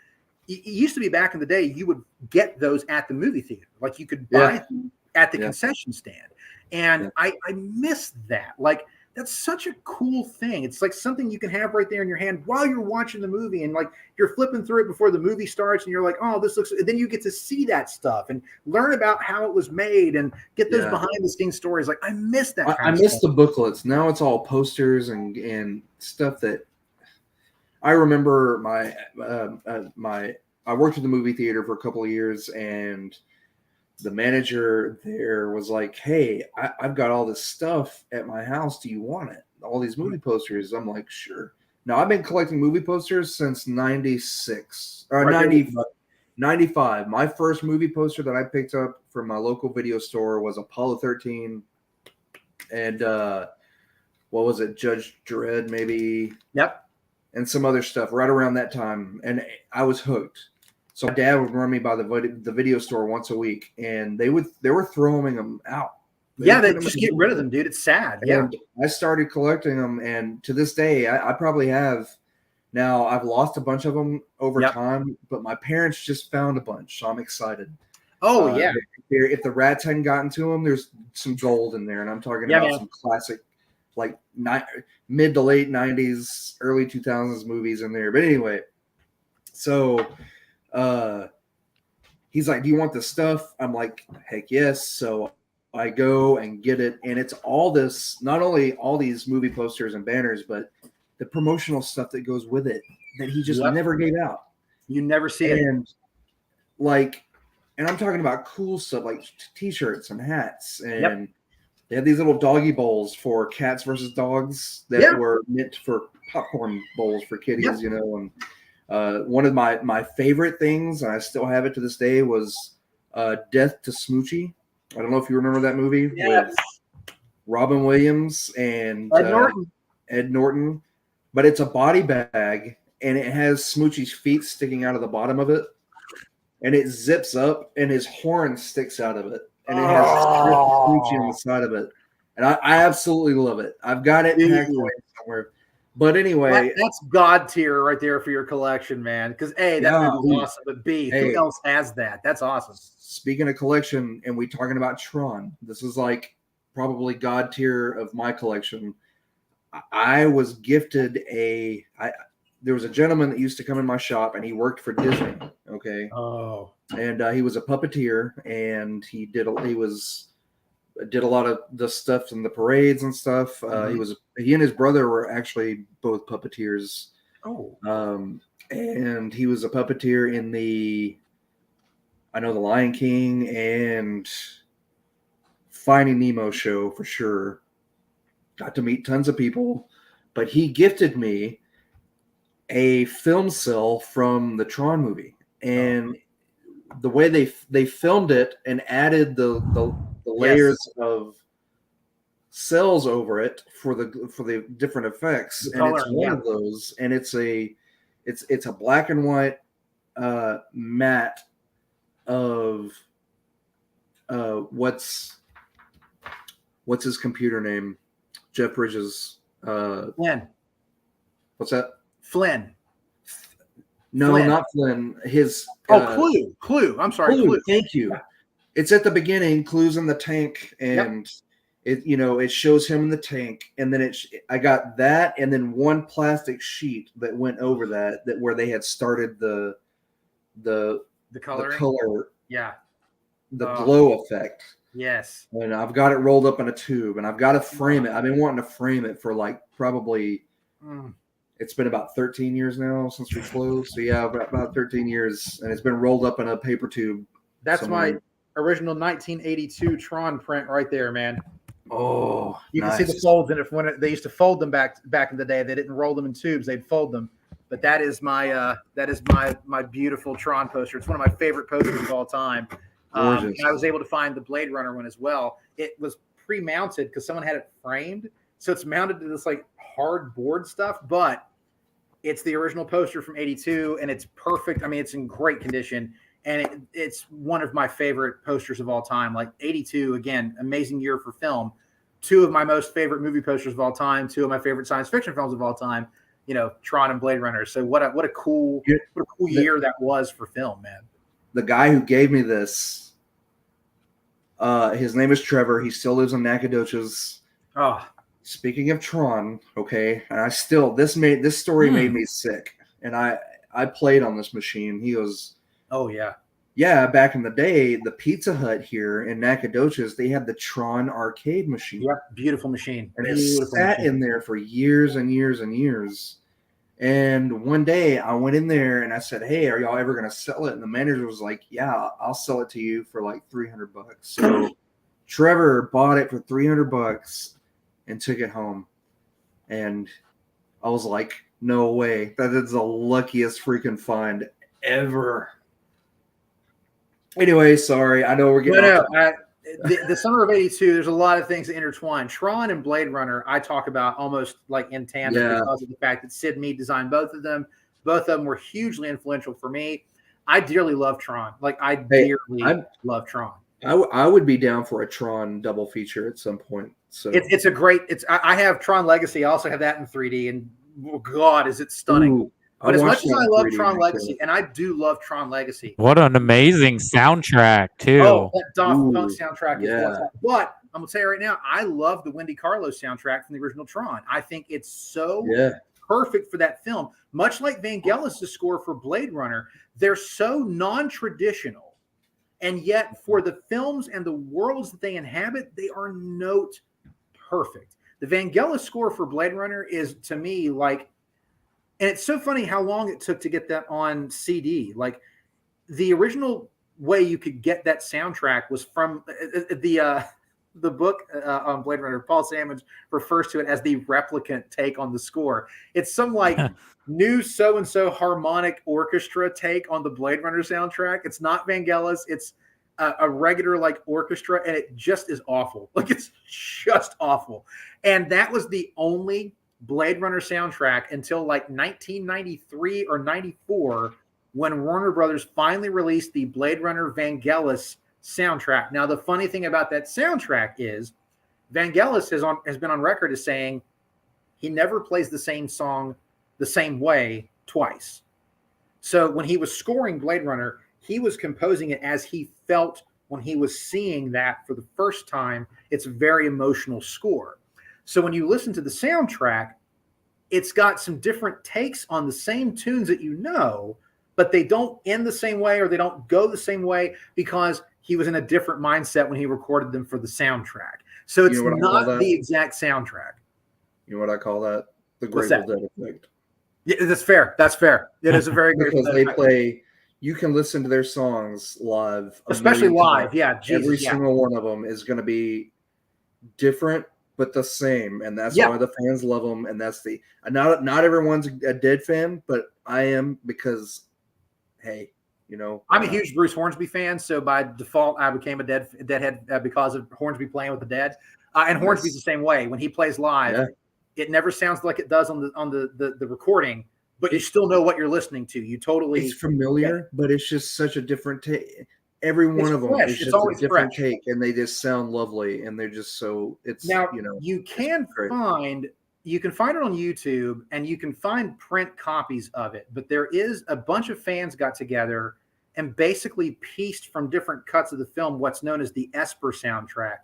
it used to be back in the day, you would get those at the movie theater. Like you could buy them at the concession stand. And I miss that. Like, that's such a cool thing. It's like something you can have right there in your hand while you're watching the movie, and like you're flipping through it before the movie starts, and you're like, oh, this looks, and then you get to see that stuff and learn about how it was made and get those behind the scenes stories. Like, I miss that. I miss the booklets. Now it's all posters and stuff that I remember. I worked in the movie theater for a couple of years, and the manager there was like, hey, I've got all this stuff at my house. Do you want it? All these movie posters. I'm like, sure. Now, I've been collecting movie posters since 96 or 95. My first movie poster that I picked up from my local video store was Apollo 13 and what was it? Judge Dredd, maybe. Yep. And some other stuff right around that time. And I was hooked. So my dad would run me by the video store once a week, and they were throwing them out. They just get rid of them, dude. It's sad. And I started collecting them, and to this day, I probably have. Now, I've lost a bunch of them over time, but my parents just found a bunch, so I'm excited. Oh, yeah. If the rats hadn't gotten to them, there's some gold in there, and I'm talking about some classic, like mid to late 90s, early 2000s movies in there. But anyway, so he's like, do you want this stuff? I'm like, heck yes. So I go and get it, and it's all this, not only all these movie posters and banners, but the promotional stuff that goes with it that he just never gave out. You never see it. And I'm talking about cool stuff like t-shirts and hats, and they had these little doggy bowls for cats versus dogs that were meant for popcorn bowls for kiddies, you know. And one of my favorite things, and I still have it to this day, was Death to Smoochie. I don't know if you remember that movie with Robin Williams and Ed Norton, but it's a body bag, and it has Smoochie's feet sticking out of the bottom of it, and it zips up, and his horn sticks out of it, and it has Smoochie on the side of it, and I absolutely love it. I've got it packed away somewhere. But anyway, that's God tier right there for your collection, man. Because A, that movie is awesome, but B, who else has that? That's awesome. Speaking of collection, and we talking about Tron, this is like probably God tier of my collection. I was gifted there was a gentleman that used to come in my shop, and he worked for Disney. Okay. Oh. And he was a puppeteer, and he did a lot of the stuff in the parades and stuff. He and his brother were actually both puppeteers. Oh. And he was a puppeteer in the Lion King and Finding Nemo show for sure. Got to meet tons of people, but he gifted me a film cell from the Tron movie, and the way they filmed it and added the layers of cells over it for the different effects, and it's one of those, and it's a black and white matte of what's his computer name? Jeff Bridges. Flynn. What's that? Flynn. No, Flynn. Not Flynn. His Clue. I'm sorry, Clue. Thank you. It's at the beginning. Clue's in the tank, and it shows him in the tank, and then I got that, and then one plastic sheet that went over that where they had started the The the coloring. color, Yeah. the glow effect. Yes. And I've got it rolled up in a tube, and I've got to frame it. I've been wanting to frame it for like probably. It's been about 13 years now since we closed. So yeah, about 13 years, and it's been rolled up in a paper tube. That's somewhere. my original 1982 Tron print right there, man. Oh, You nice. can see the folds in it. They used to fold them back in the day. They didn't roll them in tubes; they'd fold them. But that is my beautiful Tron poster. It's one of my favorite posters of all time. And I was able to find the Blade Runner one as well. It was pre-mounted because someone had it framed, so it's mounted to this like hard board stuff. But it's the original poster from '82, and it's perfect. I mean, it's in great condition, and it's one of my favorite posters of all time. Like '82, again, amazing year for film. Two of my most favorite movie posters of all time. Two of my favorite science fiction films of all time. You know, Tron and Blade Runner. So what a cool year that was for film, man. The guy who gave me this, his name is Trevor. He still lives in Nacogdoches. Oh, speaking of Tron, okay, and this story made me sick, and I played on this machine. He goes, oh yeah. Yeah, back in the day, the Pizza Hut here in Nacogdoches, they had the Tron arcade machine. Yep, beautiful machine. And it sat in there for years and years and years. And one day I went in there and I said, "Hey, are y'all ever going to sell it?" And the manager was like, "Yeah, I'll sell it to you for like $300." So Trevor bought it for $300 and took it home. And I was like, "No way. That is the luckiest freaking find ever." Anyway, sorry. I know we're getting the summer of '82, there's a lot of things that intertwine. Tron and Blade Runner, I talk about almost like in tandem because of the fact that Sid Mead designed both of them. Both of them were hugely influential for me. I dearly love Tron. Like, I dearly love Tron. I would be down for a Tron double feature at some point. So it's a great. I have Tron Legacy. I also have that in 3D, and oh God, is it stunning! Ooh, but as much as I love Tron Legacy, and I do love Tron Legacy, what an amazing soundtrack too! Oh, that Daft Punk soundtrack is what's up. But I'm gonna tell you right now, I love the Wendy Carlos soundtrack from the original Tron. I think it's so perfect for that film. Much like Vangelis' score for Blade Runner, they're so non-traditional, and yet for the films and the worlds that they inhabit, they are note perfect. The Vangelis score for Blade Runner is, to me, like. And it's so funny how long it took to get that on CD. Like, the original way you could get that soundtrack was from the book on Blade Runner. Paul Sammons refers to it as the replicant take on the score. It's some like new so-and-so harmonic orchestra take on the Blade Runner soundtrack. It's not Vangelis. It's a regular like orchestra, and it just is awful. Like, it's just awful. And that was the only Blade Runner soundtrack until like 1993 or 94, when Warner Brothers finally released the Blade Runner Vangelis soundtrack. Now, the funny thing about that soundtrack is Vangelis has been on record as saying he never plays the same song the same way twice. So when he was scoring Blade Runner, he was composing it as he felt when he was seeing that for the first time. It's a very emotional score. So when you listen to the soundtrack, it's got some different takes on the same tunes that you know, but they don't end the same way or they don't go the same way because he was in a different mindset when he recorded them for the soundtrack. So it's not the exact soundtrack. You know what I call that? The Grateful Dead effect. Yeah, that's fair. That's fair. It is a very good because they play. You can listen to their songs live, especially live. Yeah, every single one of them is going to be different, but the same, and that's why the fans love them. And that's not everyone's a Dead fan, but I am, because, hey, you know, I'm a huge Bruce Hornsby fan, so by default, I became a Deadhead because of Hornsby playing with the Dead. And Hornsby's the same way. When he plays live, it never sounds like it does on the recording, but you still know what you're listening to. You totally. It's familiar, but it's just such a different take. Every one of them is just a different take, and they just sound lovely, and they're just so. It's now you can find it on YouTube, and you can find print copies of it. But there is a bunch of fans got together and basically pieced from different cuts of the film what's known as the Esper soundtrack,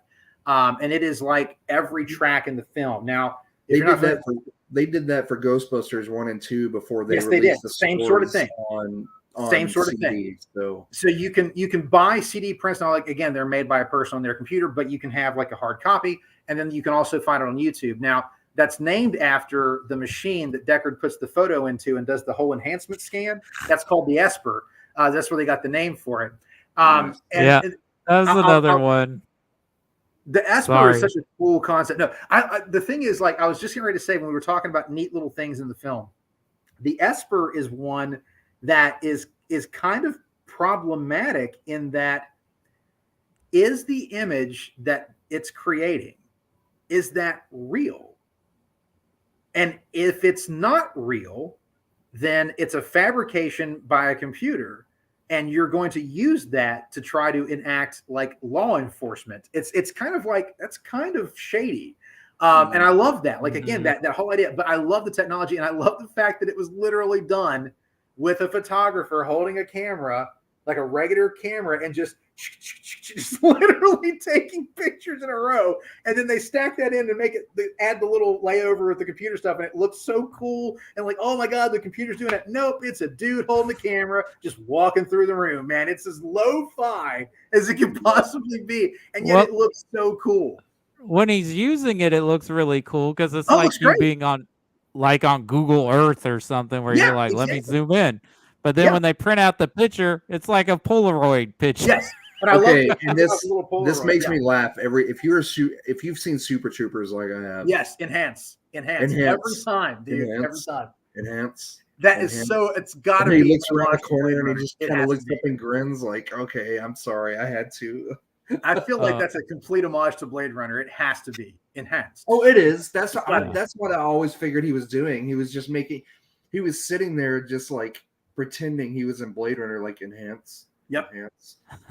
and it is like every track in the film. Now they did that for Ghostbusters 1 and 2 before they released the same sort of thing on on Same sort of CD, thing. So you can buy CD prints. Now, like again, they're made by a person on their computer, but you can have like a hard copy, and then you can also find it on YouTube. Now that's named after the machine that Deckard puts the photo into and does the whole enhancement scan. That's called the Esper. That's where they got the name for it. That was another one. The Esper is such a cool concept. No, the thing is, like I was just getting ready to say when we were talking about neat little things in the film, the Esper is one that is kind of problematic in that is the image that it's creating, is that real? And if it's not real, then it's a fabrication by a computer, and you're going to use that to try to enact like law enforcement. It's kind of like, that's kind of shady. And I love that. Like, again, that whole idea, but I love the technology, and I love the fact that it was literally done with a photographer holding a camera, like a regular camera, and just literally taking pictures in a row. And then they stack that in to make it, they add the little layover with the computer stuff, and it looks so cool. And like, oh my God, the computer's doing it. Nope, it's a dude holding the camera, just walking through the room, man. It's as lo-fi as it can possibly be. And yet it looks so cool. When he's using it, it looks really cool because it's like you being on Google Earth or something where you're like, let me zoom in. But then when they print out the picture, it's like a Polaroid picture. Yes. And I love and this makes me laugh if you've seen Super Troopers like I have. Yes, enhance every time, dude. Every time. Enhance. That is so. It's got to be. He looks around the corner and he just kind of looks up and grins like, "Okay, I'm sorry, I had to." I feel like that's a complete homage to Blade Runner. It has to be enhanced. Oh, it is. That's what I always figured he was doing. He was just he was sitting there just like pretending he was in Blade Runner, like enhance. Yep.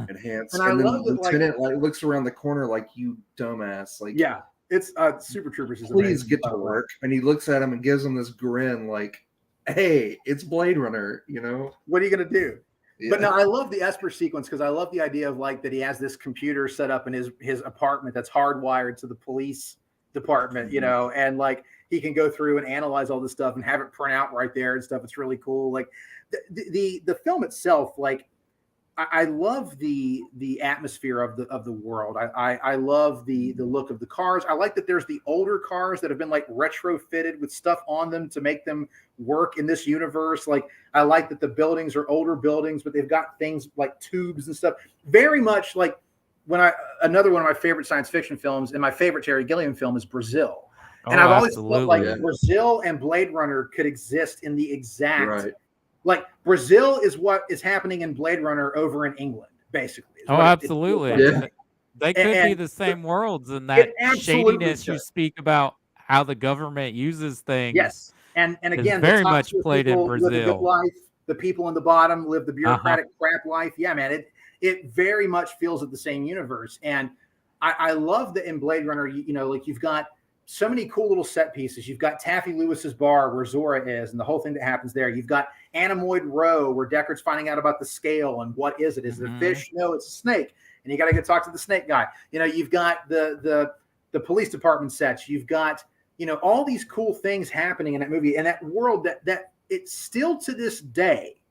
Enhance. And then the lieutenant like looks around the corner like, you dumbass. Like, yeah, it's Super Troopers is please get to work. And he looks at him and gives him this grin like, hey, it's Blade Runner, you know? What are you gonna do? Yeah. But no, I love the Esper sequence because I love the idea of like that he has this computer set up in his apartment that's hardwired to the police department, you know, and like he can go through and analyze all this stuff and have it print out right there and stuff. It's really cool. Like the film itself, like I love the atmosphere of the world. I love the look of the cars. I like that there's the older cars that have been like retrofitted with stuff on them to make them work in this universe. Like I like that the buildings are older buildings, but they've got things like tubes and stuff. Very much like another one of my favorite science fiction films and my favorite Terry Gilliam film is Brazil. And I've always felt like Brazil and Blade Runner could exist in the exact. Right. Like Brazil is what is happening in Blade Runner over in England, basically. Oh, absolutely. Yeah. They could be the same worlds, and that shadiness you speak about how the government uses things. Yes. And again, very much played in Brazil. Live a good life. The people in the bottom live the bureaucratic crap life. Yeah, man. It very much feels of the same universe. And I love that in Blade Runner, you know, like you've got so many cool little set pieces. You've got Taffy Lewis's bar where Zora is and the whole thing that happens there. You've got Anemoid Row where Deckard's finding out about the scale and what is it? Is it a fish? No, it's a snake. And you got to go talk to the snake guy. You know, you've got the police department sets. You've got, you know, all these cool things happening in that movie and that world that it's still to this day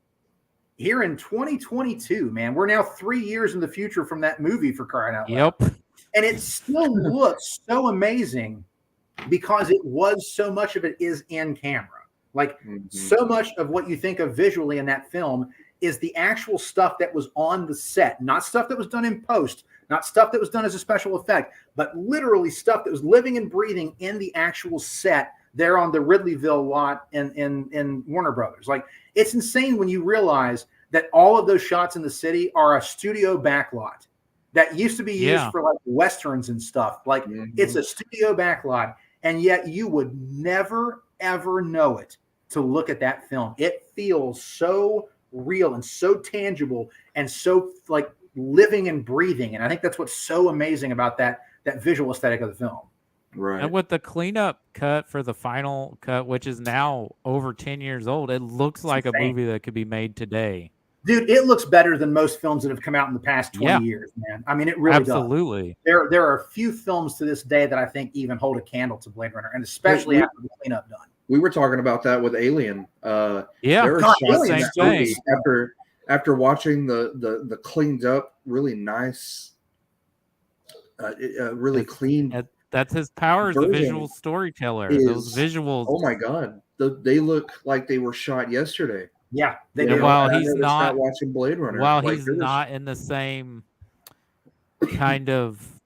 here in 2022, man, we're now 3 years in the future from that movie, for crying out loud. Yep. And it still looks so amazing because it was so much of it is in camera. Like so much of what you think of visually in that film is the actual stuff that was on the set, not stuff that was done in post, not stuff that was done as a special effect, but literally stuff that was living and breathing in the actual set there on the Ridleyville lot in Warner Brothers. Like it's insane when you realize that all of those shots in the city are a studio backlot that used to be used for like Westerns and stuff. Like it's a studio backlot. And yet you would never, ever know it to look at that film. It feels so real and so tangible and so like living and breathing. And I think that's what's so amazing about that visual aesthetic of the film. Right. And with the cleanup cut for the final cut, which is now over 10 years old, it looks like a movie that could be made today. Dude, it looks better than most films that have come out in the past 20 years, man. I mean, it really does. There are a few films to this day that I think even hold a candle to Blade Runner, and especially after the cleanup done. We were talking about that with Alien. There were shots in that movie after watching the cleaned up, really nice, really clean. That's his power as a version visual storyteller. Those visuals. Oh my god, they look like they were shot yesterday. Yeah, they You do. know, While and I he's never not stopped watching Blade Runner. while Like, he's not in the same kind of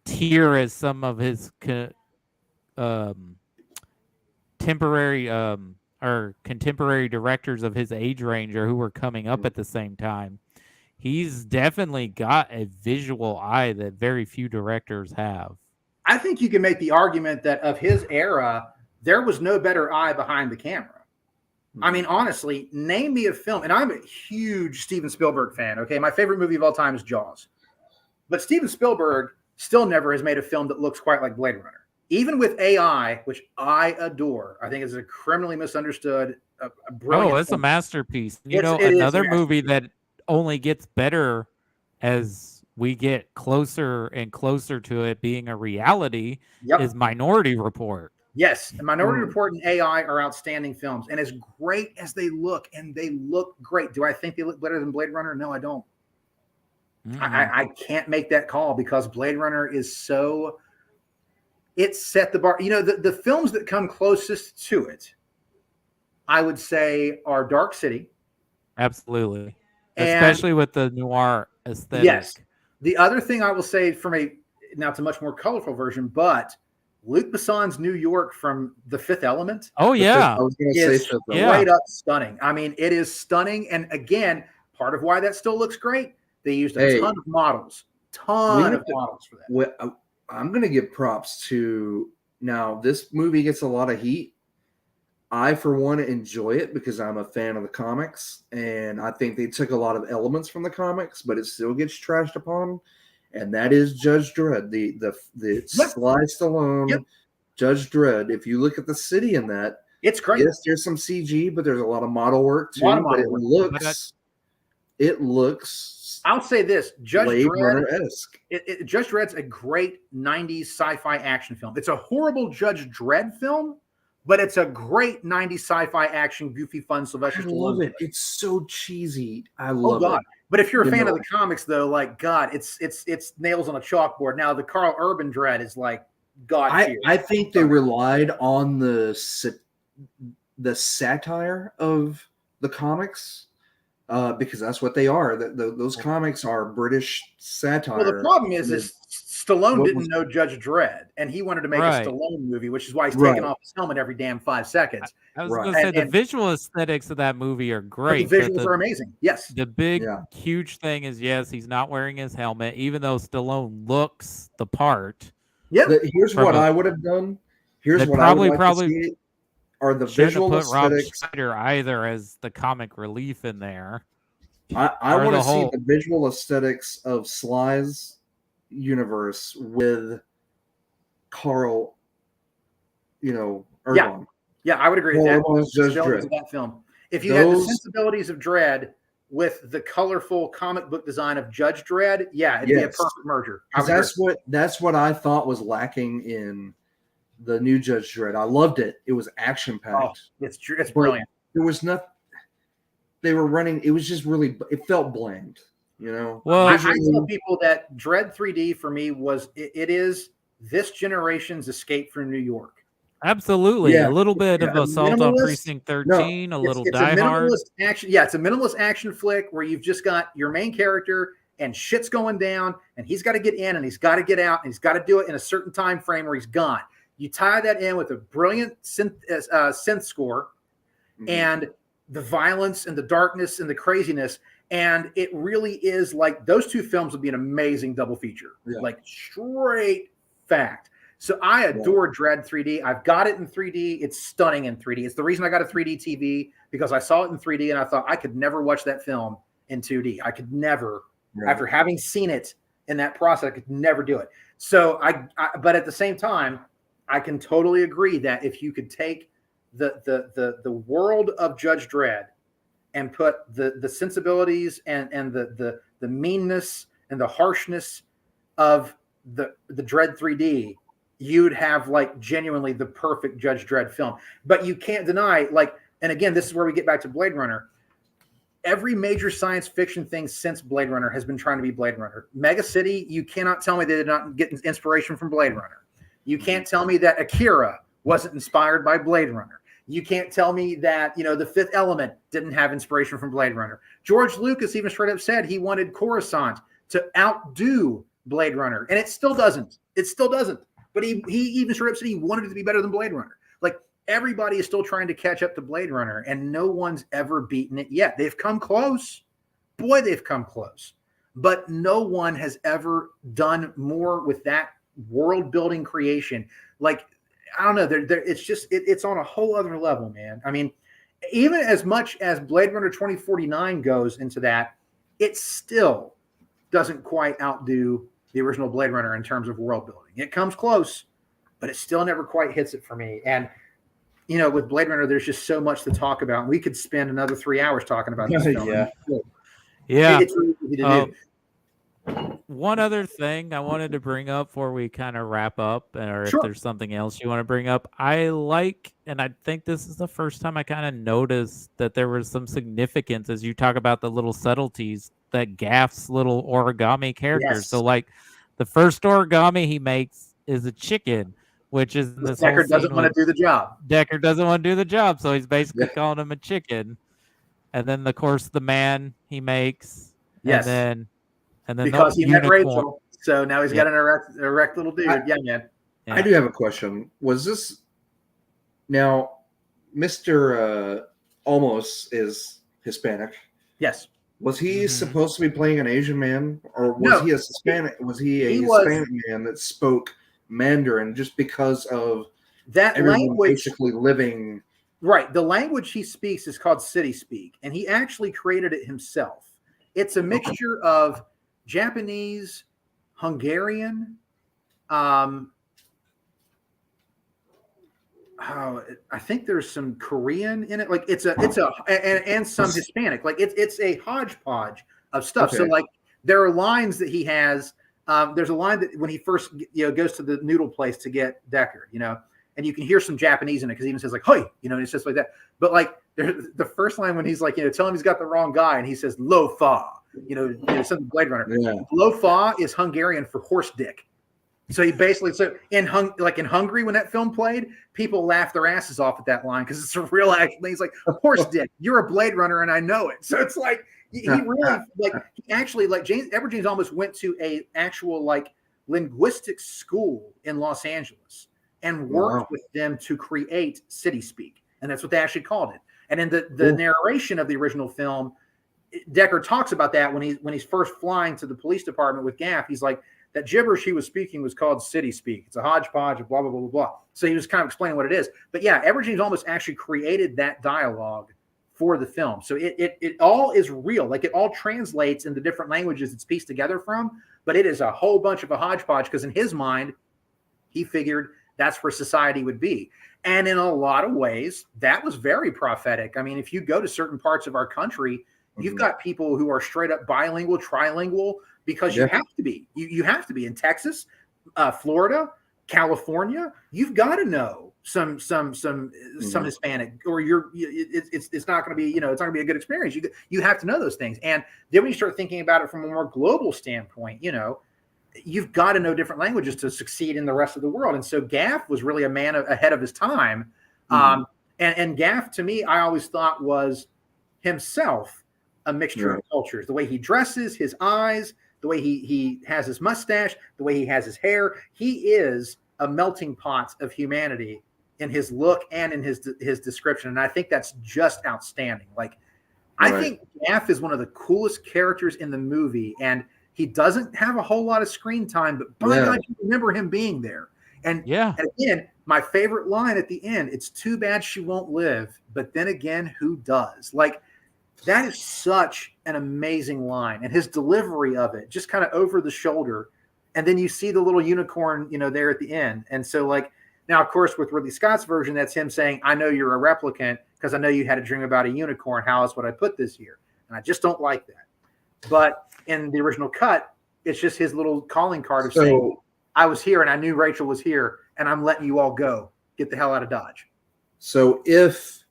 tier as some of his temporary or contemporary directors of his age range or who were coming up at the same time. He's definitely got a visual eye that very few directors have. I think you can make the argument that of his era, there was no better eye behind the camera. I mean, honestly, name me a film, and I'm a huge Steven Spielberg fan. Okay, my favorite movie of all time is Jaws, but Steven Spielberg still never has made a film that looks quite like Blade Runner. Even with AI, which I adore, I think is a criminally misunderstood, a brilliant. Oh, it's film. a masterpiece. It Another is a movie that only gets better as we get closer and closer to it being a reality is Minority Report. Yes, Minority Report and AI are outstanding films, and as great as they look, and they look great. Do I think they look better than Blade Runner? No, I don't. I can't make that call because Blade Runner is so. It set the bar. You know, the films that come closest to it, I would say, are Dark City. Absolutely. Especially with the noir aesthetic. Yes. The other thing I will say now it's a much more colorful version, but Luc Besson's New York from The Fifth Element. Oh, yeah. I was going to say straight up stunning. I mean, it is stunning. And again, part of why that still looks great, they used a ton of models. Models for that. Well, I'm going to give props to now. This movie gets a lot of heat. I, for one, enjoy it because I'm a fan of the comics, and I think they took a lot of elements from the comics, but it still gets trashed upon. And that is Judge Dredd, the Sly Stallone Judge Dredd. If you look at the city in that, it's great. Yes, there's some CG, but there's a lot of model work too. But it looks. I'll say this: Judge Dredd-esque. Judge Dredd's a great '90s sci-fi action film. It's a horrible Judge Dredd film, but it's a great '90s sci-fi action, goofy, fun. Sylvester Stallone. I love it. It's so cheesy. I love it. But if you're a fan of the comics, though, like God, it's nails on a chalkboard. Now the Carl Urban Dredd is like God tier. I think they relied on the satire of the comics because that's what they are. Those comics are British satire. Well, the problem is Stallone didn't know Judge Dredd, and he wanted to make a Stallone movie, which is why he's taking off his helmet every damn 5 seconds. I was going to say the visual aesthetics of that movie are great. The visuals are amazing. Yes. The big, huge thing is, yes, he's not wearing his helmet, even though Stallone looks the part. Yeah. Here's what I would have done. Here's what I would like to see are the visual aesthetics. Rob Schneider either as the comic relief in there. I want to see the visual aesthetics of Sly's universe with Carl, Urban. Yeah, I would agree with that. That film. If you had the sensibilities of Dredd with the colorful comic book design of Judge Dredd, it'd be a perfect merger. That's what I thought was lacking in the new Judge Dredd. I loved it. It was action packed. Oh, it's brilliant. There was nothing. They were running. It was just really. It felt bland. Well, I tell people that Dredd 3D for me was it is this generation's Escape from New York. Absolutely, a little bit of Assault on Precinct 13, a little Die Hard. Action. Yeah, it's a minimalist action flick where you've just got your main character and shit's going down, and he's got to get in and he's got to get out, and he's got to do it in a certain time frame or he's gone. You tie that in with a brilliant synth score, and the violence and the darkness and the craziness. And it really is like those two films would be an amazing double feature, like straight fact. So I adore Dredd 3D. I've got it in 3D. It's stunning in 3D. It's the reason I got a 3D TV because I saw it in 3D and I thought I could never watch that film in 2D. I could never, after having seen it in that process, I could never do it. So but at the same time, I can totally agree that if you could take the world of Judge Dredd and put the sensibilities and the meanness and the harshness of the Dredd 3D, you'd have like genuinely the perfect Judge Dredd film. But you can't deny, and again, this is where we get back to Blade Runner. every major science fiction thing since Blade Runner has been trying to be Blade Runner. Mega City, you cannot tell me they did not get inspiration from Blade Runner. You can't tell me that Akira wasn't inspired by Blade Runner. You can't tell me that, The Fifth Element didn't have inspiration from Blade Runner. George Lucas even straight up said he wanted Coruscant to outdo Blade Runner, and it still doesn't. It still doesn't. But he even straight up said he wanted it to be better than Blade Runner. Like, everybody is still trying to catch up to Blade Runner, and no one's ever beaten it yet. They've come close. Boy, they've come close. But no one has ever done more with that world-building creation. Like, I don't know. It's on a whole other level, man. I mean, even as much as Blade Runner 2049 goes into that, it still doesn't quite outdo the original Blade Runner in terms of world building. It comes close, but it still never quite hits it for me. And, with Blade Runner, there's just so much to talk about. We could spend another 3 hours talking about this film. Yeah. It's really easy to do. One other thing I wanted to bring up before we kind of wrap up, or Sure. if there's something else you want to bring up, I like, and I think this is the first time I kind of noticed that there was some significance as you talk about the little subtleties that Gaff's little origami character. Yes. So, like, the first origami he makes is a chicken, which is this Deckard doesn't want to do the job. Deckard doesn't want to do the job, so he's basically calling him a chicken. And then, of course, the man he makes, Yes. and then Because the he met unicorn. Rachel, so now he's got an erect little dude. Yeah, man. Yeah. I do have a question. Was this now Mr. Almost is Hispanic? Yes. Was he Mhm. supposed to be playing an Asian man, or was No. he a Hispanic? Was he a He was- Hispanic man that spoke Mandarin just because of That everyone language, basically living? right? The language he speaks is called City Speak, and he actually created it himself. It's a mixture of Japanese, Hungarian, I think there's some Korean in it. Like and some Hispanic. Like it's a hodgepodge of stuff. So Okay. like there are lines that he has. There's a line that when he first goes to the noodle place to get Deckard, and you can hear some Japanese in it because he even says like "hoi," and it's just like that. But like the first line when he's like, tell him he's got the wrong guy, and he says "lo fa," something Blade Runner. Yeah. Lo fa is Hungarian for horse dick. So he basically in Hungary when that film played, people laughed their asses off at that line because it's a real action. He's like horse dick. You're a Blade Runner, and I know it. So it's like he really he actually Edward James almost went to a actual linguistic school in Los Angeles and worked with them to create City Speak, and that's what they actually called it. And in the narration of the original film, Deckard talks about that when he's first flying to the police department with Gaff. He's like, that gibberish he was speaking was called City Speak. It's a hodgepodge of blah, blah, blah, blah, blah. So he was kind of explaining what it is. But yeah, Edward James almost actually created that dialogue for the film. So it all is real. Like it all translates in the different languages it's pieced together from, but it is a whole bunch of a hodgepodge because in his mind, he figured that's where society would be. And in a lot of ways, that was very prophetic. I mean, if you go to certain parts of our country, you've got people who are straight up bilingual, trilingual, because you have to be. You have to be in Texas, Florida, California. You've got to know some Hispanic, or it's not going to be it's not going to be a good experience. You have to know those things. And then when you start thinking about it from a more global standpoint, you've got to know different languages to succeed in the rest of the world. And so Gaff was really a man ahead of his time. And Gaff, to me, I always thought was himself a mixture of cultures. The way he dresses, his eyes, the way he has his mustache, the way he has his hair. He is a melting pot of humanity in his look and in his description. And I think that's just outstanding. I think Gaff is one of the coolest characters in the movie, and he doesn't have a whole lot of screen time, but by God, you remember him being there. And again, my favorite line at the end, it's too bad she won't live, but then again, who does? That is such an amazing line, and his delivery of it, just kind of over the shoulder. And then you see the little unicorn, there at the end. And so now, of course, with Ridley Scott's version, that's him saying, I know you're a replicant because I know you had a dream about a unicorn. How else would I put this here? And I just don't like that. But in the original cut, it's just his little calling card of saying, I was here and I knew Rachel was here and I'm letting you all go. Get the hell out of Dodge. So if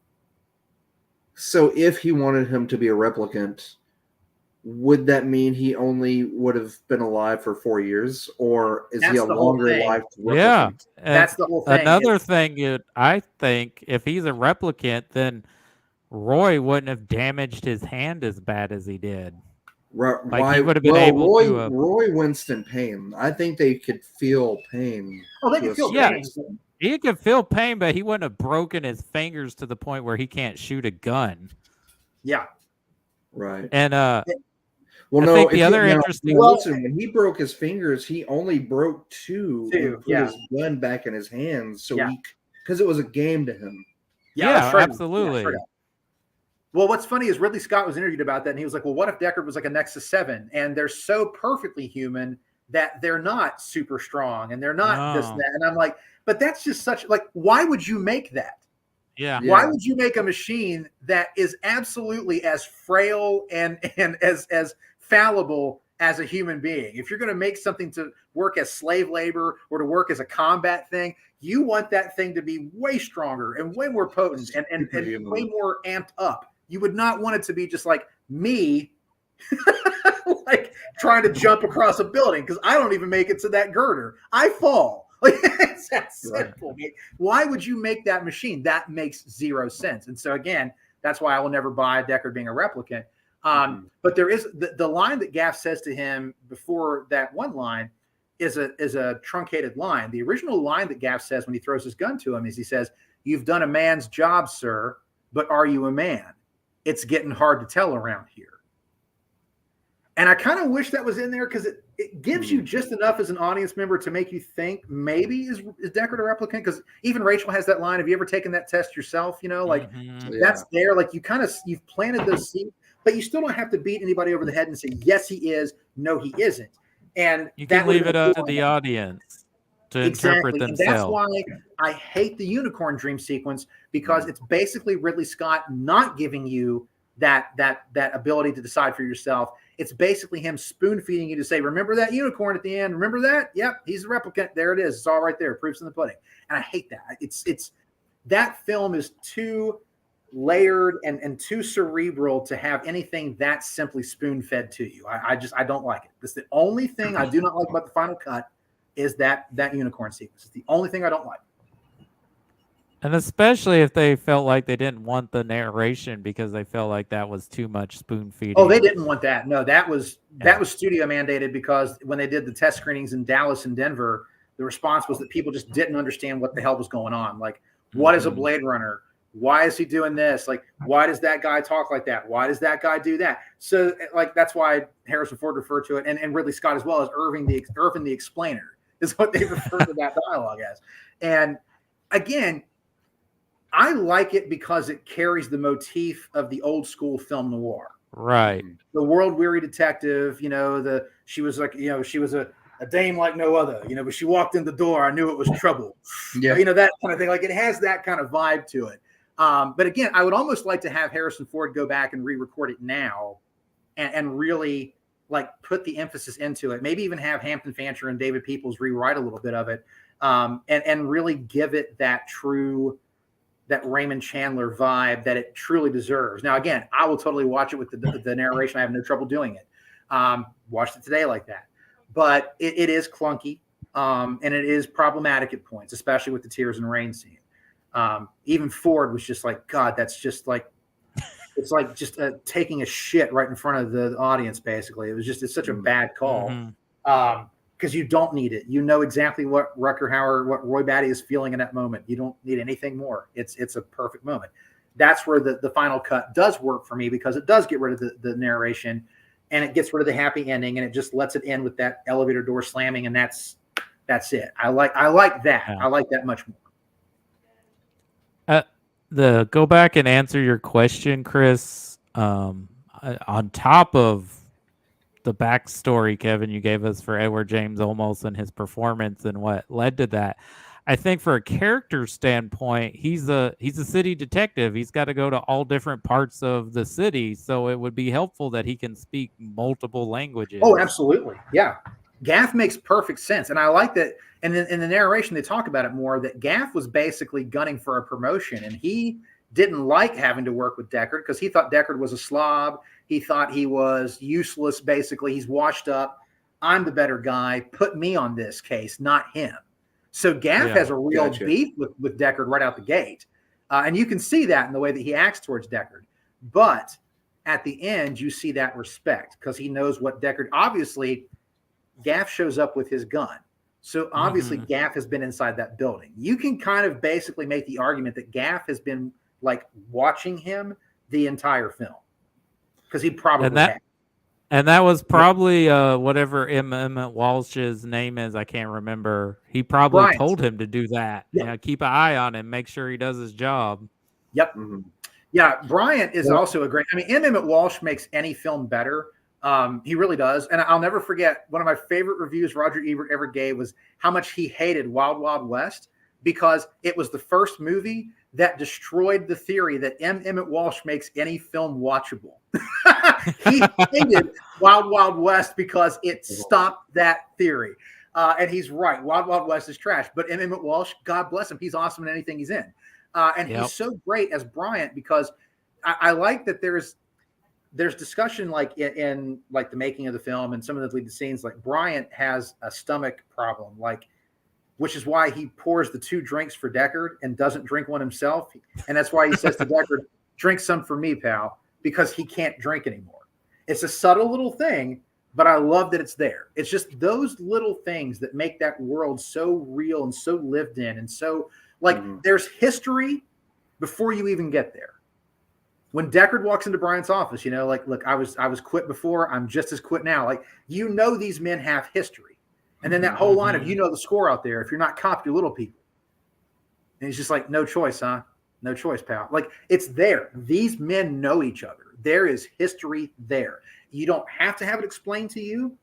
So if he wanted him to be a replicant, would that mean he only would have been alive for 4 years, or is he That's a the whole longer thing. life replicant? Yeah. And That's the whole thing. another thing, I think, if he's a replicant, then Roy wouldn't have damaged his hand as bad as he did. Right, Like, he would have been able to. Roy winced in pain. I think they could feel pain. Oh, they to could a feel certain pain. extent. He could feel pain, but he wouldn't have broken his fingers to the point where he can't shoot a gun. Yeah. Right. And Well, I no. think the if other you- interesting- Well, listen, when he broke his fingers, he only broke two and put yeah. his gun back in his hands. So Yeah. because it was a game to him. Yeah, that's right. absolutely. That's right. Well, what's funny is Ridley Scott was interviewed about that, and he was like, well, what if Deckard was like a Nexus 7? And they're so perfectly human that they're not super strong, and they're not this and that. And I'm like, but that's just such, like, why would you make that? Yeah. Why would you make a machine that is absolutely as frail and as fallible as a human being? If you're going to make something to work as slave labor or to work as a combat thing, you want that thing to be way stronger and way more potent and way more amped up. You would not want it to be just like me, like trying to jump across a building, because I don't even make it to that girder. I fall. Like, it's that simple. Right. Why would you make that machine? That makes zero sense. And so again, that's why I will never buy Deckard being a replicant. But there is the line that Gaff says to him before that one line is a truncated line. The original line that Gaff says when he throws his gun to him is he says, "You've done a man's job, sir, but are you a man? It's getting hard to tell around here." And I kind of wish that was in there, because it gives you just enough as an audience member to make you think maybe is Deckard a replicant? Because even Rachel has that line. Have you ever taken that test yourself? You know, like that's there. Like you've planted those seeds, but you still don't have to beat anybody over the head and say, yes, he is. No, he isn't. And you can leave it up to the audience to interpret themselves. And that's why I hate the unicorn dream sequence, because it's basically Ridley Scott not giving you that ability to decide for yourself. It's basically him spoon feeding you to say, remember that unicorn at the end? Remember that? Yep, he's a replicant. There it is. It's all right there. Proof's in the pudding. And I hate that. It's that film is too layered and too cerebral to have anything that simply spoon fed to you. I don't like it. That's the only thing I do not like about the final cut, is that unicorn sequence. It's the only thing I don't like. And especially if they felt like they didn't want the narration, because they felt like that was too much spoon feeding. Oh, they didn't want that. No, that was studio mandated, because when they did the test screenings in Dallas and Denver, the response was that people just didn't understand what the hell was going on. Like, what is a Blade Runner? Why is he doing this? Like, why does that guy talk like that? Why does that guy do that? So, like, that's why Harrison Ford referred to it, and Ridley Scott as well, as Irving the Explainer is what they refer to that dialogue as. And again, I like it because it carries the motif of the old school film noir. Right. The world-weary detective, she was like, she was a dame like no other, but she walked in the door, I knew it was trouble. Yeah. That kind of thing. Like, it has that kind of vibe to it. But again, I would almost like to have Harrison Ford go back and re-record it now and really like put the emphasis into it. Maybe even have Hampton Fancher and David Peoples rewrite a little bit of it, and really give it that Raymond Chandler vibe that it truly deserves. Now, again, I will totally watch it with the narration. I have no trouble doing it. Watched it today like that. But it is clunky, and it is problematic at points, especially with the tears and rain scene. Even Ford was just like, God, that's just like, it's like just taking a shit right in front of the audience, basically. It's such a bad call. Because you don't need it. You know exactly what Rutger Hauer, what Roy Batty is feeling in that moment. You don't need anything more. It's a perfect moment. That's where the final cut does work for me, because it does get rid of the narration, and it gets rid of the happy ending, and it just lets it end with that elevator door slamming, and that's it. I like that. Yeah. I like that much more. Go back and answer your question, Chris. On top of the backstory, Kevin, you gave us for Edward James Olmos and his performance and what led to that, I think for a character standpoint, he's a city detective. He's got to go to all different parts of the city, so it would be helpful that he can speak multiple languages. Oh, absolutely. Yeah. Gaff makes perfect sense. And I like that. And in the narration, they talk about it more, that Gaff was basically gunning for a promotion, and he didn't like having to work with Deckard because he thought Deckard was a slob. He thought he was useless. Basically, he's washed up. I'm the better guy. Put me on this case, not him. So Gaff has a real beef with Deckard right out the gate. And you can see that in the way that he acts towards Deckard. But at the end, you see that respect because he knows what Deckard, obviously, Gaff shows up with his gun. So obviously Gaff has been inside that building. You can kind of basically make the argument that Gaff has been like watching him the entire film because he probably had. And that was probably whatever Emmett Walsh's name is. I can't remember. He probably told him to do that. Yep. Yeah, keep an eye on him. Make sure he does his job. Yep. Yeah, Bryant is also a great. I mean, Emmett Walsh makes any film better. He really does. And I'll never forget one of my favorite reviews Roger Ebert ever gave was how much he hated Wild Wild West because it was the first movie that destroyed the theory that Emmett Walsh makes any film watchable. He hated Wild Wild West because it stopped that theory. And he's right. Wild Wild West is trash. But Emmett Walsh, God bless him, he's awesome in anything he's in. And he's so great as Bryant because I like that there's discussion like in like the making of the film and some of the deleted scenes. Like Bryant has a stomach problem, which is why he pours the 2 drinks for Deckard and doesn't drink one himself. And that's why he says to Deckard, drink some for me, pal, because he can't drink anymore. It's a subtle little thing, but I love that it's there. It's just those little things that make that world so real and so lived in. And so there's history before you even get there. When Deckard walks into Bryant's office, look, I was quit before. I'm just as quit now. These men have history. And then that whole line of, the score out there. If you're not cop, you're little people. And he's just like, no choice, huh? No choice, pal. It's there. These men know each other. There is history there. You don't have to have it explained to you.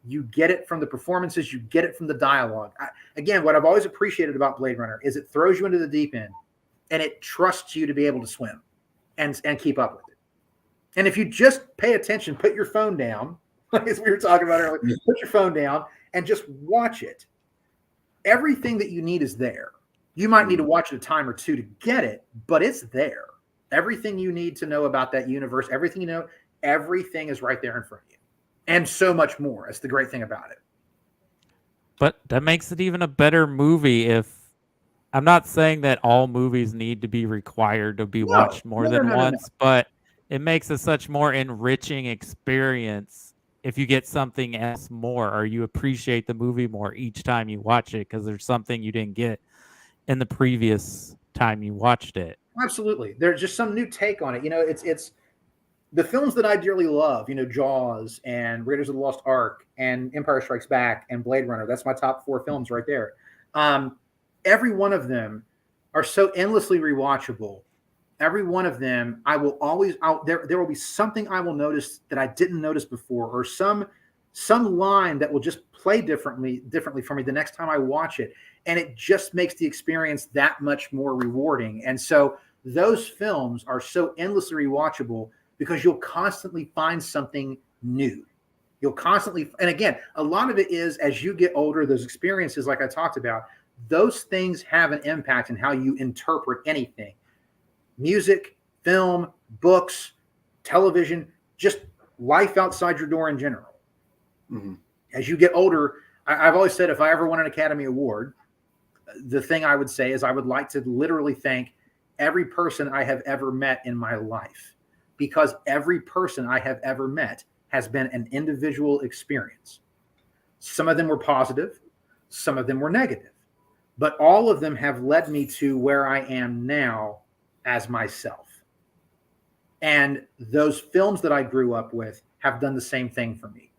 You get it from the performances. You get it from the dialogue. Again, what I've always appreciated about Blade Runner is it throws you into the deep end and it trusts you to be able to swim and keep up with it. And if you just pay attention, put your phone down, as we were talking about earlier, put your phone down and just watch it. Everything that you need is there. You might need to watch it a time or two to get it, but it's there. Everything you need to know about that universe, everything everything is right there in front of you. And so much more. That's the great thing about it. But that makes it even a better movie if I'm not saying that all movies need to be required to be watched more than once, but it makes a such more enriching experience if you get something else more or you appreciate the movie more each time you watch it because there's something you didn't get in the previous time you watched it. Absolutely. There's just some new take on it. It's the films that I dearly love, Jaws and Raiders of the Lost Ark and Empire Strikes Back and Blade Runner. That's my top 4 films right there. Every one of them are so endlessly rewatchable. Every one of them, I will always there will be something I will notice that I didn't notice before, or some line that will just play differently for me the next time I watch it. And it just makes the experience that much more rewarding. And so those films are so endlessly rewatchable because you'll constantly find something new. You'll constantly, and again, a lot of it is as you get older, those experiences, like I talked about, those things have an impact in how you interpret anything. Music, film, books, television, just life outside your door in general. As you get older, I've always said if I ever won an Academy Award, the thing I would say is I would like to literally thank every person I have ever met in my life, because every person I have ever met has been an individual experience. Some of them were positive, some of them were negative, but all of them have led me to where I am now as myself. And those films that I grew up with have done the same thing for me.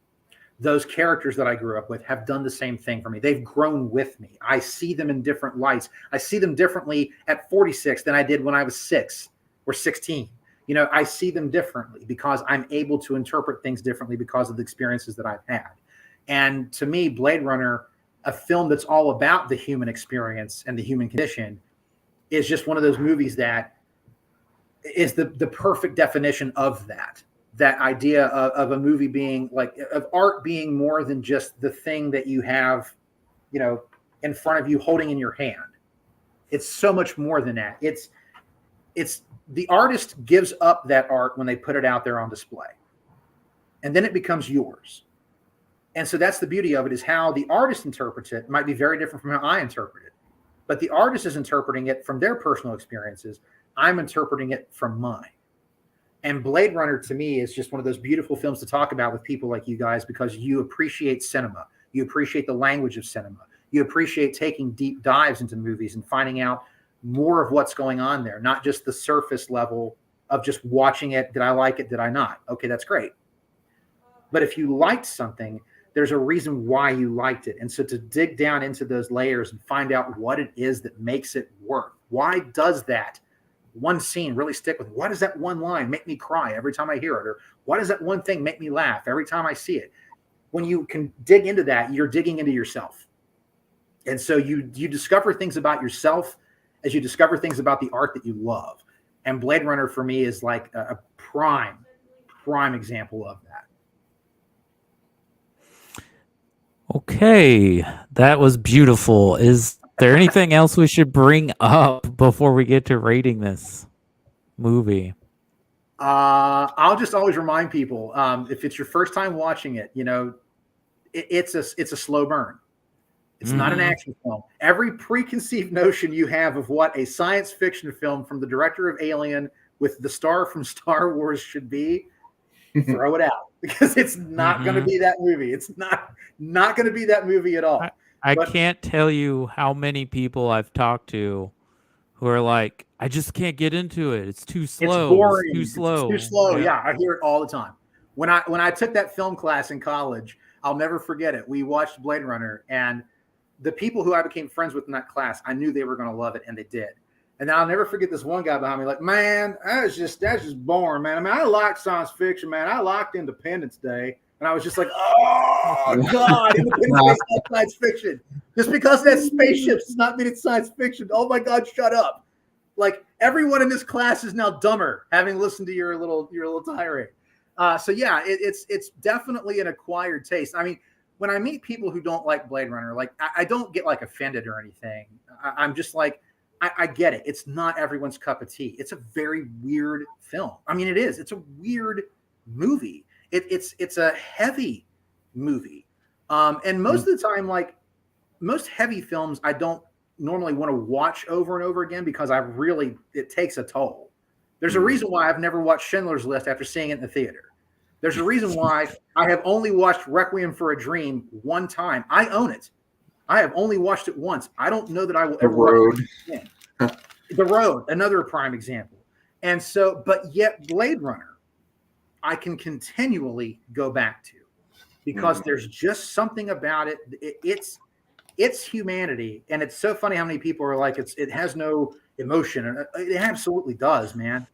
Those characters that I grew up with have done the same thing for me. They've grown with me. I see them in different lights. I see them differently at 46 than I did when I was 6 or 16. I see them differently because I'm able to interpret things differently because of the experiences that I've had. And to me, Blade Runner, a film that's all about the human experience and the human condition, is just one of those movies that is the perfect definition of that idea of a movie being of art being more than just the thing that you have, in front of you holding in your hand. It's so much more than that. it's the artist gives up that art when they put it out there on display, and then it becomes yours. And so that's the beauty of it, is how the artist interprets it might be very different from how I interpret it. But the artist is interpreting it from their personal experiences. I'm interpreting it from mine. And Blade Runner, to me, is just one of those beautiful films to talk about with people like you guys, because you appreciate cinema. You appreciate the language of cinema. You appreciate taking deep dives into movies and finding out more of what's going on there, not just the surface level of just watching it. Did I like it? Did I not? Okay, that's great. But if you liked something, there's a reason why you liked it. And so to dig down into those layers and find out what it is that makes it work. Why does that one scene really stick with me? Why does that one line make me cry every time I hear it? Or why does that one thing make me laugh every time I see it? When you can dig into that, you're digging into yourself. And so you discover things about yourself as you discover things about the art that you love. And Blade Runner for me is like a prime example of that. Okay, that was beautiful. Is there anything else we should bring up before we get to rating this movie? I'll just always remind people, if it's your first time watching it, it's a slow burn. It's not an action film. Every preconceived notion you have of what a science fiction film from the director of Alien with the star from Star Wars should be, throw it out, because it's not going to be that movie. It's not going to be that movie at all. I can't tell you how many people I've talked to who are like, I just can't get into it. It's too slow. It's boring. It's too slow. It's too slow. Yeah, I hear it all the time. When I took that film class in college, I'll never forget it. We watched Blade Runner, and the people who I became friends with in that class, I knew they were going to love it, and they did. And I'll never forget this one guy behind me, like, man, that's just boring, man. I mean, I like science fiction, man. I liked Independence Day. And I was just like, oh, God, Independence Day is not science fiction. Just because that spaceships does not mean it's science fiction. Oh, my God, shut up. Like, everyone in this class is now dumber, having listened to your little tirade. So, yeah, it's definitely an acquired taste. I mean, when I meet people who don't like Blade Runner, like, I don't get, like, offended or anything. I'm just like, I get it. It's not everyone's cup of tea. It's a very weird film. I mean, it is. It's a weird movie. It's a heavy movie. And most of the time, like most heavy films, I don't normally want to watch over and over again because it takes a toll. There's a reason why I've never watched Schindler's List after seeing it in the theater. There's a reason why I have only watched Requiem for a Dream one time. I own it. I have only watched it once. I don't know that I will ever watch it again. The Road, another prime example. And so, but yet Blade Runner, I can continually go back to because there's just something about it. It's humanity. And it's so funny how many people are like, it has no emotion. And it absolutely does, man.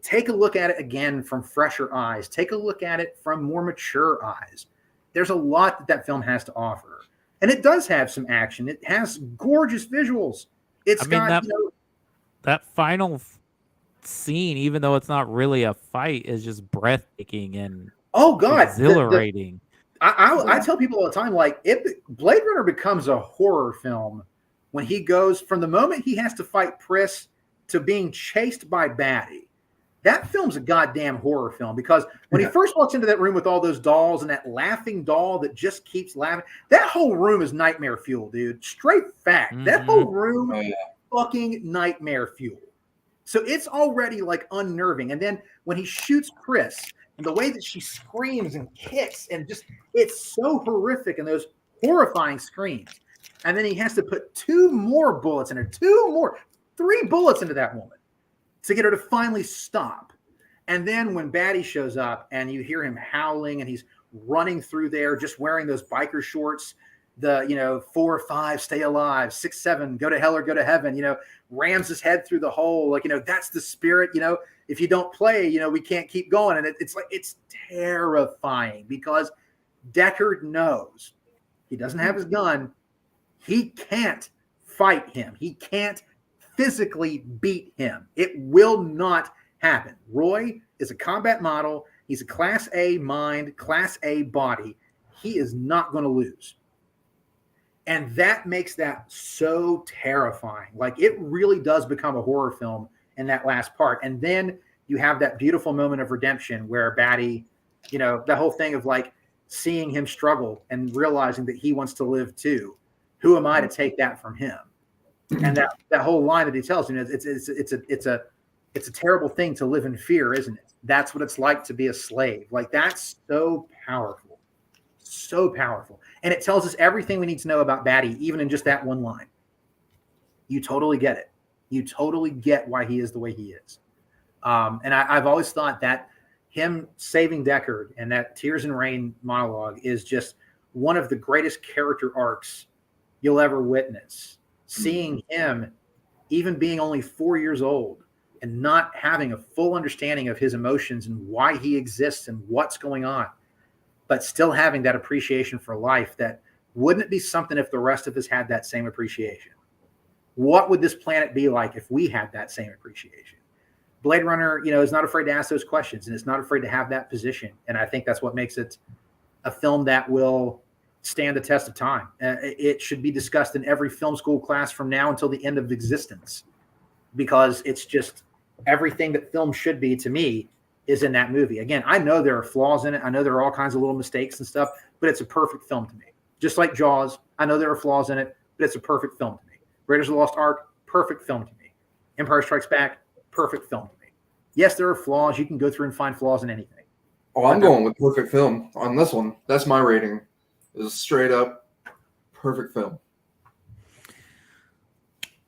Take a look at it again from fresher eyes. Take a look at it from more mature eyes. There's a lot that film has to offer. And it does have some action. It has gorgeous visuals. That final scene, even though it's not really a fight, is just breathtaking and exhilarating. I tell people all the time, like, Blade Runner becomes a horror film when he goes from the moment he has to fight Pris to being chased by Batty. That film's a goddamn horror film because when he first walks into that room with all those dolls and that laughing doll that just keeps laughing, that whole room is nightmare fuel, dude. Straight fact. That whole room is fucking nightmare fuel. So it's already like unnerving. And then when he shoots Pris and the way that she screams and kicks and just, it's so horrific and those horrifying screams. And then he has to put 2 more bullets in her, 3 bullets into that woman to get her to finally stop. And then when Batty shows up and you hear him howling and he's running through there just wearing those biker shorts, 4 or 5 stay alive, 6, 7 go to hell or go to heaven, rams his head through the hole, like, that's the spirit. If you don't play, we can't keep going. And it's terrifying because Deckard knows he doesn't have his gun. He can't fight him. He can't physically beat him. It will not happen. Roy is a combat model. He's a class A mind, class A body. He is not going to lose. And that makes that so terrifying. Like it really does become a horror film in that last part. And then you have that beautiful moment of redemption where Batty, you know, the whole thing of like seeing him struggle and realizing that he wants to live too. Who am I to take that from him? And that whole line that he tells him, it's a terrible thing to live in fear, isn't it? That's what it's like to be a slave. Like that's so powerful, so powerful. And it tells us everything we need to know about Batty, even in just that one line. You totally get it. You totally get why he is the way he is. And I've always thought that him saving Deckard and that Tears and Rain monologue is just one of the greatest character arcs you'll ever witness. Seeing him, even being only 4 years old and not having a full understanding of his emotions and why he exists and what's going on, but still having that appreciation for life. That wouldn't it be something if the rest of us had that same appreciation? What would this planet be like if we had that same appreciation? Blade Runner, you know, is not afraid to ask those questions, and it's not afraid to have that position. And I think that's what makes it a film that will stand the test of time. It should be discussed in every film school class from now until the end of existence, because it's just everything that film should be to me is in that movie. Again, I know there are flaws in it. I know there are all kinds of little mistakes and stuff, but it's a perfect film to me. Just like Jaws, I know there are flaws in it, but it's a perfect film to me. Raiders of the Lost Ark, perfect film to me. Empire Strikes Back, perfect film to me. Yes, there are flaws. You can go through and find flaws in anything. Oh, I'm going with perfect film on this one. That's my rating. It's straight up perfect film.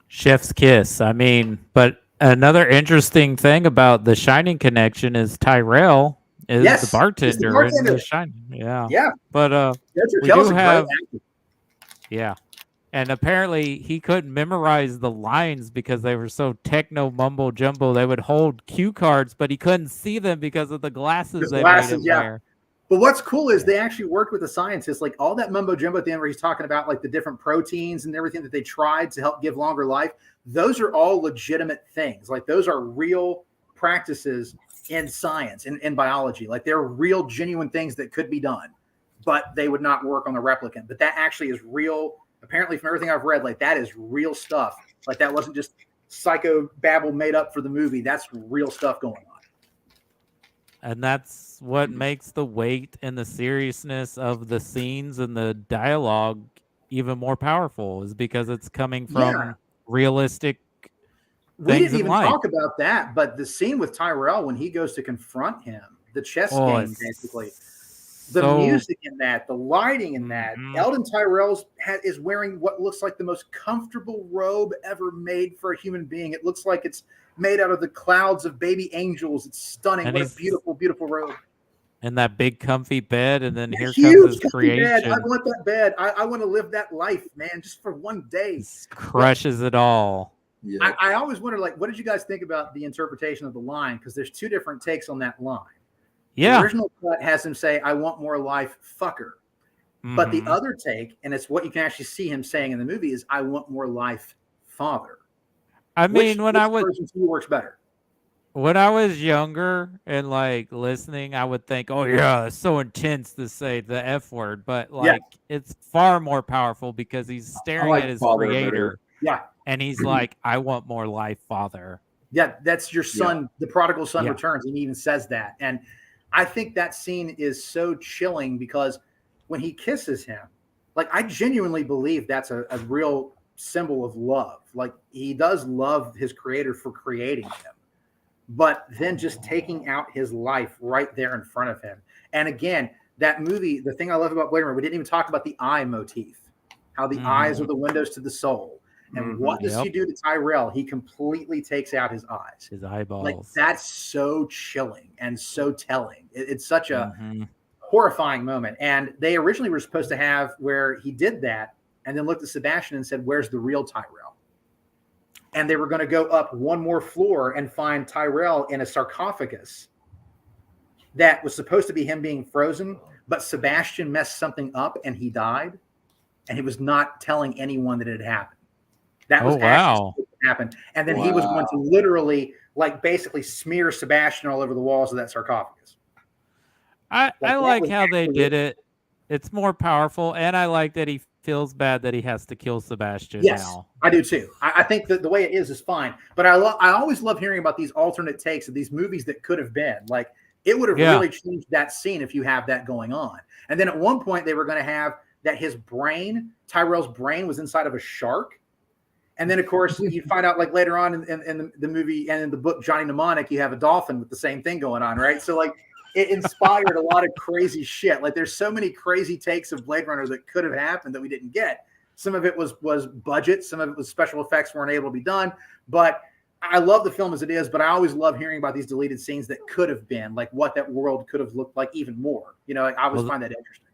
Chef's kiss. I mean, but another interesting thing about the Shining connection is Tyrell is Yes, the bartender in bartender. The Shining. Yeah. Yeah. But Richard we Kelly's do a great have actor. yeah. And apparently he couldn't memorize the lines because they were so techno mumbo jumbo. They would hold cue cards, but he couldn't see them because of the glasses His they glasses, made him yeah. wear. But what's cool is they actually worked with the scientists, like all that mumbo jumbo at the end where he's talking about like the different proteins and everything that they tried to help give longer life. Those are all legitimate things. Like those are real practices in science and in biology. Like they're real, genuine things that could be done, but they would not work on the replicant. But that actually is real. Apparently, from everything I've read, like that is real stuff. Like that wasn't just psycho babble made up for the movie. That's real stuff going on. And that's what makes the weight and the seriousness of the scenes and the dialogue even more powerful, is because it's coming from realistic We things didn't in even life. talk about that, but the scene with Tyrell when he goes to confront him, the chess game, basically, the music in that, the lighting in that. Eldon Tyrell's is wearing what looks like the most comfortable robe ever made for a human being. It looks like it's made out of the clouds of baby angels. It's stunning. And what a beautiful, beautiful robe. And that big comfy bed, and then here Huge comes his comfy bed. creation. I want that bed. I want to live that life, man, just for one day. Just crushes it all. Yeah. I always wonder, like, what did you guys think about the interpretation of the line? Because there's two different takes on that line. Yeah. The original cut has him say, "I want more life, fucker." But the other take, and it's what you can actually see him saying in the movie, is, "I want more life, father." I mean, which version to you works better? When I was younger and like listening, I would think, "Oh yeah, it's so intense to say the F word," but like it's far more powerful because he's staring like at his father creator. better. Yeah. And he's like, "I want more life, father." Yeah, that's your son. The prodigal son returns, and he even says that. And I think that scene is so chilling because when he kisses him, like I genuinely believe that's a real symbol of love. Like he does love his creator for creating him, but then just taking out his life right there in front of him. And again, that movie, the thing I love about Blade Runner, we didn't even talk about the eye motif, how the eyes are the windows to the soul. And what does he do to Tyrell? He completely takes out his eyes. His eyeballs. Like that's so chilling and so telling. It's such a horrifying moment. And they originally were supposed to have where he did that and then looked at Sebastian and said, "Where's the real Tyrell?" And they were going to go up one more floor and find Tyrell in a sarcophagus that was supposed to be him being frozen, but Sebastian messed something up and he died. And he was not telling anyone that it had happened. That was actually supposed to happen. And then he was going to literally, like, basically smear Sebastian all over the walls of that sarcophagus. I like how they did it It's more powerful, and I like that he feels bad that he has to kill Sebastian Yes, now. I do too. I think that the way it is fine. But I always love hearing about these alternate takes of these movies that could have been. Like, it would have really changed that scene if you have that going on. And then at one point they were going to have that his brain, Tyrell's brain, was inside of a shark. And then, of course, you find out like later on in the movie and in the book Johnny Mnemonic, you have a dolphin with the same thing going on, right? So like, it inspired a lot of crazy shit. Like, there's so many crazy takes of Blade Runner that could have happened that we didn't get. Some of it was budget, some of it was special effects weren't able to be done. But I love the film as it is, but I always love hearing about these deleted scenes that could have been, like what that world could have looked like even more. You know, I always find that interesting.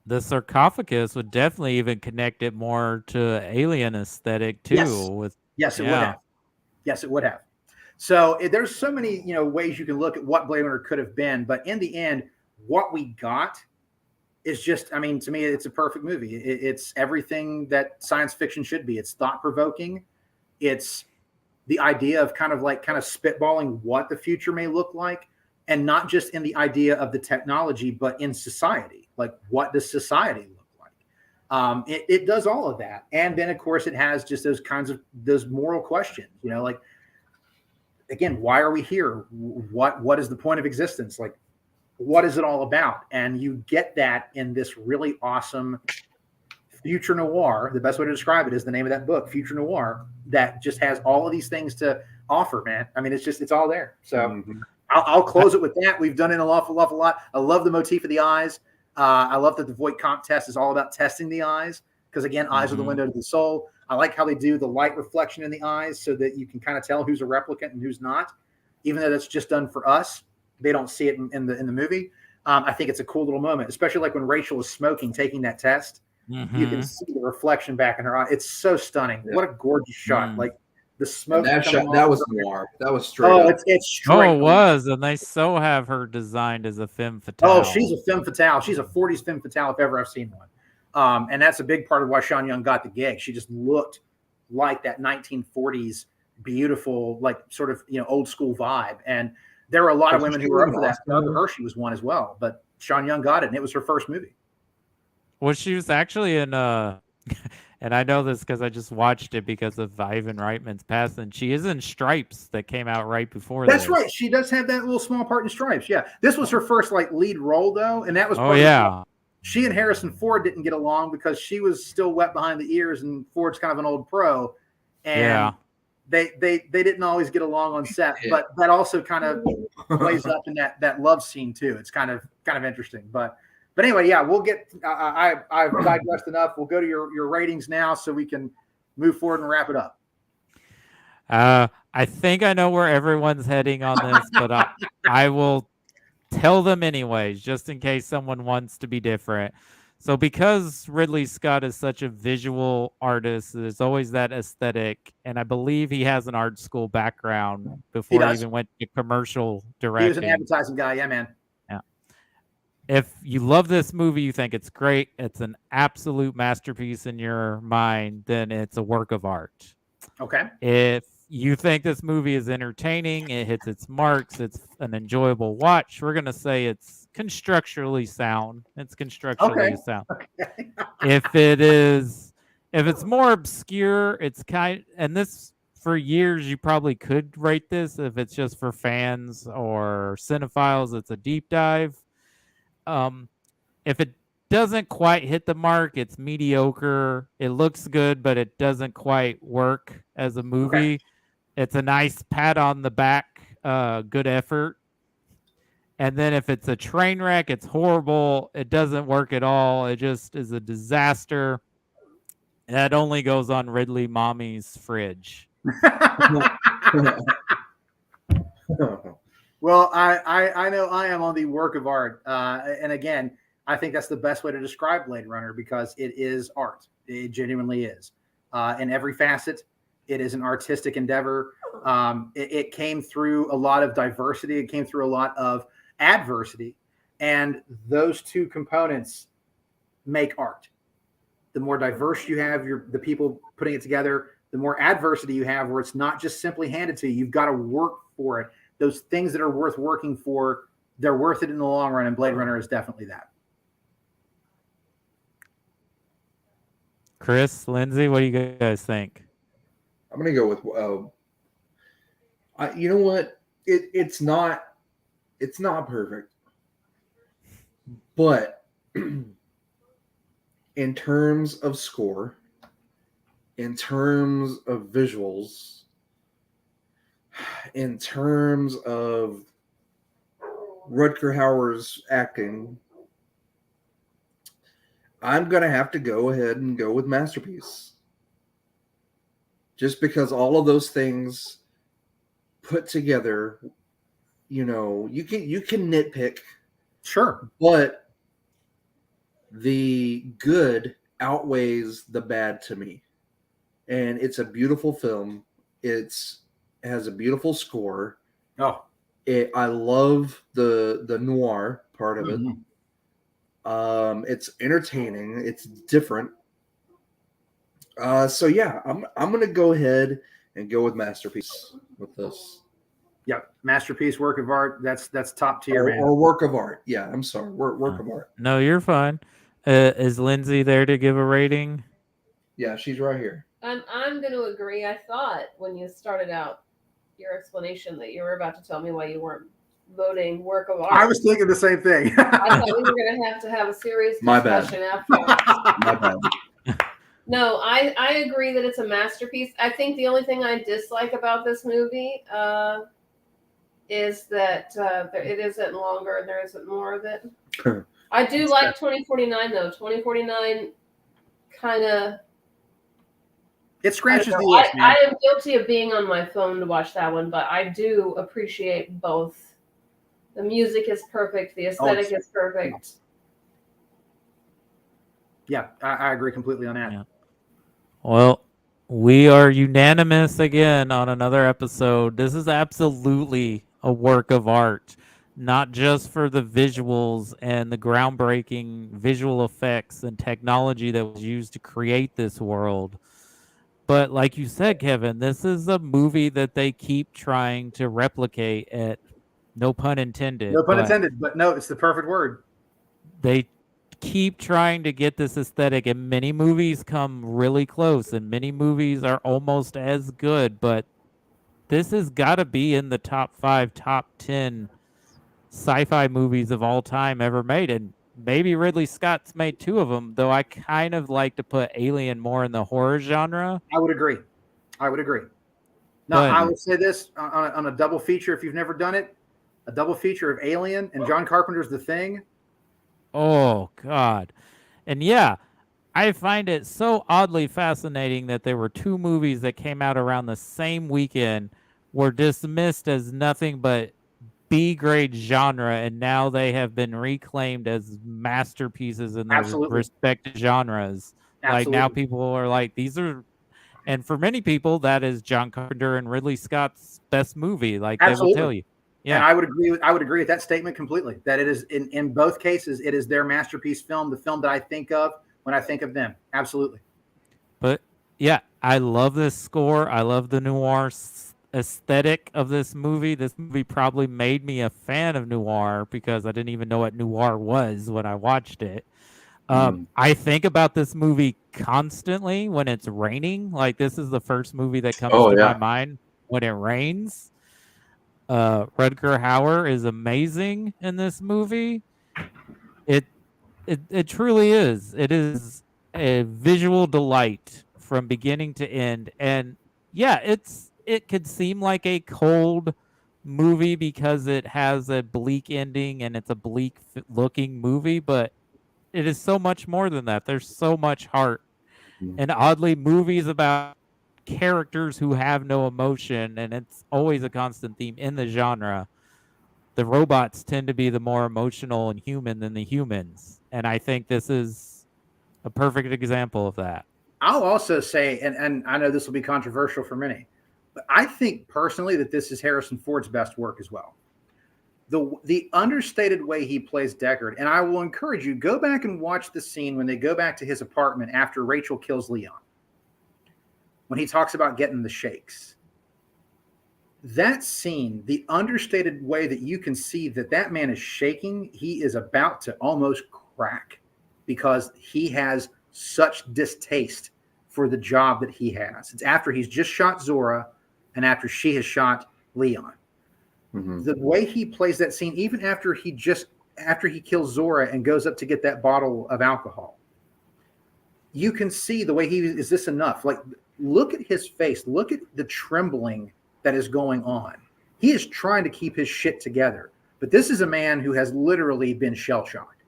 The sarcophagus would definitely even connect it more to alien aesthetic too. Yes, it would have. Yes, it would have. So there's so many, ways you can look at what Blade Runner could have been, but in the end, what we got is just, I mean, to me, it's a perfect movie. It's everything that science fiction should be. It's thought-provoking. It's the idea of kind of spitballing what the future may look like, and not just in the idea of the technology, but in society. Like, what does society look like? It does all of that. And then, of course, it has just those moral questions, like, again, why are we here? What is the point of existence? Like, what is it all about? And you get that in this really awesome future noir. The best way to describe it is the name of that book, Future Noir, that just has all of these things to offer, man. I mean, it's all there. So I'll close it with that. We've done it an awful lot. I love the motif of the eyes. I love that the Voight-Kampff test is all about testing the eyes, because again, eyes are the window to the soul. I like how they do the light reflection in the eyes so that you can kind of tell who's a replicant and who's not, even though that's just done for us. They don't see it in the movie. I think it's a cool little moment, especially like when Rachel is smoking, taking that test. You can see the reflection back in her eye. It's so stunning. Yeah. What a gorgeous shot! Like the smoke. That was noir. That was straight. Oh, it's straight. Oh, it was, and they so have her designed as a femme fatale. Oh, she's a femme fatale. She's a 40s femme fatale if ever I've seen one. And that's a big part of why Sean Young got the gig. She just looked like that 1940s beautiful, like sort of old school vibe. And there were a lot of women who were up for that. Barbara Hershey was one as well, but Sean Young got it, and it was her first movie. Well, she was actually in and I know this because I just watched it because of Ivan Reitman's passing. She is in Stripes that came out right before That's this. right. She does have that little small part in Stripes. Yeah. This was her first lead role though, and that was she and Harrison Ford didn't get along because she was still wet behind the ears and Ford's kind of an old pro. And they didn't always get along on set, but that also kind of plays up in that love scene too. It's kind of interesting. But anyway, yeah, we'll get. I've digressed enough. We'll go to your ratings now, so we can move forward and wrap it up. I think I know where everyone's heading on this, but I will tell them anyways, just in case someone wants to be different. So because Ridley Scott is such a visual artist, there's always that aesthetic, and I believe he has an art school background before he even went to commercial directing. He was an advertising guy, yeah, man. If you love this movie, you think it's great, it's an absolute masterpiece in your mind, then it's a work of art. Okay. If you think this movie is entertaining, it hits its marks, it's an enjoyable watch, we're going to say it's constructurally sound. It's constructurally sound. Okay. If it's more obscure, it's and this, for years, you probably could rate this. If it's just for fans or cinephiles, it's a deep dive. If it doesn't quite hit the mark, it's mediocre. It looks good, but it doesn't quite work as a movie. Okay. It's a nice pat on the back, good effort. And then if it's a train wreck, it's horrible. It doesn't work at all. It just is a disaster. That only goes on Ridley Mommy's fridge. Well, I know I am on the work of art. And again, I think that's the best way to describe Blade Runner, because it is art. It genuinely is. In every facet, it is an artistic endeavor. It came through a lot of diversity. It came through a lot of adversity. And those two components make art. The more diverse you have, the people putting it together, the more adversity you have, where it's not just simply handed to you. You've got to work for it. Those things that are worth working for, they're worth it in the long run, and Blade Runner is definitely that. Chris, Lindsay, what do you guys think? I'm gonna go with. You know what? It's not perfect, but in terms of score, in terms of visuals, in terms of Rutger Hauer's acting, I'm going to have to go ahead and go with masterpiece. Just because all of those things put together, you can nitpick. Sure. But the good outweighs the bad to me. And it's a beautiful film. It has a beautiful score. Oh. I love the noir part of it. It's entertaining. It's different. So yeah, I'm gonna go ahead and go with masterpiece with this. Yeah, masterpiece, work of art. That's top tier, man. Or work of art. Yeah, I'm sorry, work of art. No, you're fine. Is Lindsay there to give a rating? Yeah, she's right here. I'm going to agree. I thought when you started out your explanation that you were about to tell me why you weren't voting work of art. I was thinking the same thing. I thought we were going to have a serious discussion afterwards. My bad. No, I agree that it's a masterpiece. I think the only thing I dislike about this movie is that it isn't longer and there isn't more of it. I do like 2049 though. 2049 kind of. It scratches the itch, man. I am guilty of being on my phone to watch that one, but I do appreciate both. The music is perfect. The aesthetic is perfect. Yeah, I agree completely on that. Yeah. Well, we are unanimous again on another episode. This is absolutely a work of art, not just for the visuals and the groundbreaking visual effects and technology that was used to create this world. But like you said, Kevin, this is a movie that they keep trying to replicate at no pun intended. No pun intended, but no, it's the perfect word. They keep trying to get this aesthetic, and many movies come really close, and many movies are almost as good, but this has got to be in the top 5, top 10 sci-fi movies of all time ever made, and maybe Ridley Scott's made 2 of them, though I kind of like to put Alien more in the horror genre. I would agree. Now, I would say this on a double feature, if you've never done it, a double feature of Alien and John Carpenter's The Thing. Oh, God. And yeah, I find it so oddly fascinating that there were 2 movies that came out around the same weekend, were dismissed as nothing but B-grade genre, and now they have been reclaimed as masterpieces in their respective genres. Like now people are like, these are, and for many people, that is John Carpenter and Ridley Scott's best movie. Like they will tell you. Yeah, and I would agree with that statement completely. That it is in both cases, it is their masterpiece film, the film that I think of when I think of them. Absolutely. But yeah, I love this score. I love the noir aesthetic of this movie. This movie probably made me a fan of noir because I didn't even know what noir was when I watched it. I think about this movie constantly when it's raining. Like this is the first movie that comes to my mind when it rains. Rutger Hauer is amazing in this movie. It truly is. It is a visual delight from beginning to end. And yeah, it could seem like a cold movie because it has a bleak ending and it's a bleak looking movie, but it is so much more than that. There's so much heart. And oddly, movies about characters who have no emotion, and it's always a constant theme in the genre. The robots tend to be the more emotional and human than the humans. And I think this is a perfect example of that. I'll also say, and I know this will be controversial for many, but I think personally that this is Harrison Ford's best work as well. The understated way he plays Deckard, and I will encourage you, go back and watch the scene when they go back to his apartment after Rachel kills Leon. When he talks about getting the shakes. That scene, the understated way that you can see that man is shaking, he is about to almost crack because he has such distaste for the job that he has. It's after he's just shot Zora and after she has shot Leon. Mm-hmm. The way he plays that scene, even after he kills Zora and goes up to get that bottle of alcohol, you can see the way is this enough? Like, look at his face. Look at the trembling that is going on. He is trying to keep his shit together. But this is a man who has literally been shell-shocked.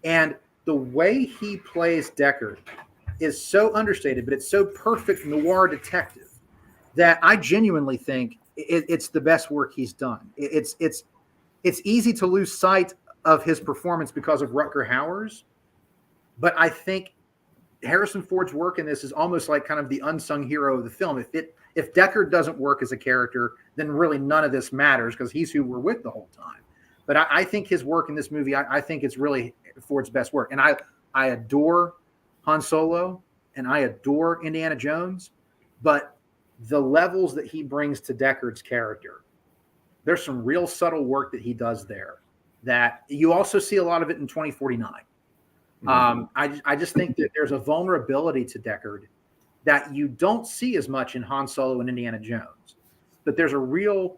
And the way he plays Deckard is so understated, but it's so perfect noir detective that I genuinely think it's the best work he's done. It's easy to lose sight of his performance because of Rutger Hauer's, but I think Harrison Ford's work in this is almost like kind of the unsung hero of the film. If Deckard doesn't work as a character, then really none of this matters because he's who we're with the whole time. But I think his work in this movie, I think it's really Ford's best work. And I adore Han Solo and I adore Indiana Jones, but the levels that he brings to Deckard's character, there's some real subtle work that he does there that you also see a lot of it in 2049. Mm-hmm. I just think that there's a vulnerability to Deckard that you don't see as much in Han Solo and Indiana Jones, but there's a real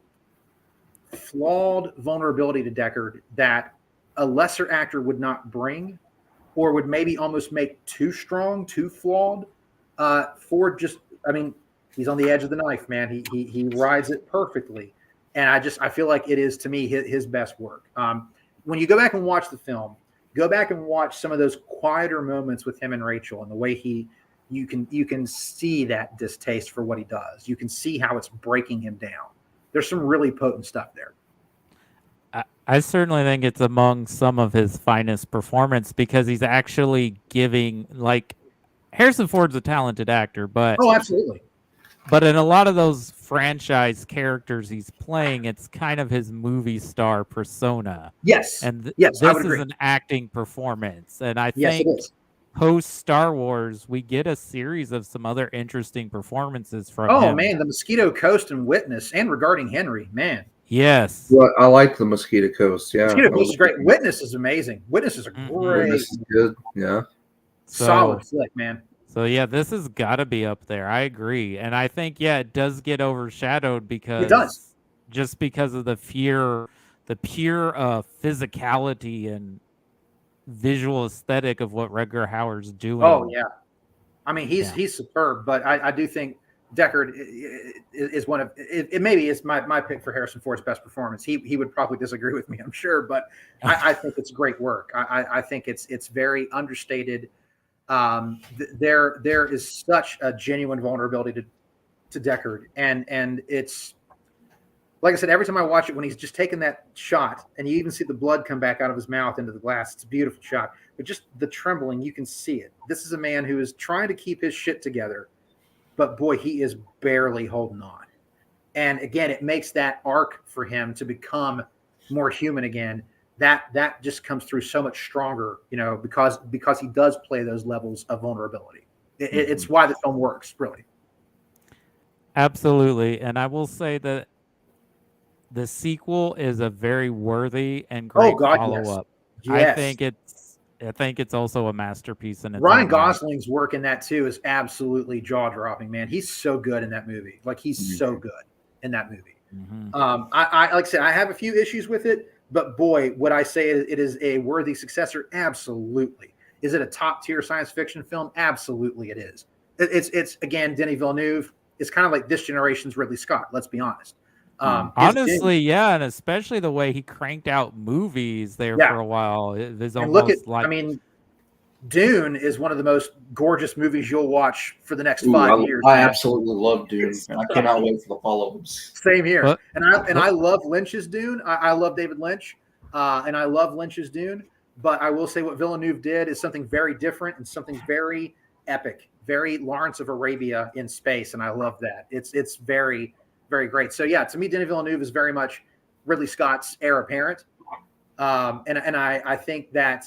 flawed vulnerability to Deckard that a lesser actor would not bring, or would maybe almost make too strong, too flawed. Ford he's on the edge of the knife, man. He rides it perfectly. And I feel like it is, to me, his best work. When you go back and watch the film, go back and watch some of those quieter moments with him and Rachel and the way you can see that distaste for what he does. You can see how it's breaking him down. There's some really potent stuff there. I certainly think it's among some of his finest performance because he's actually giving, like, Harrison Ford's a talented actor, but oh, absolutely. But in a lot of those franchise characters he's playing, it's kind of his movie star persona. Yes. And yes, this is an acting performance. And I think post Star Wars, we get a series of some other interesting performances from him. Oh, man, the Mosquito Coast and Witness and Regarding Henry, man. Yes. Well, I like the Mosquito Coast. Yeah. Mosquito Coast is great. Witness is amazing. Witness is a great, Witness is good. Yeah. Solid flick, man. So yeah, this has got to be up there. I agree, and I think it does get overshadowed because it does, just because of the pure physicality and visual aesthetic of what Rutger Hauer's doing. Oh yeah, I mean he's superb, but I do think Deckard is one of it. Maybe it's my pick for Harrison Ford's best performance. He would probably disagree with me, I'm sure, but I think it's great work. I think it's very understated. There is such a genuine vulnerability to Deckard, and it's like I said, every time I watch it, when he's just taking that shot, and you even see the blood come back out of his mouth into the glass, it's a beautiful shot. But just the trembling, you can see it. This is a man who is trying to keep his shit together, but boy, he is barely holding on. And again, it makes that arc for him to become more human again. That just comes through so much stronger, because he does play those levels of vulnerability. It's why the film works, really. Absolutely. And I will say that the sequel is a very worthy and great follow-up. Yes. I think it's also a masterpiece in its Ryan own Gosling's work in that too is absolutely jaw-dropping, man. He's so good in that movie. Like he's so good in that movie. Mm-hmm. I like I said, I have a few issues with it. But boy, would I say it is a worthy successor? Absolutely. Is it a top tier science fiction film? Absolutely, it is. It's again, Denis Villeneuve. It's kind of like this generation's Ridley Scott. Let's be honest. Honestly, yeah, and especially the way he cranked out movies there for a while. It was almost like. I mean, Dune is one of the most gorgeous movies you'll watch for the next 5 years. I absolutely love Dune. I cannot wait for the follow-ups. Same here. I love Lynch's Dune. I love David Lynch, and I love Lynch's Dune. But I will say what Villeneuve did is something very different and something very epic, very Lawrence of Arabia in space, and I love that. It's very, very great. So yeah, to me, Denis Villeneuve is very much Ridley Scott's heir apparent. And I think that,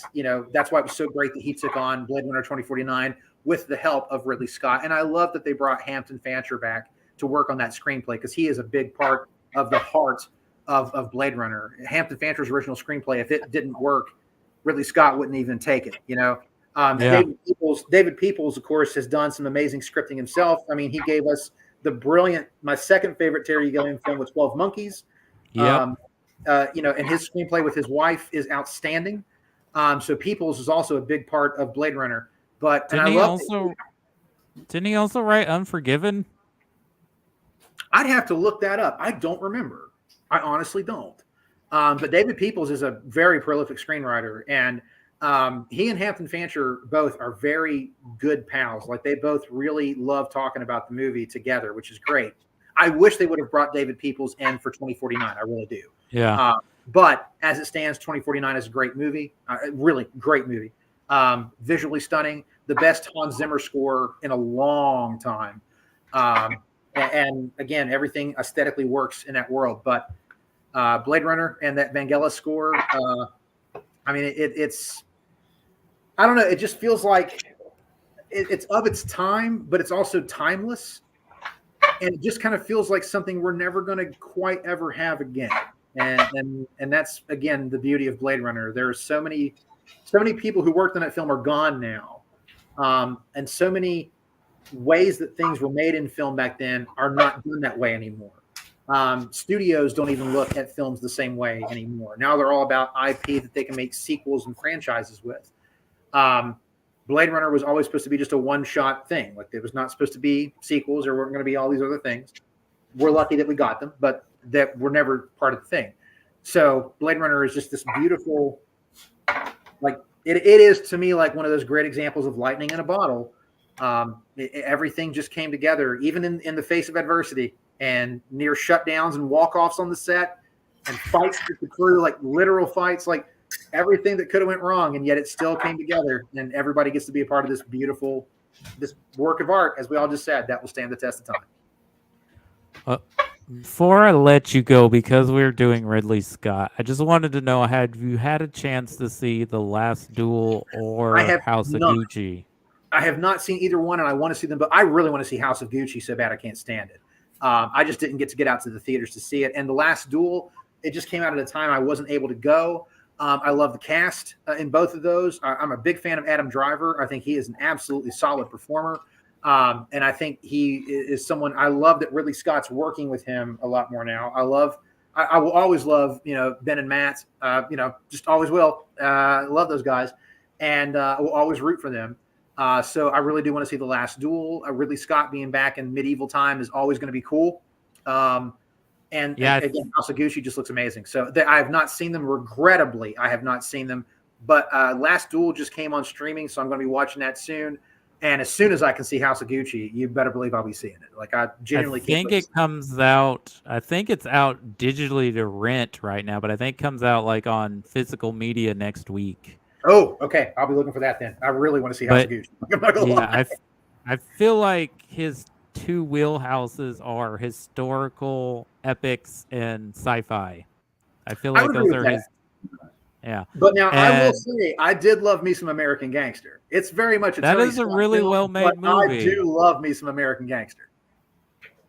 that's why it was so great that he took on Blade Runner 2049 with the help of Ridley Scott. And I love that they brought Hampton Fancher back to work on that screenplay because he is a big part of the heart of Blade Runner. Hampton Fancher's original screenplay, if it didn't work, Ridley Scott wouldn't even take it, Yeah. David Peoples, of course, has done some amazing scripting himself. I mean, he gave us my second favorite Terry Gilliam film was 12 Monkeys. Yep. And his screenplay with his wife is outstanding. So Peoples is also a big part of Blade Runner. Didn't he also write Unforgiven? I'd have to look that up. I don't remember. I honestly don't. But David Peoples is a very prolific screenwriter, and he and Hampton Fancher both are very good pals. Like they both really love talking about the movie together, which is great. I wish they would have brought David Peoples in for 2049. I really do. Yeah. But as it stands, 2049 is a great movie. Really great movie. Visually stunning. The best Hans Zimmer score in a long time. And again, everything aesthetically works in that world. But Blade Runner and that Vangelis score, I mean, it's I don't know. It just feels like it's of its time, but it's also timeless. And it just kind of feels like something we're never going to quite ever have again. And that's, again, the beauty of Blade Runner. There are so many people who worked on that film are gone now. And so many ways that things were made in film back then are not done that way anymore. Studios don't even look at films the same way anymore. Now they're all about IP that they can make sequels and franchises with. Blade Runner was always supposed to be just a one-shot thing. Like it was not supposed to be sequels or weren't going to be all these other things. We're lucky that we got them, but that were never part of the thing. So Blade Runner is just this beautiful, like it is to me like one of those great examples of lightning in a bottle. Everything just came together, even in the face of adversity and near shutdowns and walk-offs on the set and fights with the crew, like literal fights, like everything that could have went wrong, and yet it still came together, and everybody gets to be a part of this beautiful, this work of art, as we all just said, that will stand the test of time. Before I let you go, because we're doing Ridley Scott, I just wanted to know, have you had a chance to see The Last Duel or House of Gucci? I have not seen either one, and I want to see them, but I really want to see House of Gucci so bad I can't stand it. I just didn't get out to the theaters to see it. And The Last Duel, it just came out at a time I wasn't able to go. I love the cast in both of those. I'm a big fan of Adam Driver. I think he is an absolutely solid performer. And I think he is someone I love that Ridley Scott's working with him a lot more now. I will always love, Ben and Matt, just always will. Love those guys. And I will always root for them. So I really do want to see The Last Duel. Ridley Scott being back in medieval time is always going to be cool. And again, House of Gucci just looks amazing. So I have not seen them. Regrettably, I have not seen them. But Last Duel just came on streaming, so I'm going to be watching that soon. And as soon as I can see House of Gucci, you better believe I'll be seeing it. Like I genuinely think it comes out. I think it's out digitally to rent right now, but I think it comes out like on physical media next week. Oh, okay. I'll be looking for that then. I really want to see House of Gucci. I'm not gonna lie. I feel like his two wheelhouses are historical epics and sci-fi. I feel like those are his. Yeah. But now I will say, I did love me some American Gangster. It's very much a that is a really well-made movie. I do love me some American Gangster.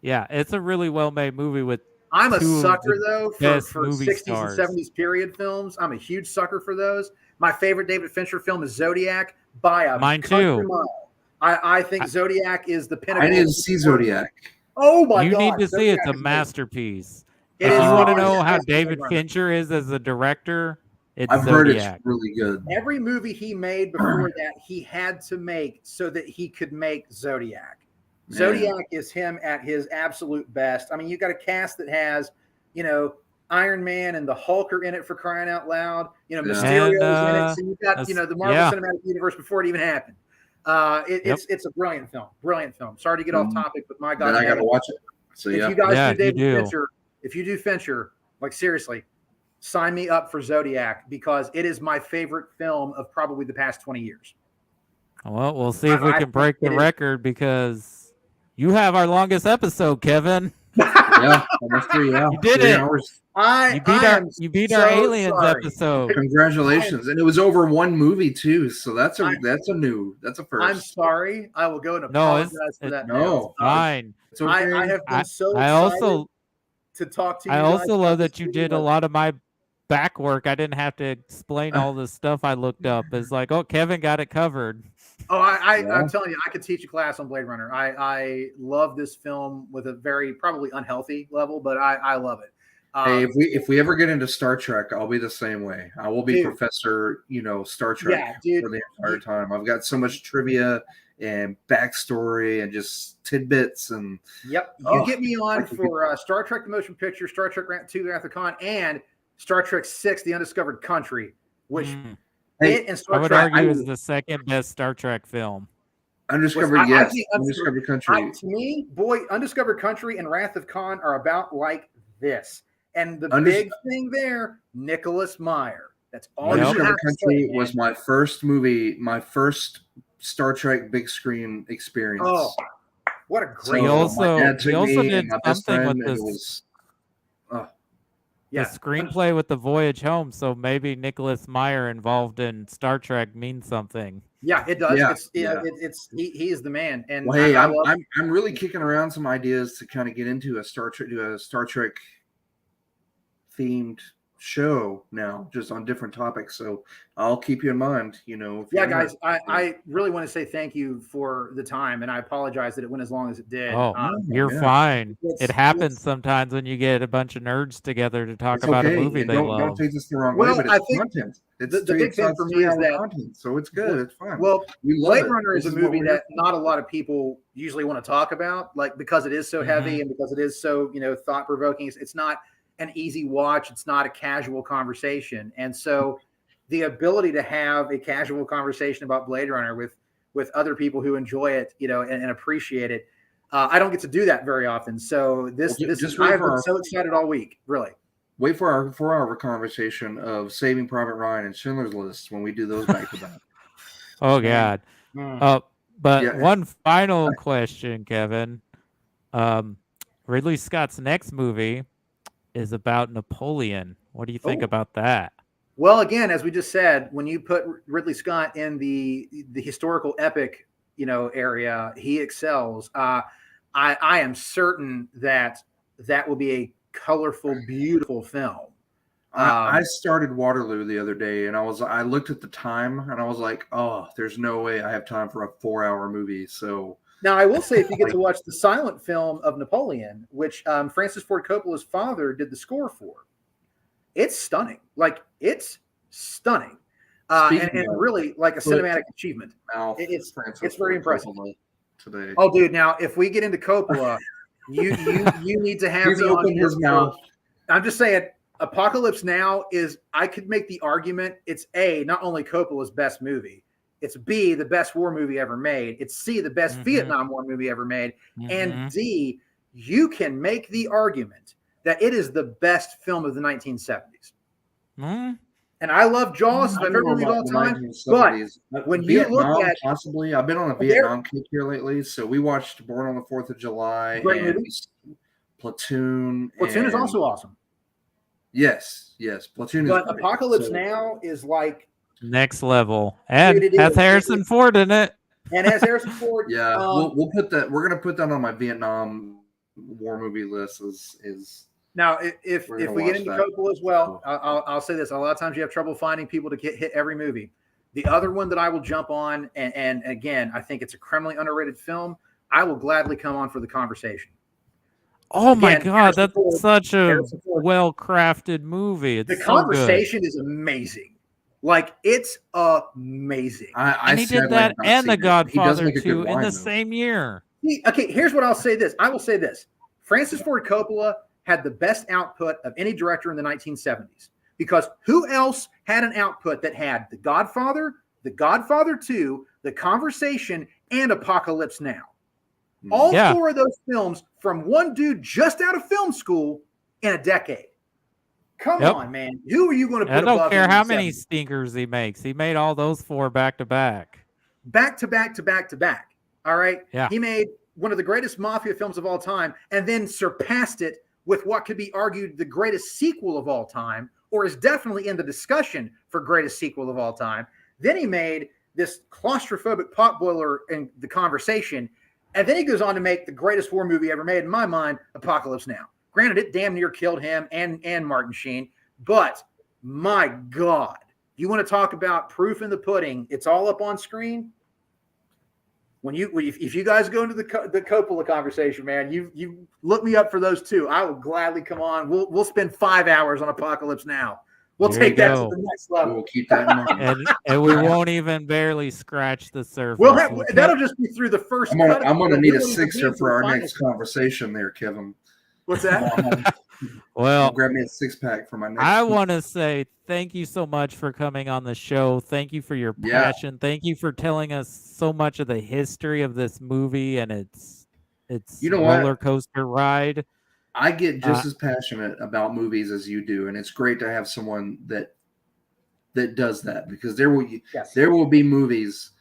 Yeah, it's a really well-made movie with. I'm a sucker though for 60s stars. and 70s period films. I'm a huge sucker for those. My favorite David Fincher film is Zodiac by a mine too. Mile. I think Zodiac is the pinnacle. I didn't see Zodiac. Oh my God! You need to see it. It's a masterpiece. If you want to know how David Fincher is as a director, I've heard it's really good. Every movie he made before that, he had to make so that he could make Zodiac. Man. Zodiac is him at his absolute best. I mean, you got a cast that has, Iron Man and the Hulk are in it for crying out loud. Mysterio's in it. So you've got, the Marvel Cinematic Universe before it even happened. It's a brilliant film. Brilliant film. Sorry to get off topic, but my God, I got to watch it. So if you guys do David Fincher, if you do Fincher, like seriously, sign me up for Zodiac because it is my favorite film of probably the past 20 years. Well, we'll see if we can break the record because you have our longest episode, Kevin. Yeah, almost 3 hours. You did it. Hours. You beat our aliens episode. Congratulations. And it was over one movie too. So that's a first. I'm sorry. I will go and apologize for that. No, fine. It's okay. I have been so excited to talk to you. I also love that you did a lot of my back work. I didn't have to explain all the stuff I looked up. It's like, oh, Kevin got it covered. Oh, Yeah. I'm telling you, I could teach a class on Blade Runner. I love this film with a very probably unhealthy level, but I love it. Hey, if we ever get into Star Trek, I'll be the same way. I will be Dude. Professor, Star Trek Yeah, dude. for the entire time. I've got so much trivia and backstory and just tidbits and. Yep, you get me on for Star Trek: The Motion Picture, Star Trek 2: Wrath of Khan, and Star Trek 6: The Undiscovered Country, which it and Star I would Trek argue is the second best Star Trek film. Undiscovered, yes. Undiscovered Country. To me, boy, Undiscovered Country and Wrath of Khan are about like this. And the big thing there, Nicholas Meyer. That's all. Undiscovered Country was my first movie, my first Star Trek big screen experience. Oh, what a great! He also did something with this. The screenplay with the Voyage Home, so maybe Nicholas Meyer involved in Star Trek means something. Yeah, it does. Yeah, he is the man. And well, hey, I'm really kicking around some ideas to kind of get into a Star Trek themed show now, just on different topics. So I'll keep you in mind. Yeah, guys, I really want to say thank you for the time, and I apologize that it went as long as it did. Oh, you're fine. It happens sometimes when you get a bunch of nerds together to talk about a movie they love. Don't take this the wrong way, but it's content. It's the big thing for me is that content, so it's good. It's fine. Well, Blade Runner is a movie that not a lot of people usually want to talk about, like because it is so heavy and because it is so thought provoking. It's not an easy watch. It's not a casual conversation. And so the ability to have a casual conversation about Blade Runner with other people who enjoy it, and appreciate it. I don't get to do that very often. So I've been so excited all week, really. Wait for our conversation of Saving Private Ryan and Schindler's List when we do those back to back. Oh God. But one final question, Kevin. Ridley Scott's next movie is about Napoleon. What do you think about that? Well, again, as we just said, when you put Ridley Scott in the historical epic, area, he excels. I am certain that will be a colorful, beautiful film. I started Waterloo the other day, and I looked at the time, and I was like, oh, there's no way I have time for a 4-hour movie. So. Now, I will say, if you get to watch the silent film of Napoleon, which Francis Ford Coppola's father did the score for, it's stunning. Like, it's stunning. And really like a cinematic achievement. It's very impressive. Today. Oh, dude, now, if we get into Coppola, you need to have me on his mouth. I'm just saying, Apocalypse Now I could make the argument, it's A, not only Coppola's best movie, it's B, the best war movie ever made. It's C, the best Vietnam War movie ever made. And D, you can make the argument that it is the best film of the 1970s. And I love Jaws, my favorite movie of all time. But when you look at possibly, I've been on a Vietnam kick here lately. So we watched Born on the 4th of July and Platoon. Platoon is also awesome. Yes, Platoon is. But Apocalypse Now is like next level, and has Harrison Ford in it. And has Harrison Ford. Yeah, we'll put that. We're gonna put that on my Vietnam War movie list. Is now if we get into Coppola as well, I'll say this: a lot of times you have trouble finding people to hit every movie. The other one that I will jump on, and again, I think it's a criminally underrated film. I will gladly come on for the conversation. Oh my God, that's such a well-crafted movie. The conversation is amazing. Like, it's amazing. And he did that and The Godfather 2 in the same year. Okay, here's what I'll say this. I will say this. Francis Ford Coppola had the best output of any director in the 1970s. Because who else had an output that had The Godfather, The Godfather 2, The Conversation, and Apocalypse Now? All 4 of those films from one dude just out of film school in a decade. Come on, man. Who are you going to put above him? I don't care how many stinkers he makes. He made all those 4 back to back. Back to back to back to back. All right? Yeah. He made one of the greatest mafia films of all time and then surpassed it with what could be argued the greatest sequel of all time, or is definitely in the discussion for greatest sequel of all time. Then he made this claustrophobic potboiler in The Conversation. And then he goes on to make the greatest war movie ever made, in my mind, Apocalypse Now. Granted, it damn near killed him and Martin Sheen, but My God. You want to talk about proof in the pudding? It's all up on screen. If you guys go into the Coppola conversation, man, you look me up for those two. I will gladly come on. We'll spend 5 hours on Apocalypse Now. We'll take that to the next level. We'll keep that in mind. And we won't even barely scratch the surface. That'll just be through the first. I'm gonna need a sixer for our next conversation there, Kevin. What's that? Well, grab me a 6-pack for my next. I want to say thank you so much for coming on the show. Thank you for your passion. Thank you for telling us so much of the history of this movie and its roller coaster ride. I get just as passionate about movies as you do, and it's great to have someone that does that, because there will be movies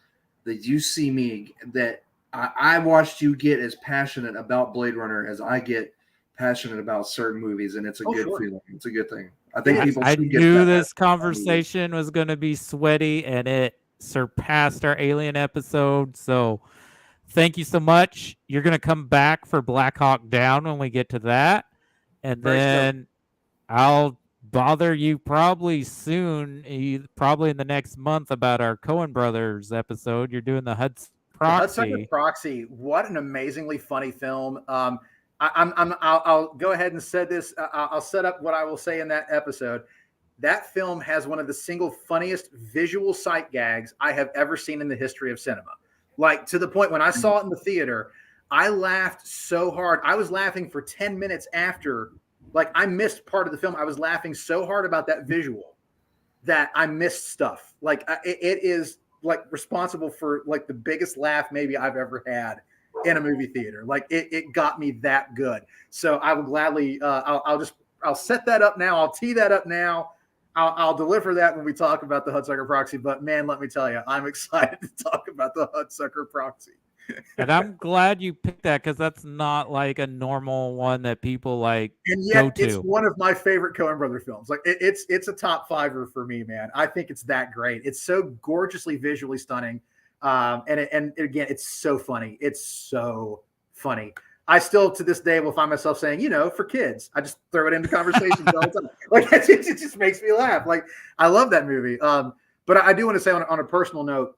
that you see me that I watched you get as passionate about Blade Runner as I get passionate about certain movies, and it's a good feeling. It's a good thing. I think people. I knew this conversation was going to be sweaty, and it surpassed our Alien episode. So, thank you so much. You're going to come back for Black Hawk Down when we get to that, and then I'll bother you probably soon, probably in the next month, about our Coen Brothers episode. You're doing the Hudson Proxy. Hudsucker Proxy. What an amazingly funny film. I'll go ahead and say this. I'll set up what I will say in that episode. That film has one of the single funniest visual sight gags I have ever seen in the history of cinema. Like, to the point when I saw it in the theater, I laughed so hard. I was laughing for 10 minutes after. Like, I missed part of the film. I was laughing so hard about that visual that I missed stuff. Like, it is like responsible for like the biggest laugh maybe I've ever had in a movie theater. Like, it got me that good. So I will gladly, I'll set that up now. I'll tee that up now. I'll deliver that when we talk about the Hudsucker Proxy. But man, let me tell you, I'm excited to talk about the Hudsucker Proxy. And I'm glad you picked that, because that's not like a normal one that people like. And yet, it's one of my favorite Coen Brother films. Like, it's a top fiver for me, man. I think it's that great. It's so gorgeously visually stunning. And again, it's so funny. It's so funny. I still, to this day, will find myself saying, for kids, I just throw it into conversations all the time. Like, it just makes me laugh. Like, I love that movie. But I do want to say on a personal note,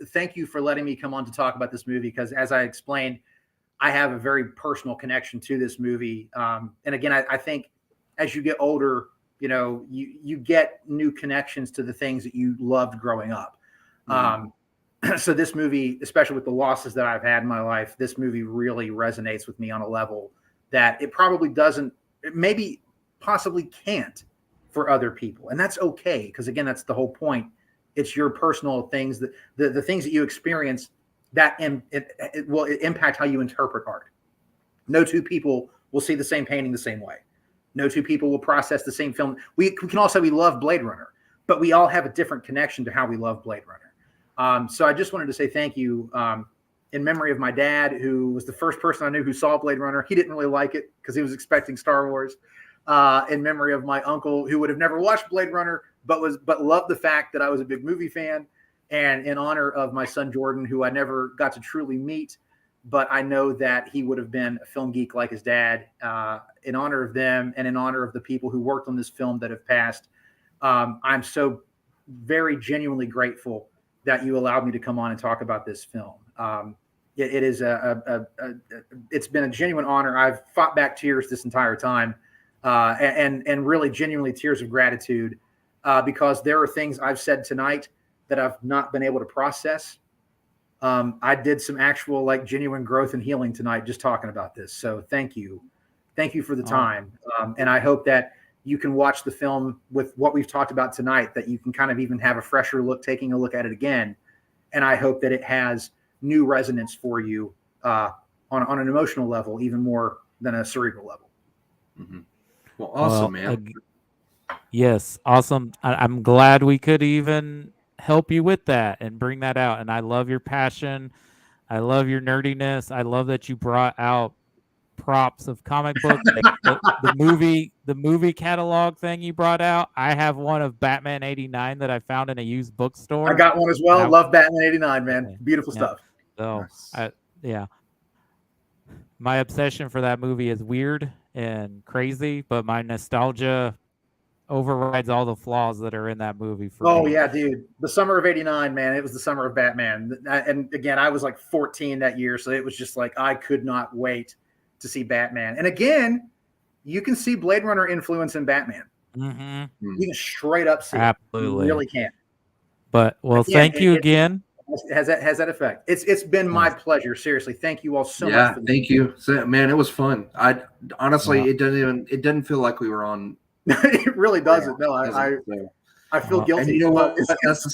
thank you for letting me come on to talk about this movie, because as I explained, I have a very personal connection to this movie. And again, I think as you get older, you get new connections to the things that you loved growing up. So this movie, especially with the losses that I've had in my life, this movie really resonates with me on a level that it probably doesn't, it maybe possibly can't for other people. And that's okay, because again, that's the whole point. It's your personal things, that the things that you experience that it will impact how you interpret art. No two people will see the same painting the same way. No two people will process the same film. We can all say we love Blade Runner, but we all have a different connection to how we love Blade Runner. So I just wanted to say thank you in memory of my dad, who was the first person I knew who saw Blade Runner. He didn't really like it because he was expecting Star Wars. In memory of my uncle, who would have never watched Blade Runner, but loved the fact that I was a big movie fan. And in honor of my son Jordan, who I never got to truly meet, but I know that he would have been a film geek like his dad. In honor of them and in honor of the people who worked on this film that have passed, I'm so very genuinely grateful that you allowed me to come on and talk about this film. It is it's been a genuine honor. I've fought back tears this entire time, and really genuinely tears of gratitude, because there are things I've said tonight that I've not been able to process. I did some actual genuine growth and healing tonight just talking about this. So thank you for the time, and I hope that you can watch the film with what we've talked about tonight, that you can kind of even have a fresher look, taking a look at it again. And I hope that it has new resonance for you on an emotional level, even more than a cerebral level. Mm-hmm. Well, awesome, man. Yes, awesome. I'm glad we could even help you with that and bring that out. And I love your passion. I love your nerdiness. I love that you brought out props of comic book, the movie catalog thing you brought out. I have one of Batman 89 that I found in a used bookstore. I got one as well. Love Batman 89, man. Beautiful stuff. So nice. My obsession for that movie is weird and crazy, but my nostalgia overrides all the flaws that are in that movie for Oh me. yeah, dude. The summer of '89, man. It was the summer of Batman. And again, I was like 14 that year, so it was just like I could not wait to see Batman. And again, you can see Blade Runner influence in Batman. Mm-hmm. You can straight up see Absolutely. it. You really can. But well, Again, thank you again. Has that effect? It's been my pleasure. Seriously, thank you all so much. Yeah, For thank you. So, man, it was fun. I honestly, Yeah. it doesn't feel like we were on. It really doesn't. No, I feel guilty. And you know what? That's the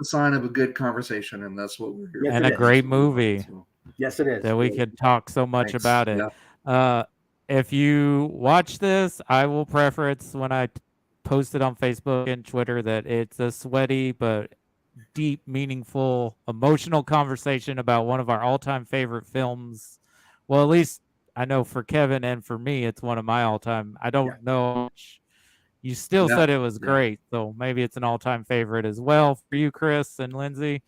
sign of a good conversation, and that's what we're here. Yes, And it a is. great movie Yes, it is. that we could talk so much Thanks. about it. Yeah. If you watch this, I will preference when I post it on Facebook and Twitter that it's a sweaty but deep, meaningful, emotional conversation about one of our all-time favorite films. Well, at least I know for Kevin and for me, it's one of my all-time. I don't know. You still said it was great, so maybe it's an all-time favorite as well for you, Chris and Lindsay.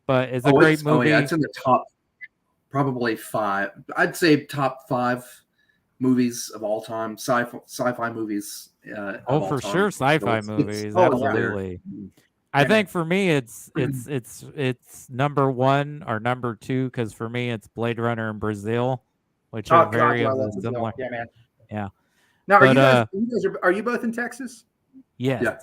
But it's a great movie. It's in the top, probably 5. I'd say top 5 movies of all time, sci-fi movies. For sure, sci-fi movies, absolutely. I think for me, it's number 1 or number 2 because for me it's Blade Runner and Brazil, which are very similar. Yeah, man. Yeah. Now, are you both in Texas? Yes. Yeah.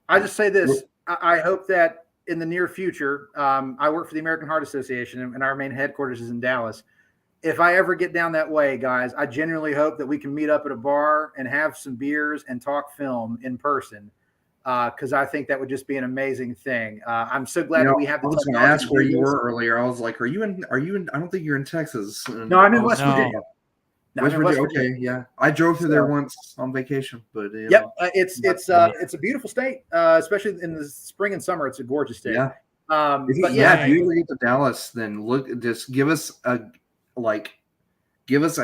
I just say this. I hope that in the near future, I work for the American Heart Association, and our main headquarters is in Dallas. If I ever get down that way, guys, I genuinely hope that we can meet up at a bar and have some beers and talk film in person, because I think that would just be an amazing thing. I'm so glad that we have the technology. I was going to ask where you were earlier. I was like, are you in? I don't think you're in Texas. No, I'm in West Virginia. West Virginia. Okay, yeah. I drove through there once on vacation, but it's a beautiful state, especially in the spring and summer. It's a gorgeous state. Yeah. If you ever get to Dallas, then just give us a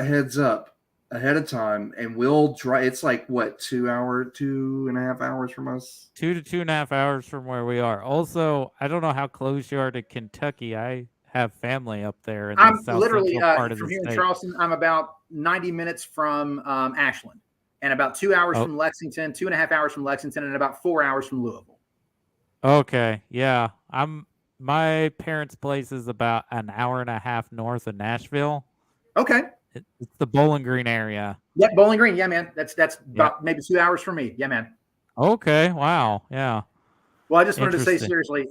heads up ahead of time, and we'll drive. It's like what, 2.5 hours from us? 2 to 2.5 hours from where we are. Also, I don't know how close you are to Kentucky. I have family up there in the south literally part of from the here state. in Charleston. I'm about 90 minutes from Ashland, and about 2 hours from Lexington, 2.5 hours from Lexington, and about 4 hours from Louisville. Okay, yeah. My parents' place is about an hour and a half north of Nashville. Okay. It's the Bowling Green area. Yeah, Bowling Green. Yeah, man. That's about maybe 2 hours from me. Yeah, man. Okay. Wow. Yeah. Well, I just wanted to say seriously,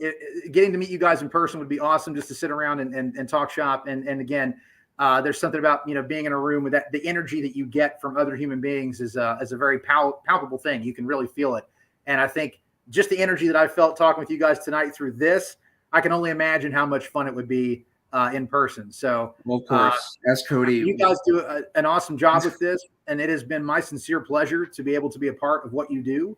getting to meet you guys in person would be awesome, just to sit around and talk shop. And again, there's something about, being in a room with that, the energy that you get from other human beings is a very palpable thing. You can really feel it. And I think just the energy that I felt talking with you guys tonight through this, I can only imagine how much fun it would be in person. So, of course, ask Cody. You guys do an awesome job with this, and it has been my sincere pleasure to be able to be a part of what you do.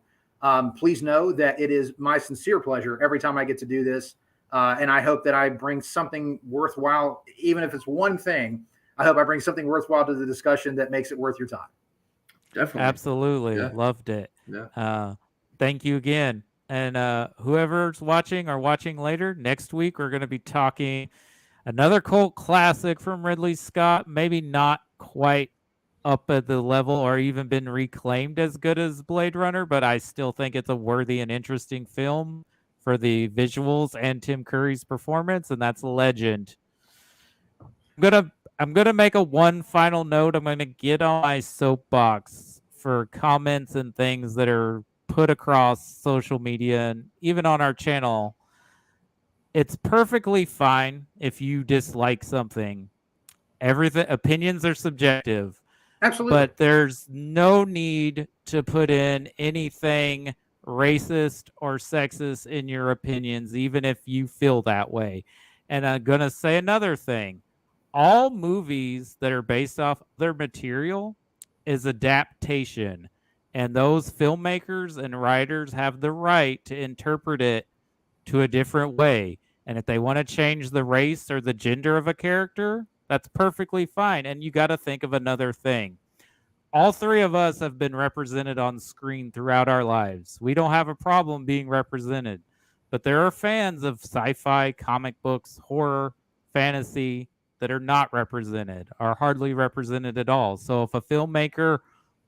Please know that it is my sincere pleasure every time I get to do this, and I hope that I bring something worthwhile, even if it's one thing. I hope I bring something worthwhile to the discussion that makes it worth your time. Definitely, absolutely, loved it. Yeah. Thank you again. And whoever's watching or watching later, next week we're going to be talking another cult classic from Ridley Scott, maybe not quite up at the level or even been reclaimed as good as Blade Runner, but I still think it's a worthy and interesting film for the visuals and Tim Curry's performance, and that's Legend. I'm gonna make one final note. I'm gonna get on my soapbox for comments and things that are put across social media and even on our channel. It's perfectly fine if you dislike something. Opinions are subjective. Absolutely. But there's no need to put in anything racist or sexist in your opinions, even if you feel that way. And I'm going to say another thing. All movies that are based off their material is adaptation. And those filmmakers and writers have the right to interpret it to a different way. And if they want to change the race or the gender of a character, that's perfectly fine. And you got to think of another thing. All three of us have been represented on screen throughout our lives. We don't have a problem being represented. But there are fans of sci-fi, comic books, horror, fantasy that are not represented, are hardly represented at all. So if a filmmaker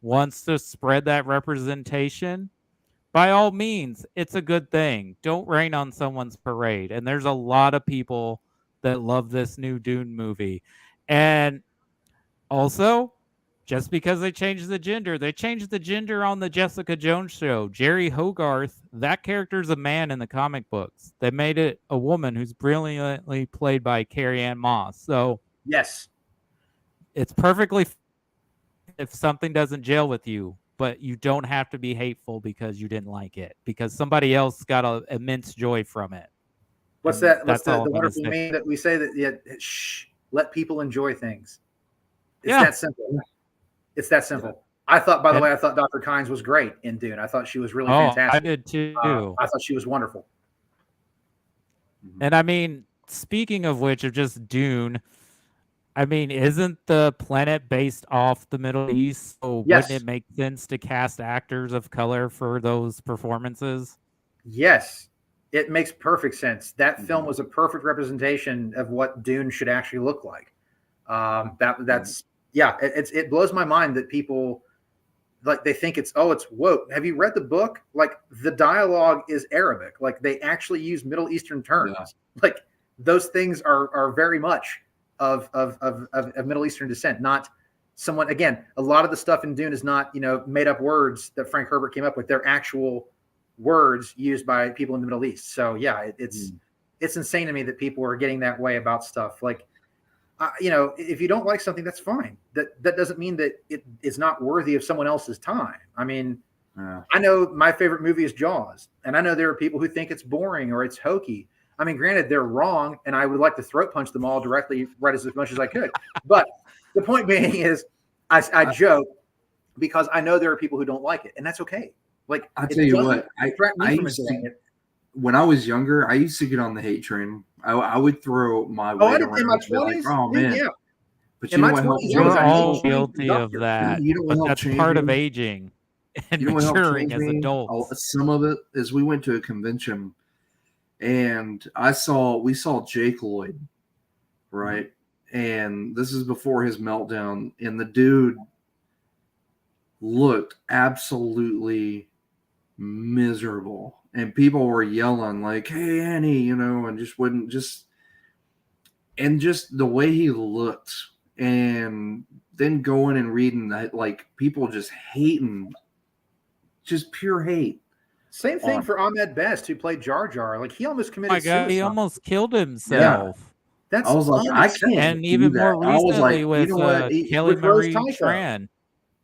wants to spread that representation, by all means, it's a good thing. Don't rain on someone's parade. And there's a lot of people that love this new Dune movie. And also, just because they changed the gender on the Jessica Jones show. Jerry Hogarth, that character's a man in the comic books. They made it a woman who's brilliantly played by Carrie-Anne Moss. So Yes. it's perfectly if something doesn't gel with you, but you don't have to be hateful because you didn't like it, because somebody else got an immense joy from it. What's And that? What's that's all the I'm gonna wonderful say. meme that we say that, shh, let people enjoy things. It's Yeah. that simple. It's that simple. I thought, by the way, I thought Dr. Kynes was great in Dune. I thought she was really fantastic. I did too. I thought she was wonderful. And I mean, speaking of which, of just Dune, I mean, isn't the planet based off the Middle East? So Yes. wouldn't it make sense to cast actors of color for those performances? Yes, it makes perfect sense. That film was a perfect representation of what Dune should actually look like. It blows my mind that people like they think it's woke. Have you read the book? Like the dialogue is Arabic. Like they actually use Middle Eastern terms. Yeah. Like those things are very much of Middle Eastern descent. Not someone. Again, a lot of the stuff in Dune is not made up words that Frank Herbert came up with. They're actual words used by people in the Middle East. So yeah, it's insane to me that people are getting that way about stuff. Like, if you don't like something, that's fine. That doesn't mean that it is not worthy of someone else's time. I mean, I know my favorite movie is Jaws, and I know there are people who think it's boring or it's hokey. I mean, granted, they're wrong, and I would like to throat punch them all directly right as much as I could. But the point being is, I joke because I know there are people who don't like it, and that's okay. Like I'll tell you what, it. When I was younger, I used to get on the hate train. I would throw my weight around in my and be like, 20s, oh man. yeah. But In you know my what helped 20s, change We're was me? all guilty of that. You know what But helped that's change part of me? aging and You know what helped maturing change as me? adults. Some of it is we went to a convention and we saw Jake Lloyd, right? And this is before his meltdown, and the dude looked absolutely miserable, and people were yelling like, "Hey Annie," and just the way he looked, and then going and reading that, like people just hating, just pure hate. Same thing for Ahmed Best, who played Jar Jar. Like he almost Oh committed my God, suicide. he almost killed himself. That's I was like, I can't And do even that. more I was recently like, with you know what? Kelly with Rose Marie Tycho. Tran.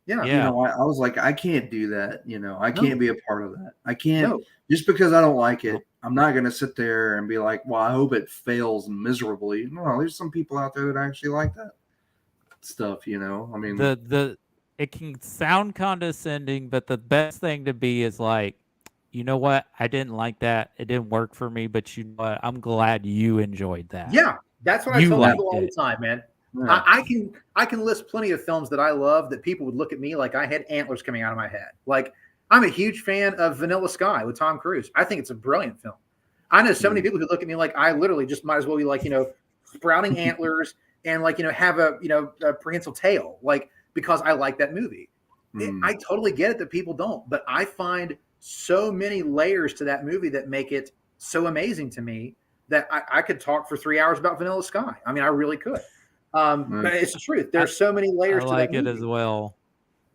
Yeah. Yeah. I was like, I can't do that. I can't be a part of that. I can't, No. just because I don't like it. I'm not going to sit there and be like, well, I hope it fails miserably. No, there's some people out there that actually like that stuff. I mean, It can sound condescending, but the best thing to be is like, you know what? I didn't like that. It didn't work for me, but you know what? I'm glad you enjoyed that. Yeah, that's what I You tell liked people all it. the time, man. yeah. I can list plenty of films that I love that people would look at me like I had antlers coming out of my head. Like I'm a huge fan of Vanilla Sky with Tom Cruise. I think it's a brilliant film. I know so many people who look at me like I literally just might as well be like, sprouting antlers and like, have a prehensile tail, like because I like that movie. I totally get it that people don't, but I find so many layers to that movie that make it so amazing to me that I could talk for 3 hours about Vanilla Sky. I mean, I really could. But it's the truth. There's so many layers I to like that it movie. as well.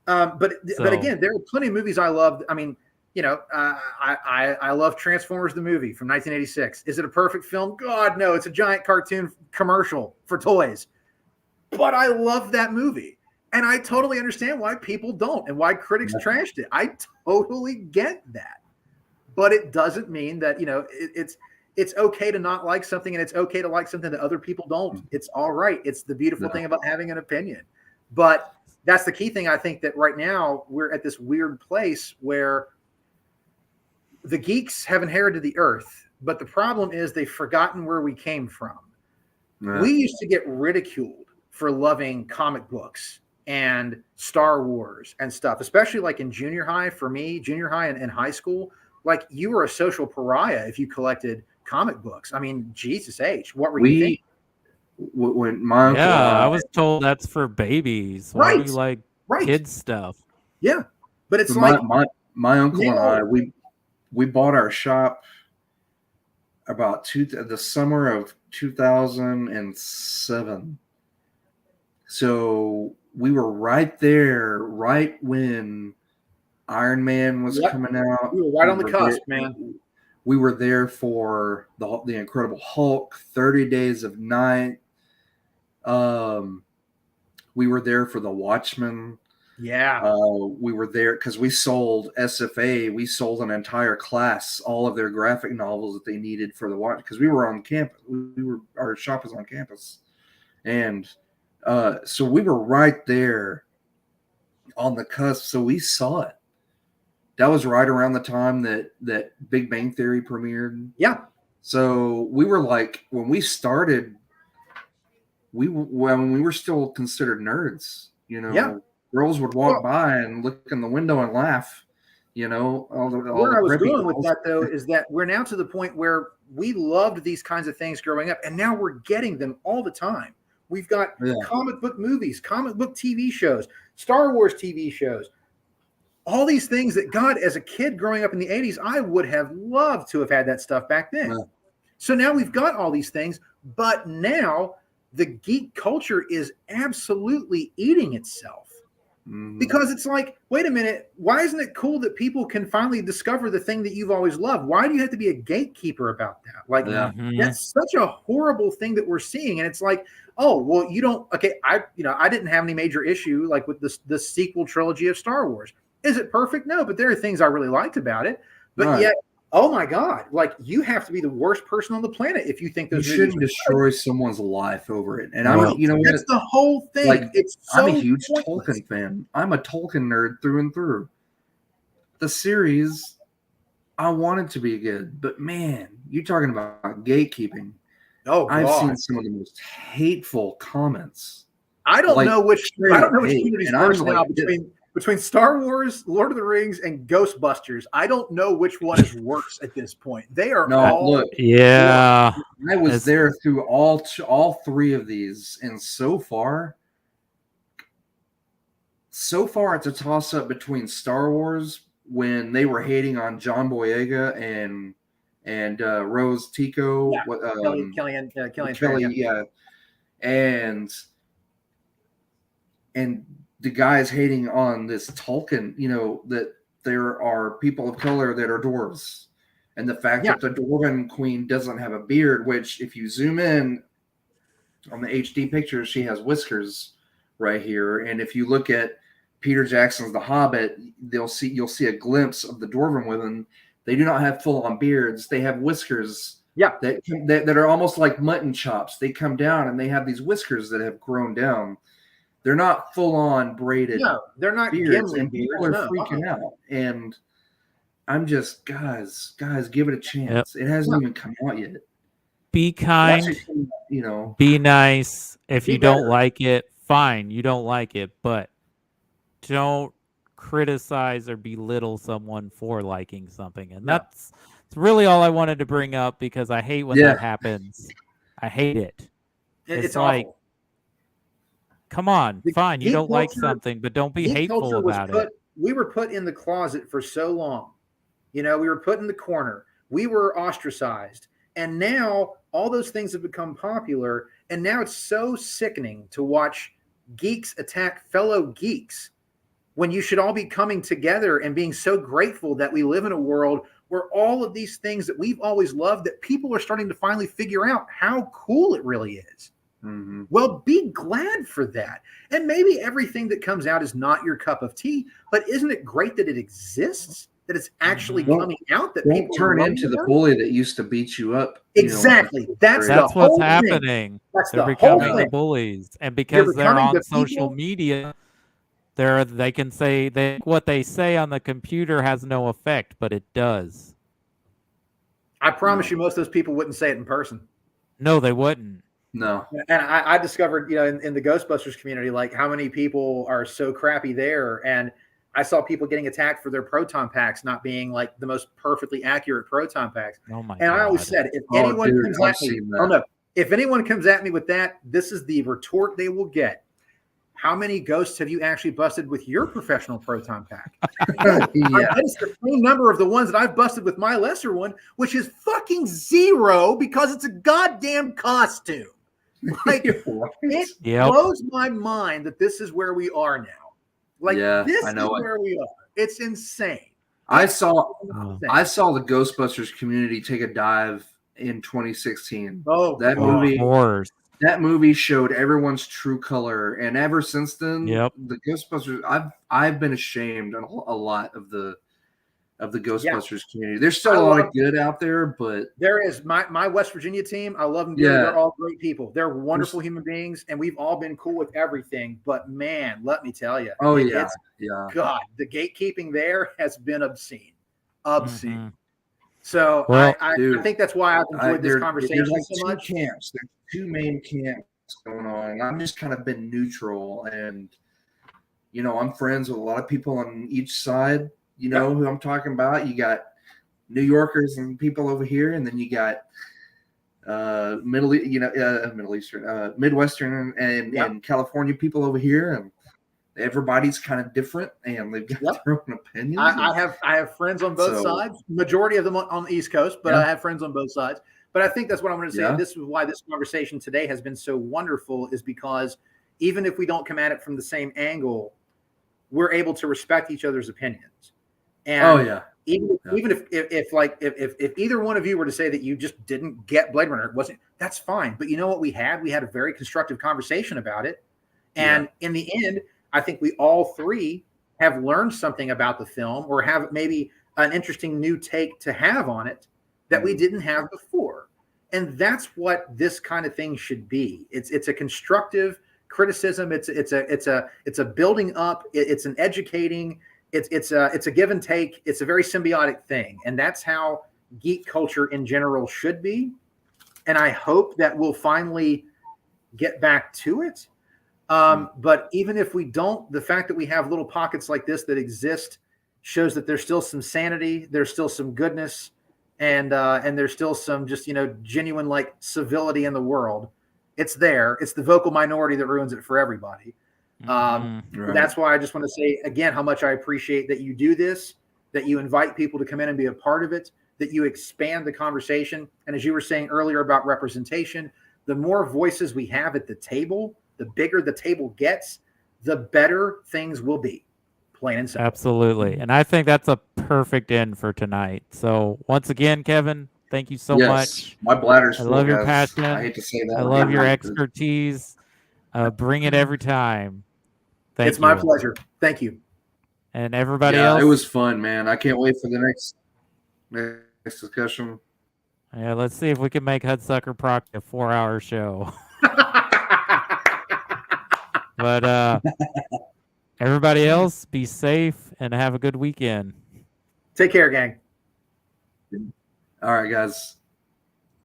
But again, there are plenty of movies I love. I mean, I love Transformers the movie from 1986. Is it a perfect film? God, no. It's a giant cartoon commercial for toys. But I love that movie. And I totally understand why people don't and why critics trashed it. I totally get that. But it doesn't mean that, it's okay to not like something, and it's okay to like something that other people don't. It's all right. It's the beautiful thing about having an opinion. But that's the key thing. I think that right now we're at this weird place where the geeks have inherited the earth, but the problem is they've forgotten where we came from. We used to get ridiculed for loving comic books and Star Wars and stuff, especially like in junior high. For me, junior high and high school, like you were a social pariah if you collected comic books. I mean, Jesus H, what were you thinking? When my uncle, I was told that's for babies. Why do you like kids stuff? Yeah, but it's So like my uncle and now- I, we bought our shop about the summer of 2007. So we were right there, right when Iron Man was Yep. coming out. we were right on the were cusp, there- man. We were there for the Incredible Hulk, 30 Days of Night. We were there for the Watchmen. Yeah, We were there because we sold SFA. We sold an entire class, all of their graphic novels that they needed for the watch, because we were on campus. Our shop was on campus, and so we were right there on the cusp. So we saw it. That was right around the time that Big Bang Theory premiered. yeah. So we were like, when we started, when we were still considered nerds, Yeah. girls would walk by and look in the window and laugh, all Where the I was preppy going with girls. that, though, is that we're now to the point where we loved these kinds of things growing up, and now we're getting them all the time. We've got comic book movies, comic book TV shows, Star Wars TV shows, all these things that, God, as a kid growing up in the 80s, I would have loved to have had that stuff back then. Yeah. So now we've got all these things, but now the geek culture is absolutely eating itself. Because it's like, wait a minute, why isn't it cool that people can finally discover the thing that you've always loved? Why do you have to be a gatekeeper about that? Like, that's such a horrible thing that we're seeing. And it's like, oh, well, you don't, okay, I didn't have any major issue like with the sequel trilogy of Star Wars. Is it perfect? No, but there are things I really liked about it. But yet, oh my God, like, you have to be the worst person on the planet if you think those you shouldn't destroy someone's life over it. And that's the whole thing. Like, it's so I'm a huge pointless. Tolkien fan. I'm a Tolkien nerd through and through. The series, I want it to be good, but man, you're talking about gatekeeping. Oh, I've God. seen some of the most hateful comments. I don't know which community's worse now like, between Star Wars, Lord of the Rings, and Ghostbusters. I don't know which one is worse at this point. They are all. Look, yeah. I was there through all three of these, and so far, it's a toss up between Star Wars, when they were hating on John Boyega and Rose Tico, Kelly, and the guys hating on this Tolkien, that there are people of color that are dwarves, and the fact that the Dwarven Queen doesn't have a beard, which if you zoom in on the HD pictures, she has whiskers right here, and if you look at Peter Jackson's The Hobbit, you'll see a glimpse of the Dwarven women. They do not have full-on beards; they have whiskers. That are almost like mutton chops. They come down and they have these whiskers that have grown down. They're not full-on braided. No, they're not beards, Gimli and people are freaking out. And I'm just, guys, give it a chance. It hasn't even come out yet. Be kind. Be nice. If you don't like it, fine. You don't like it, but don't criticize or belittle someone for liking something. And that's really all I wanted to bring up, because I hate when that happens. I hate it. It's like, awful. Come on, fine. You don't like something, but don't be hateful about it. We were put in the closet for so long. We were put in the corner. We were ostracized. And now all those things have become popular. And now it's so sickening to watch geeks attack fellow geeks, when you should all be coming together and being so grateful that we live in a world where all of these things that we've always loved, that people are starting to finally figure out how cool it really is. Mm-hmm. Well, be glad for that. And maybe everything that comes out is not your cup of tea, but isn't it great that it exists, that it's actually coming out, that don't people turn into the bully that used to beat you up. Exactly. That's what's happening. They're becoming the bullies. And because they're on social media, they can say what they say on the computer has no effect, but it does. I promise you, most of those people wouldn't say it in person. No, they wouldn't. No. And I discovered, in the Ghostbusters community, like, how many people are so crappy there. And I saw people getting attacked for their proton packs not being like the most perfectly accurate proton packs. Oh my God. I always said, if anyone comes at me with that, this is the retort they will get. how many ghosts have you actually busted with your professional proton pack? Yeah. It's the same number of the ones that I've busted with my lesser one, which is fucking 0 because it's a goddamn costume. Like, Right. it Yep. blows my mind that this is where we are now. Like, Yeah, this I is know it. where we are. It's insane. I saw Insane. I saw the Ghostbusters community take a dive in 2016. Oh, That God. movie- Of course. That movie showed everyone's true color, and ever since then, Yep. the Ghostbusters. I've been ashamed on a lot of the Ghostbusters community. There's still a lot of good out there, but There is my West Virginia team. I love them dearly. Yeah. They're all great people. They're wonderful human beings, and we've all been cool with everything. But man, let me tell you, yeah, God, the gatekeeping there has been obscene. Mhm. So Well, I dude, think that's why I've enjoyed this conversation there's like so two much. camps. There's two main camps going on, and I've just kind of been neutral. And I'm friends with a lot of people on each side. You know who I'm talking about. You got New Yorkers and people over here, and then you got Middle Eastern, Midwestern, and California people over here, and everybody's kind of different, and they've got their own opinions. I have friends on both sides. Majority of them on the East Coast, but I have friends on both sides. But I think that's what I'm going to say. Yeah. This is why this conversation today has been so wonderful, is because even if we don't come at it from the same angle, we're able to respect each other's opinions. And even if either one of you were to say that you just didn't get Blade Runner, that's fine. But you know what we had? We had a very constructive conversation about it. And in the end, I think we all three have learned something about the film, or have maybe an interesting new take to have on it that we didn't have before. And that's what this kind of thing should be. It's a constructive criticism. It's a building up. It's an educating. It's a give and take. It's a very symbiotic thing, and that's how geek culture in general should be. And I hope that we'll finally get back to it. But even if we don't, the fact that we have little pockets like this that exist shows that there's still some sanity, there's still some goodness, and there's still some just genuine like civility in the world. It's there. It's the vocal minority that ruins it for everybody. Right. That's why I just want to say again how much I appreciate that you do this, that you invite people to come in and be a part of it, that you expand the conversation. And as you were saying earlier about representation, the more voices we have at the table, the bigger the table gets, the better things will be. Plain and simple. Absolutely. And I think that's a perfect end for tonight. So once again, Kevin, thank you so much. My bladder's I full, love your guys. passion. I hate to say that. I love your expertise. Bring it every time. Thank It's you. my pleasure. Thank you. And everybody else. It was fun, man. I can't wait for the next discussion. Yeah, let's see if we can make Hudsucker Proc a 4-hour show. But everybody else, be safe and have a good weekend. Take care, gang. All right, guys.